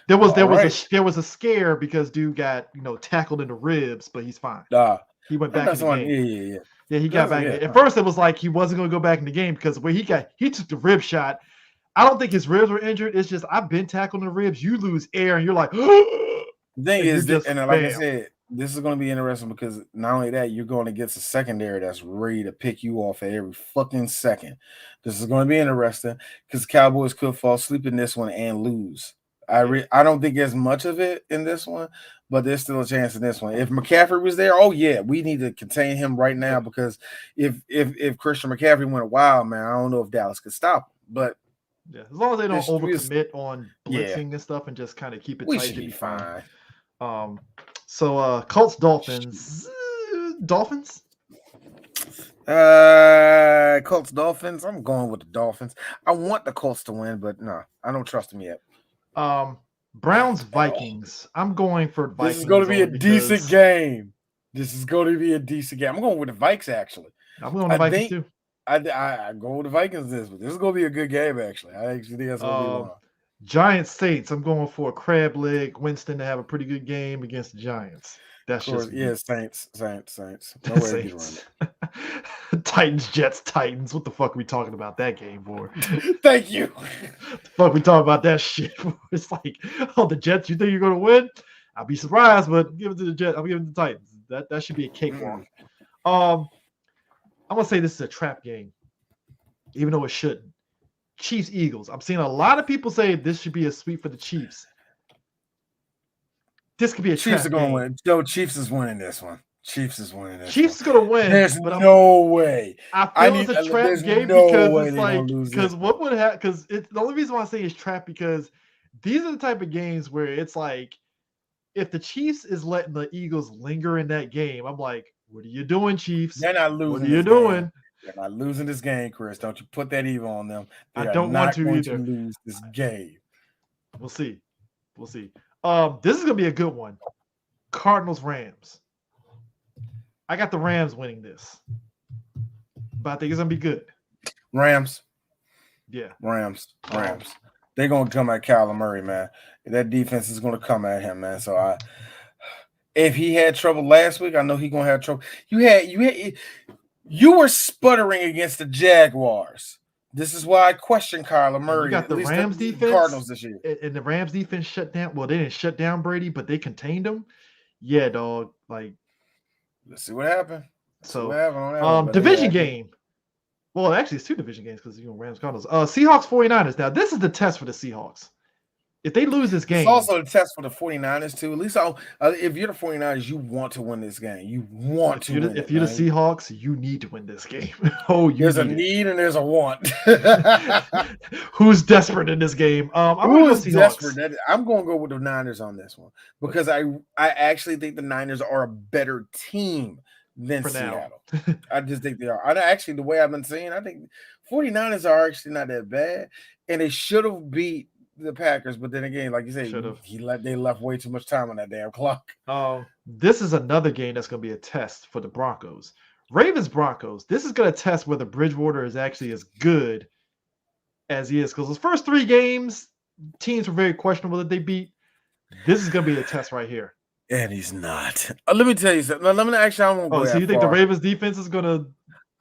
There All right. was a scare because dude got tackled in the ribs, but he's fine. Nah. He went I back thought in the somebody. game. Yeah. Yeah, he got back. Yeah. At first, it was like he wasn't going to go back in the game because where he took the rib shot. I don't think his ribs were injured. It's just I've been tackled in the ribs. You lose air and you're like, The thing and is, just and like I bam. said, this is going to be interesting because not only that, you're going against a secondary that's ready to pick you off at every fucking second. This is going to be interesting because Cowboys could fall asleep in this one and lose. I don't think there's much of it in this one, but there's still a chance in this one. If McCaffrey was there, oh yeah, we need to contain him right now because if Christian McCaffrey went wild, man, I don't know if Dallas could stop him. But yeah, as long as they don't overcommit on blitzing and stuff and just kind of keep it we tight, should be fine. So Colts Dolphins. Dolphins? Colts Dolphins. I'm going with the Dolphins. I want the Colts to win, but no, I don't trust them yet. Browns Vikings. I'm going for Vikings. This is going to be a decent game. This is going to be a decent game. I'm going with the Vikes actually. I'm going with the Vikings too. I go with the Vikings but this is going to be a good game actually. I actually think that's going to be one. Giants Saints. I'm going for a crab leg Winston to have a pretty good game against the Giants. That's just Saints. No way to get around it. Titans, Jets, Titans. What the fuck are we talking about that game for? Thank you. The fuck we talking about that shit for? It's like, oh, the Jets, you think you're gonna win? I'll be surprised, but give it to the Jets. I'm giving it to the Titans. That should be a cakewalk. I'm gonna say this is a trap game, even though it shouldn't. Chiefs Eagles. I'm seeing a lot of people say this should be a sweep for the Chiefs. This could be a Chiefs trap are going to game. win. No, Chiefs is winning this one. Chiefs is winning this. Chiefs going to win. There's no way. I feel it's a trap game because it's like, because what would happen? Because the only reason why I say it's trap because these are the type of games where it's like, if the Chiefs is letting the Eagles linger in that game, I'm like, what are you doing, Chiefs? They're not losing. What are you doing? They're not losing this game, Chris. Don't you put that evil on them. I don't want to either. Lose this game. We'll see. This is gonna be a good one. Cardinals Rams. I got the Rams winning this, but I think it's gonna be good. Rams. Yeah. Rams. They're gonna come at Kyler Murray, man. That defense is gonna come at him, man. So if he had trouble last week, I know he's gonna have trouble. You were sputtering against the Jaguars. This is why I question Kyler Murray. You got the Rams defense, Cardinals this year, and the Rams defense shut down. Well, they didn't shut down Brady, but they contained him. Yeah, dog. Like, let's see what happened. Division game. Well, actually, it's two division games because Rams Cardinals. Seahawks 49ers. Now, this is the test for the Seahawks. If they lose this It's game, also a test for the 49ers, too. At least if you're the 49ers, you want to win this game. You want to win if it, you're the man. Seahawks, you need to win this game. Oh, you There's a need it. need and there's a want. Who's desperate in this game? I'm gonna Who go is Seahawks desperate? I'm going to go with the Niners on this one because I actually think the Niners are a better team than for now. Seattle. I just think they are. Actually, the way I've been saying, I think 49ers are actually not that bad, and they should have beat the Packers. But then again, like you said, Should have. they left way too much time on that damn clock. This is another game that's going to be a test for the Broncos. Ravens Broncos. This is going to test whether Bridgewater is actually as good as he is, because those first 3 games, teams were very questionable that they beat. This is going to be a test right here. And he's not. Let me tell you something. Let me actually. I won't go so that you think far. the Ravens defense is going to?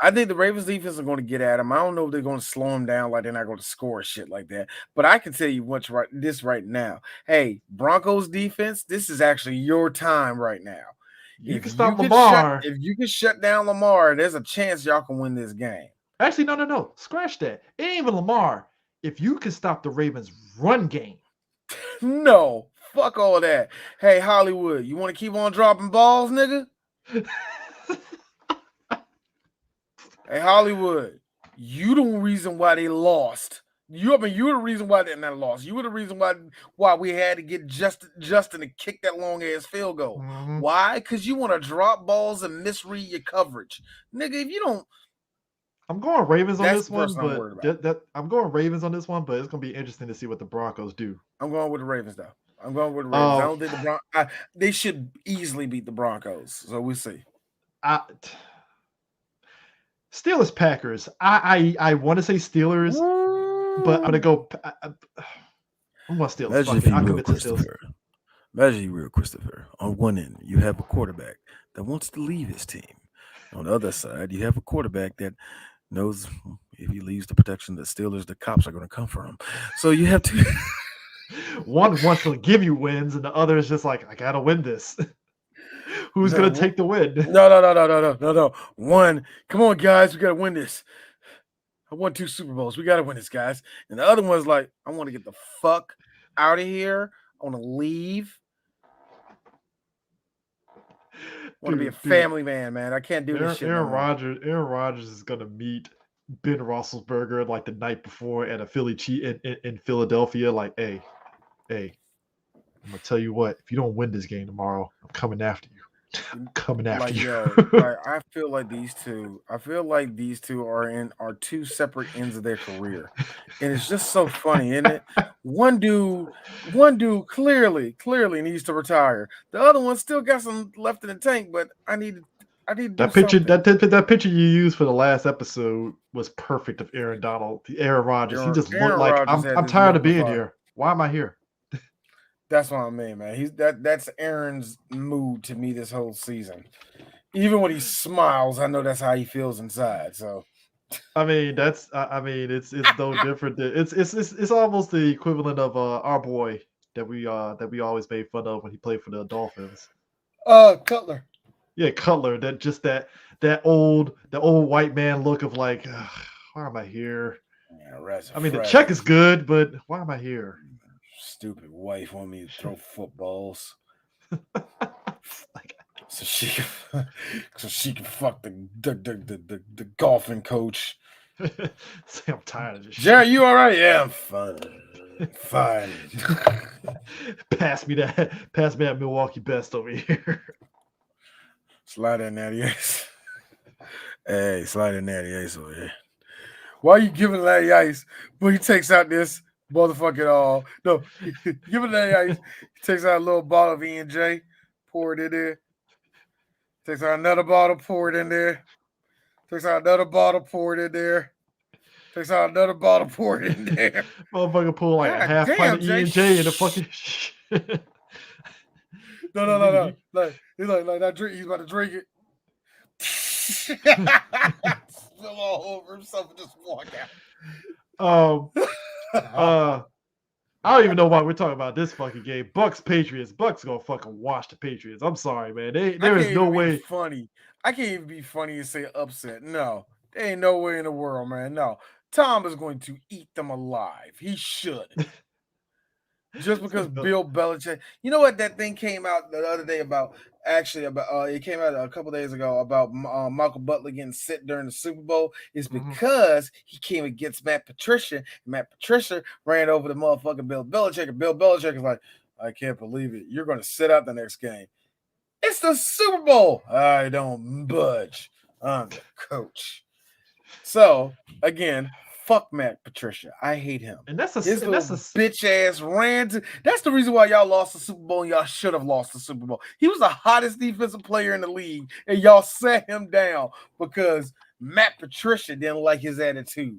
I think the Ravens defense are going to get at him. I don't know if they're going to slow him down, like they're not going to score shit like that. But I can tell you what's right now. Hey, Broncos defense, this is actually your time right now. You can stop Lamar. If you can shut down Lamar, there's a chance y'all can win this game. Actually, no. Scratch that. It ain't even Lamar. If you can stop the Ravens' run game. No, fuck all that. Hey, Hollywood, you want to keep on dropping balls, nigga? Hey, Hollywood, you the reason why they lost. You're the reason why they're not lost. You were the reason why we had to get Justin to kick that long ass field goal. Mm-hmm. Why? Because you want to drop balls and misread your coverage, nigga. If you don't, I'm going Ravens on this one, but I'm going Ravens on this one, but it's gonna be interesting to see what the Broncos do. I'm going with the Ravens though. I'm going with the Ravens. I don't think they should easily beat the Broncos. So we'll see. Steelers Packers. I want to say Steelers, but I'm gonna go. I'm going Steelers. Imagine you real, Christopher. On one end, you have a quarterback that wants to leave his team. On the other side, you have a quarterback that knows if he leaves the protection of the Steelers, the cops are going to come for him. So you have to. One wants to give you wins, and the other is just like, I gotta win this. Who's gonna take the win? No. One, come on, guys, we gotta win this. I won 2 Super Bowls. We gotta win this, guys. And the other one's like, I want to get the fuck out of here. I want to leave. I want to be a family man. I can't do this shit. Aaron Rodgers is gonna meet Ben Roethlisberger like the night before at a Philly in Philadelphia. Like, hey, I'm gonna tell you what. If you don't win this game tomorrow, I'm coming after you. I feel like these two are 2 separate ends of their career, and it's just so funny, isn't it? One dude clearly needs to retire. The other one still got some left in the tank, but I need to do something. That picture you used for the last episode was perfect of Aaron Rodgers. He just looked like, I'm tired of being here. Why am I here? That's what I mean, man. That's Aaron's mood to me this whole season. Even when he smiles, I know that's how he feels inside. So, I mean, it's no different. It's almost the equivalent of our boy that we always made fun of when he played for the Dolphins. Cutler. Yeah, Cutler. That old white man look of like, why am I here? Yeah, the check is good, but why am I here? Stupid wife want me to throw footballs so she can fuck the golfing coach. Say I'm tired of this shit. Jerry, you all right? Yeah, I'm fine. Pass me that Milwaukee best over here. Slide that natty ice. Hey, slide that natty ice over here. Why are you giving natty ice? Well, he takes out this motherfucking all. No, give it that ice. He takes out a little bottle of E&J, pour it in there. Takes out another bottle, pour it in there. Takes out another bottle, pour it in there. Takes out another bottle, pour it in there. Motherfucker pull like a half pint of E&J in the fucking shit. No. Like he's like that drink. He's about to drink it. Spill all over himself and just walk out. I don't even know why we're talking about this fucking game. Bucks Patriots. Bucks gonna fucking wash the Patriots. I'm sorry, man. There is no way. Funny. I can't even be funny and say upset. No, there ain't no way in the world, man. No, Tom is going to eat them alive. He should. Just because Bill Belichick, you know what that thing came out the other day about? Actually, about it came out a couple days ago about Michael Butler getting sit during the Super Bowl is Mhm. because he came against Matt Patricia. And Matt Patricia ran over the motherfucking Bill Belichick, and Bill Belichick is like, I can't believe it. You're going to sit out the next game. It's the Super Bowl. I don't budge. I'm the coach. So again, fuck Matt Patricia. I hate him. And that's a His and that's little a bitch ass rant. That's the reason why y'all lost the Super Bowl and y'all should have lost the Super Bowl. He was the hottest defensive player in the league, and y'all sat him down because Matt Patricia didn't like his attitude.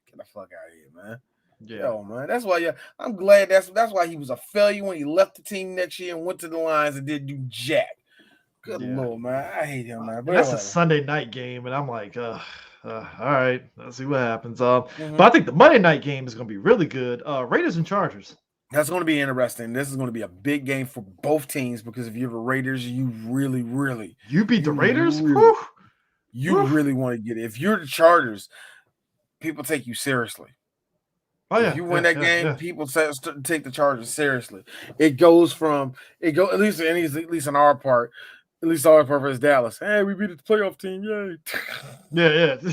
Get the fuck out of here, man. yeah, Yo, man. That's why I'm glad that's why he was a failure when he left the team next year and went to the Lions and didn't do jack. Good yeah. lord, man. I hate him, man. And But that's a whatever. Sunday night game, and I'm like, all right, let's see what happens. But Mhm. I think the Monday night game is going to be really good. Raiders and Chargers. That's going to be interesting. This is going to be a big game for both teams because if you're the Raiders, you really, really, You beat the you Raiders? really, Whew, you whew. really want to get it. If you're the Chargers, people take you seriously. Oh If yeah, you win yeah, that yeah, game, yeah, people take the Chargers seriously. It goes from at least on our part, at least our part is Dallas. Hey, we beat the playoff team, yay! yeah, yeah.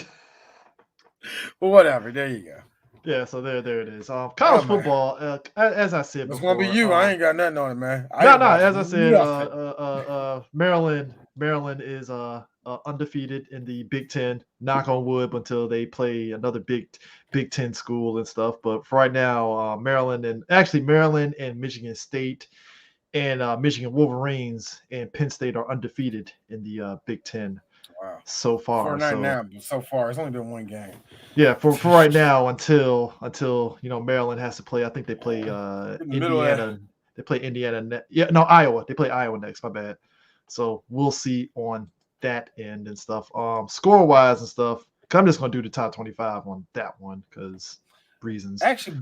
But whatever, there you go. Yeah, so there it is. Oh College man, football, as I said it's gonna be before, you. I ain't got nothing on it, man. I no, ain't no, watched as I said, nothing. Maryland is undefeated in the Big Ten. Knock on wood until they play another Big Ten school and stuff. But for right now, Maryland and Michigan State and Michigan Wolverines and Penn State are undefeated in the Big Ten Wow. so For far. right So now, but so far it's only been one game. yeah, for right now until Maryland has to play. I think they play In the middle of that. Indiana. They play Indiana. Yeah, no, Iowa. They play Iowa next. My bad. So we'll see on that end and stuff. Score wise and stuff. I'm just gonna do the top 25 on that one because reasons. Actually,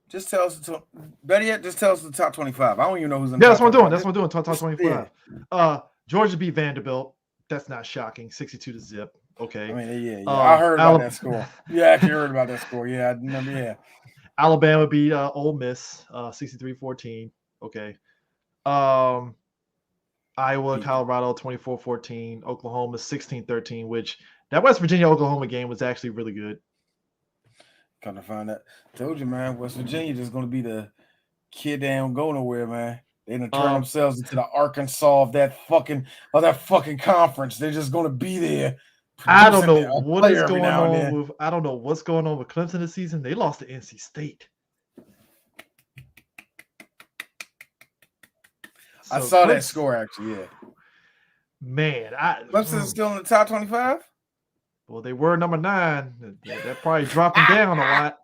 just tell us the top 25. I don't even know who's in the Yeah, that's top what I'm doing. 25. That's what I'm doing. Top Yeah. 25. Georgia beat Vanderbilt. That's not shocking. 62 to zip. I Okay. mean, yeah. I heard about that Alabama, score. Yeah, I actually heard about that score. Yeah, I remember. Yeah. Alabama beat Ole Miss 63-14. Okay. Um, Iowa, Beat them. Colorado 24-14. Oklahoma 16-13, which that West Virginia Oklahoma game was actually really good. Come to find out. Told you, man. West Virginia just going to be the kid that don't go nowhere, man. They done turn Um, themselves into the Arkansas of that fucking conference. They're just going to be there I don't producing know a what is player every going now and on then. with I don't know what's going on with Clemson this season. They lost to NC State. I So saw that Clemson, score actually. Yeah. man, Clemson's still in the top 25. well, they were number 9. That probably dropped them down a lot.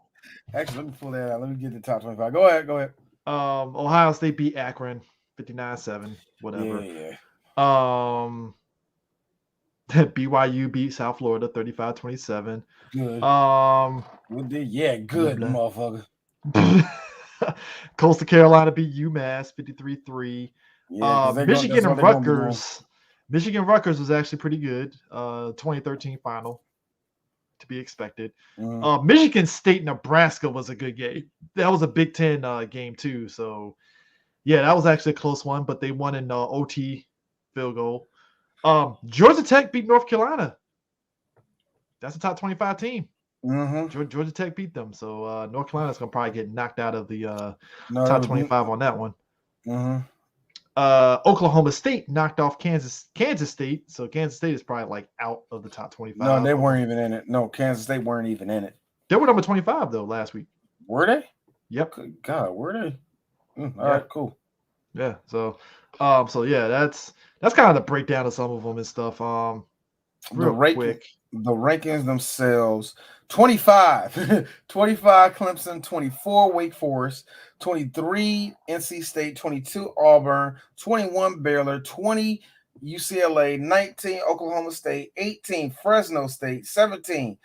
Actually, let me pull that out. Let me get the top 25. Go ahead. Ohio State beat Akron 59-7, whatever. Yeah. BYU beat South Florida 35-27. Good. Good, Blah, motherfucker. Coastal Carolina beat UMass 53-3. Yeah, that's Michigan what and they're gonna be doing. Rutgers. Michigan Rutgers was actually pretty good. 2013 final to be expected. Michigan State Nebraska was a good game. That was a Big Ten game too. So yeah, that was actually a close one, but they won in OT field goal. Georgia Tech beat North Carolina. That's a top 25 team. Georgia Tech beat them, so North Carolina's gonna probably get knocked out of the top 25 on that one. Oklahoma State knocked off Kansas State, so Kansas State is probably like out of the top 25. No, they weren't even in it. No, Kansas State weren't even in it. They were number 25 though last week. Were they? Yep. Good God, were they? All right, cool. Yeah. So yeah, that's kind of the breakdown of some of them and stuff. Quick. The rankings themselves: 25, 25 Clemson, 24 Wake Forest, 23 NC State, 22 Auburn, 21 Baylor, 20 UCLA, 19 Oklahoma State, 18 Fresno State, 17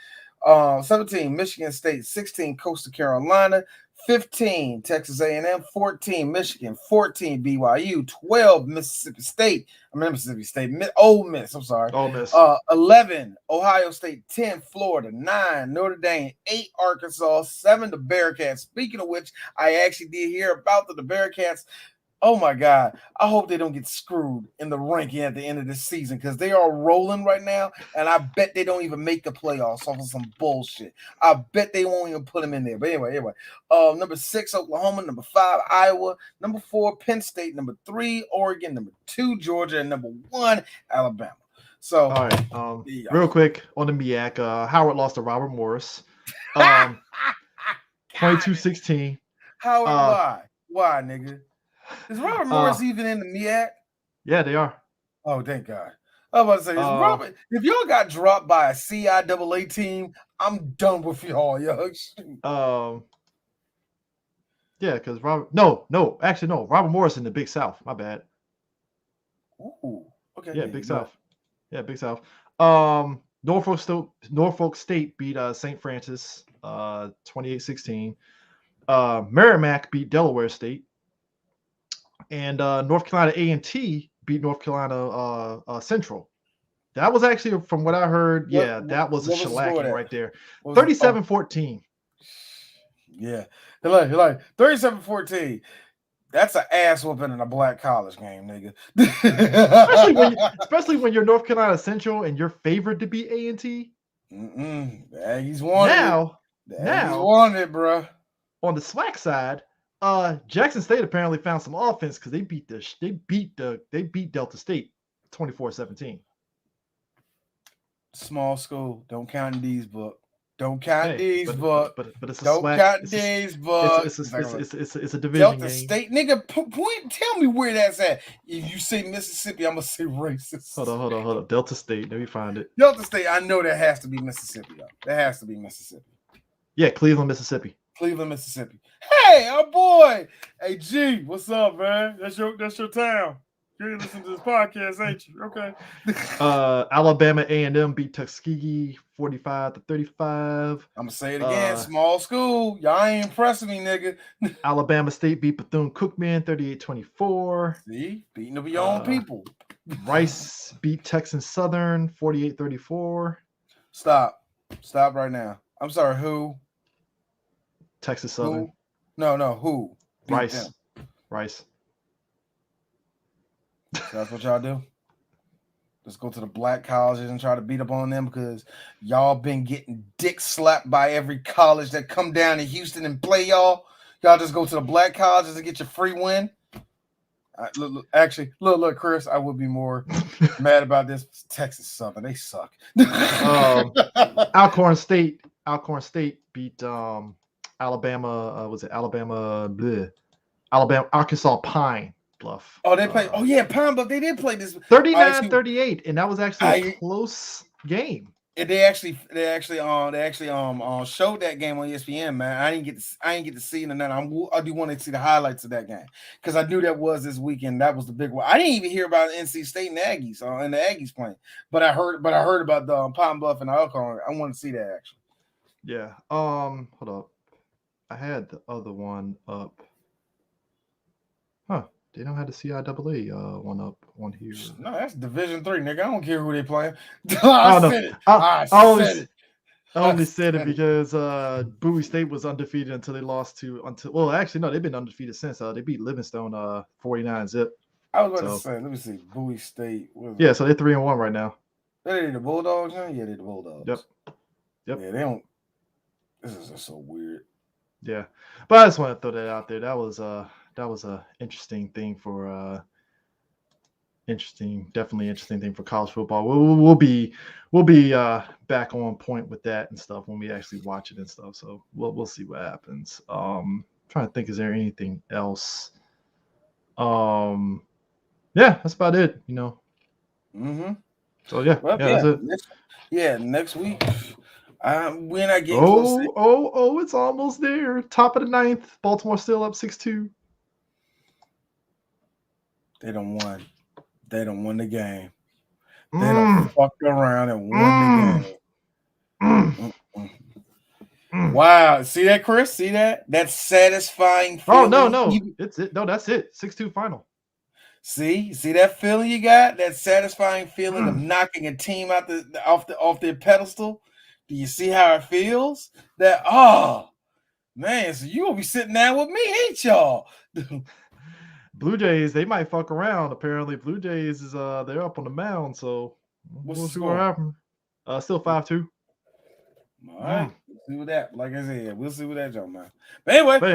Michigan State, 16 Coastal Carolina, 15, Texas A&M. 14, Michigan. 14, BYU. 12, Mississippi State. Mississippi State. Ole Miss. I'm sorry. Ole Miss. 11, Ohio State. 10, Florida. 9, Notre Dame. 8, Arkansas. 7, the Bearcats. Speaking of which, I actually did hear about the Bearcats. Oh my God. I hope they don't get screwed in the ranking at the end of this season because they are rolling right now. And I bet they don't even make the playoffs off of some bullshit. I bet they won't even put them in there. But anyway. Number 6, Oklahoma. Number 5, Iowa. Number 4, Penn State. Number 3, Oregon. Number 2, Georgia. And number 1, Alabama. So, all right. Real quick on the MEAC, Howard lost to Robert Morris. 22-16. Howard, why, nigga? Is Robert Morris even in the MEAC? Yeah, they are. Oh, thank God. I was about to say, Robert, if y'all got dropped by a CIAA team, I'm done with y'all, yo. Yeah, because Robert Robert Morris in the Big South. My bad. Ooh, okay. Yeah, Big South. Yeah, Big South. Norfolk State beat St. Francis 28-16. Merrimack beat Delaware State. And North Carolina A&T beat North Carolina Central. That was actually, from what I heard, that was a shellacking right there. 37-14. Yeah. You're like 37-14. That's an ass whooping in a black college game, nigga. especially when you're North Carolina Central and you're favored to beat A&T. Aggies wanted it. Aggies wanted it, bro. On the SWAC side, Jackson State apparently found some offense because they beat Delta State 24-17. Small school, don't count in these books. Don't count these books. But it's a don't SWAC. count these books. It's a division Delta game. State, nigga. Tell me where that's at. If you say Mississippi, I'm gonna say racist. Hold on. Delta State. Let me find it. Delta State. I know that has to be Mississippi, though. That has to be Mississippi. Yeah, Cleveland, Mississippi. Hey, our boy. Hey, G, what's up, man? That's your town. You listen to this podcast, ain't you? Okay. Alabama A&M beat Tuskegee 45-35. I'm gonna say it again. Small school. Y'all ain't impressing me, nigga. Alabama State beat Bethune-Cookman 38-24. See, beating up your own people. Rice beat Texas Southern 48-34. Stop right now. I'm sorry. Who? Texas Southern. Who? No. Who? Rice. So that's what y'all do? Just go to the black colleges and try to beat up on them because y'all been getting dick slapped by every college that come down to Houston and play y'all. Y'all just go to the black colleges and get your free win. Look, Chris, I would be more mad about this. Texas Southern, they suck. Alcorn State beat Alabama. Was it Alabama? Arkansas Pine Bluff. Oh, they played. Pine Bluff. They did play this 39-38, and that was actually a close game. And they actually showed that game on ESPN, man. I didn't get to see it, and then I do want to see the highlights of that game because I knew that was this weekend. That was the big one. I didn't even hear about NC State and the Aggies and the Aggies playing, but I heard about the Pine Bluff and Alcorn. I want to see that actually. Yeah. Hold up. I had the other one up. Huh. They don't have the CIAA one up on here. No, that's Division III, nigga. I don't care who they playing. I only said it because Bowie State was undefeated until they lost to they've been undefeated since. They beat Livingstone 49-0. I was about to say, let me see, Bowie State. Yeah, so they're 3-1 right now. They the Bulldogs now? Yeah, they're the Bulldogs. Yep. Yeah, they don't. This is just so weird. Yeah, but I just want to throw that out there. That was a interesting thing for definitely interesting thing for college football. We'll be back on point with that and stuff when we actually watch it and stuff. So we'll see what happens. Trying to think, is there anything else? Yeah, that's about it. Mm-hmm. So that's it. Next week. We're not getting close. It's almost there. Top of the 9th. Baltimore still up 6-2. They don't won. They don't win the game. They don't fucked around and won the game. Wow. See that, Chris? See that? That satisfying Oh feeling. no, it's it. No, that's it. 6-2 final. See that feeling you got? That satisfying feeling of Mm. knocking a team out off their pedestal. Do you see how it feels? That man, so you gonna be sitting down with me, ain't y'all? Blue Jays, they might fuck around. Apparently, Blue Jays is they're up on the mound, so What's we'll the see what score? happens. Still 5-2. All right, we'll see what that. Like I said, we'll see what that jump man. But anyway, But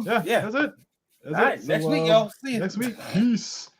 yeah, yeah. that's it. That's All it. right, So next week, y'all. See you. next week, peace.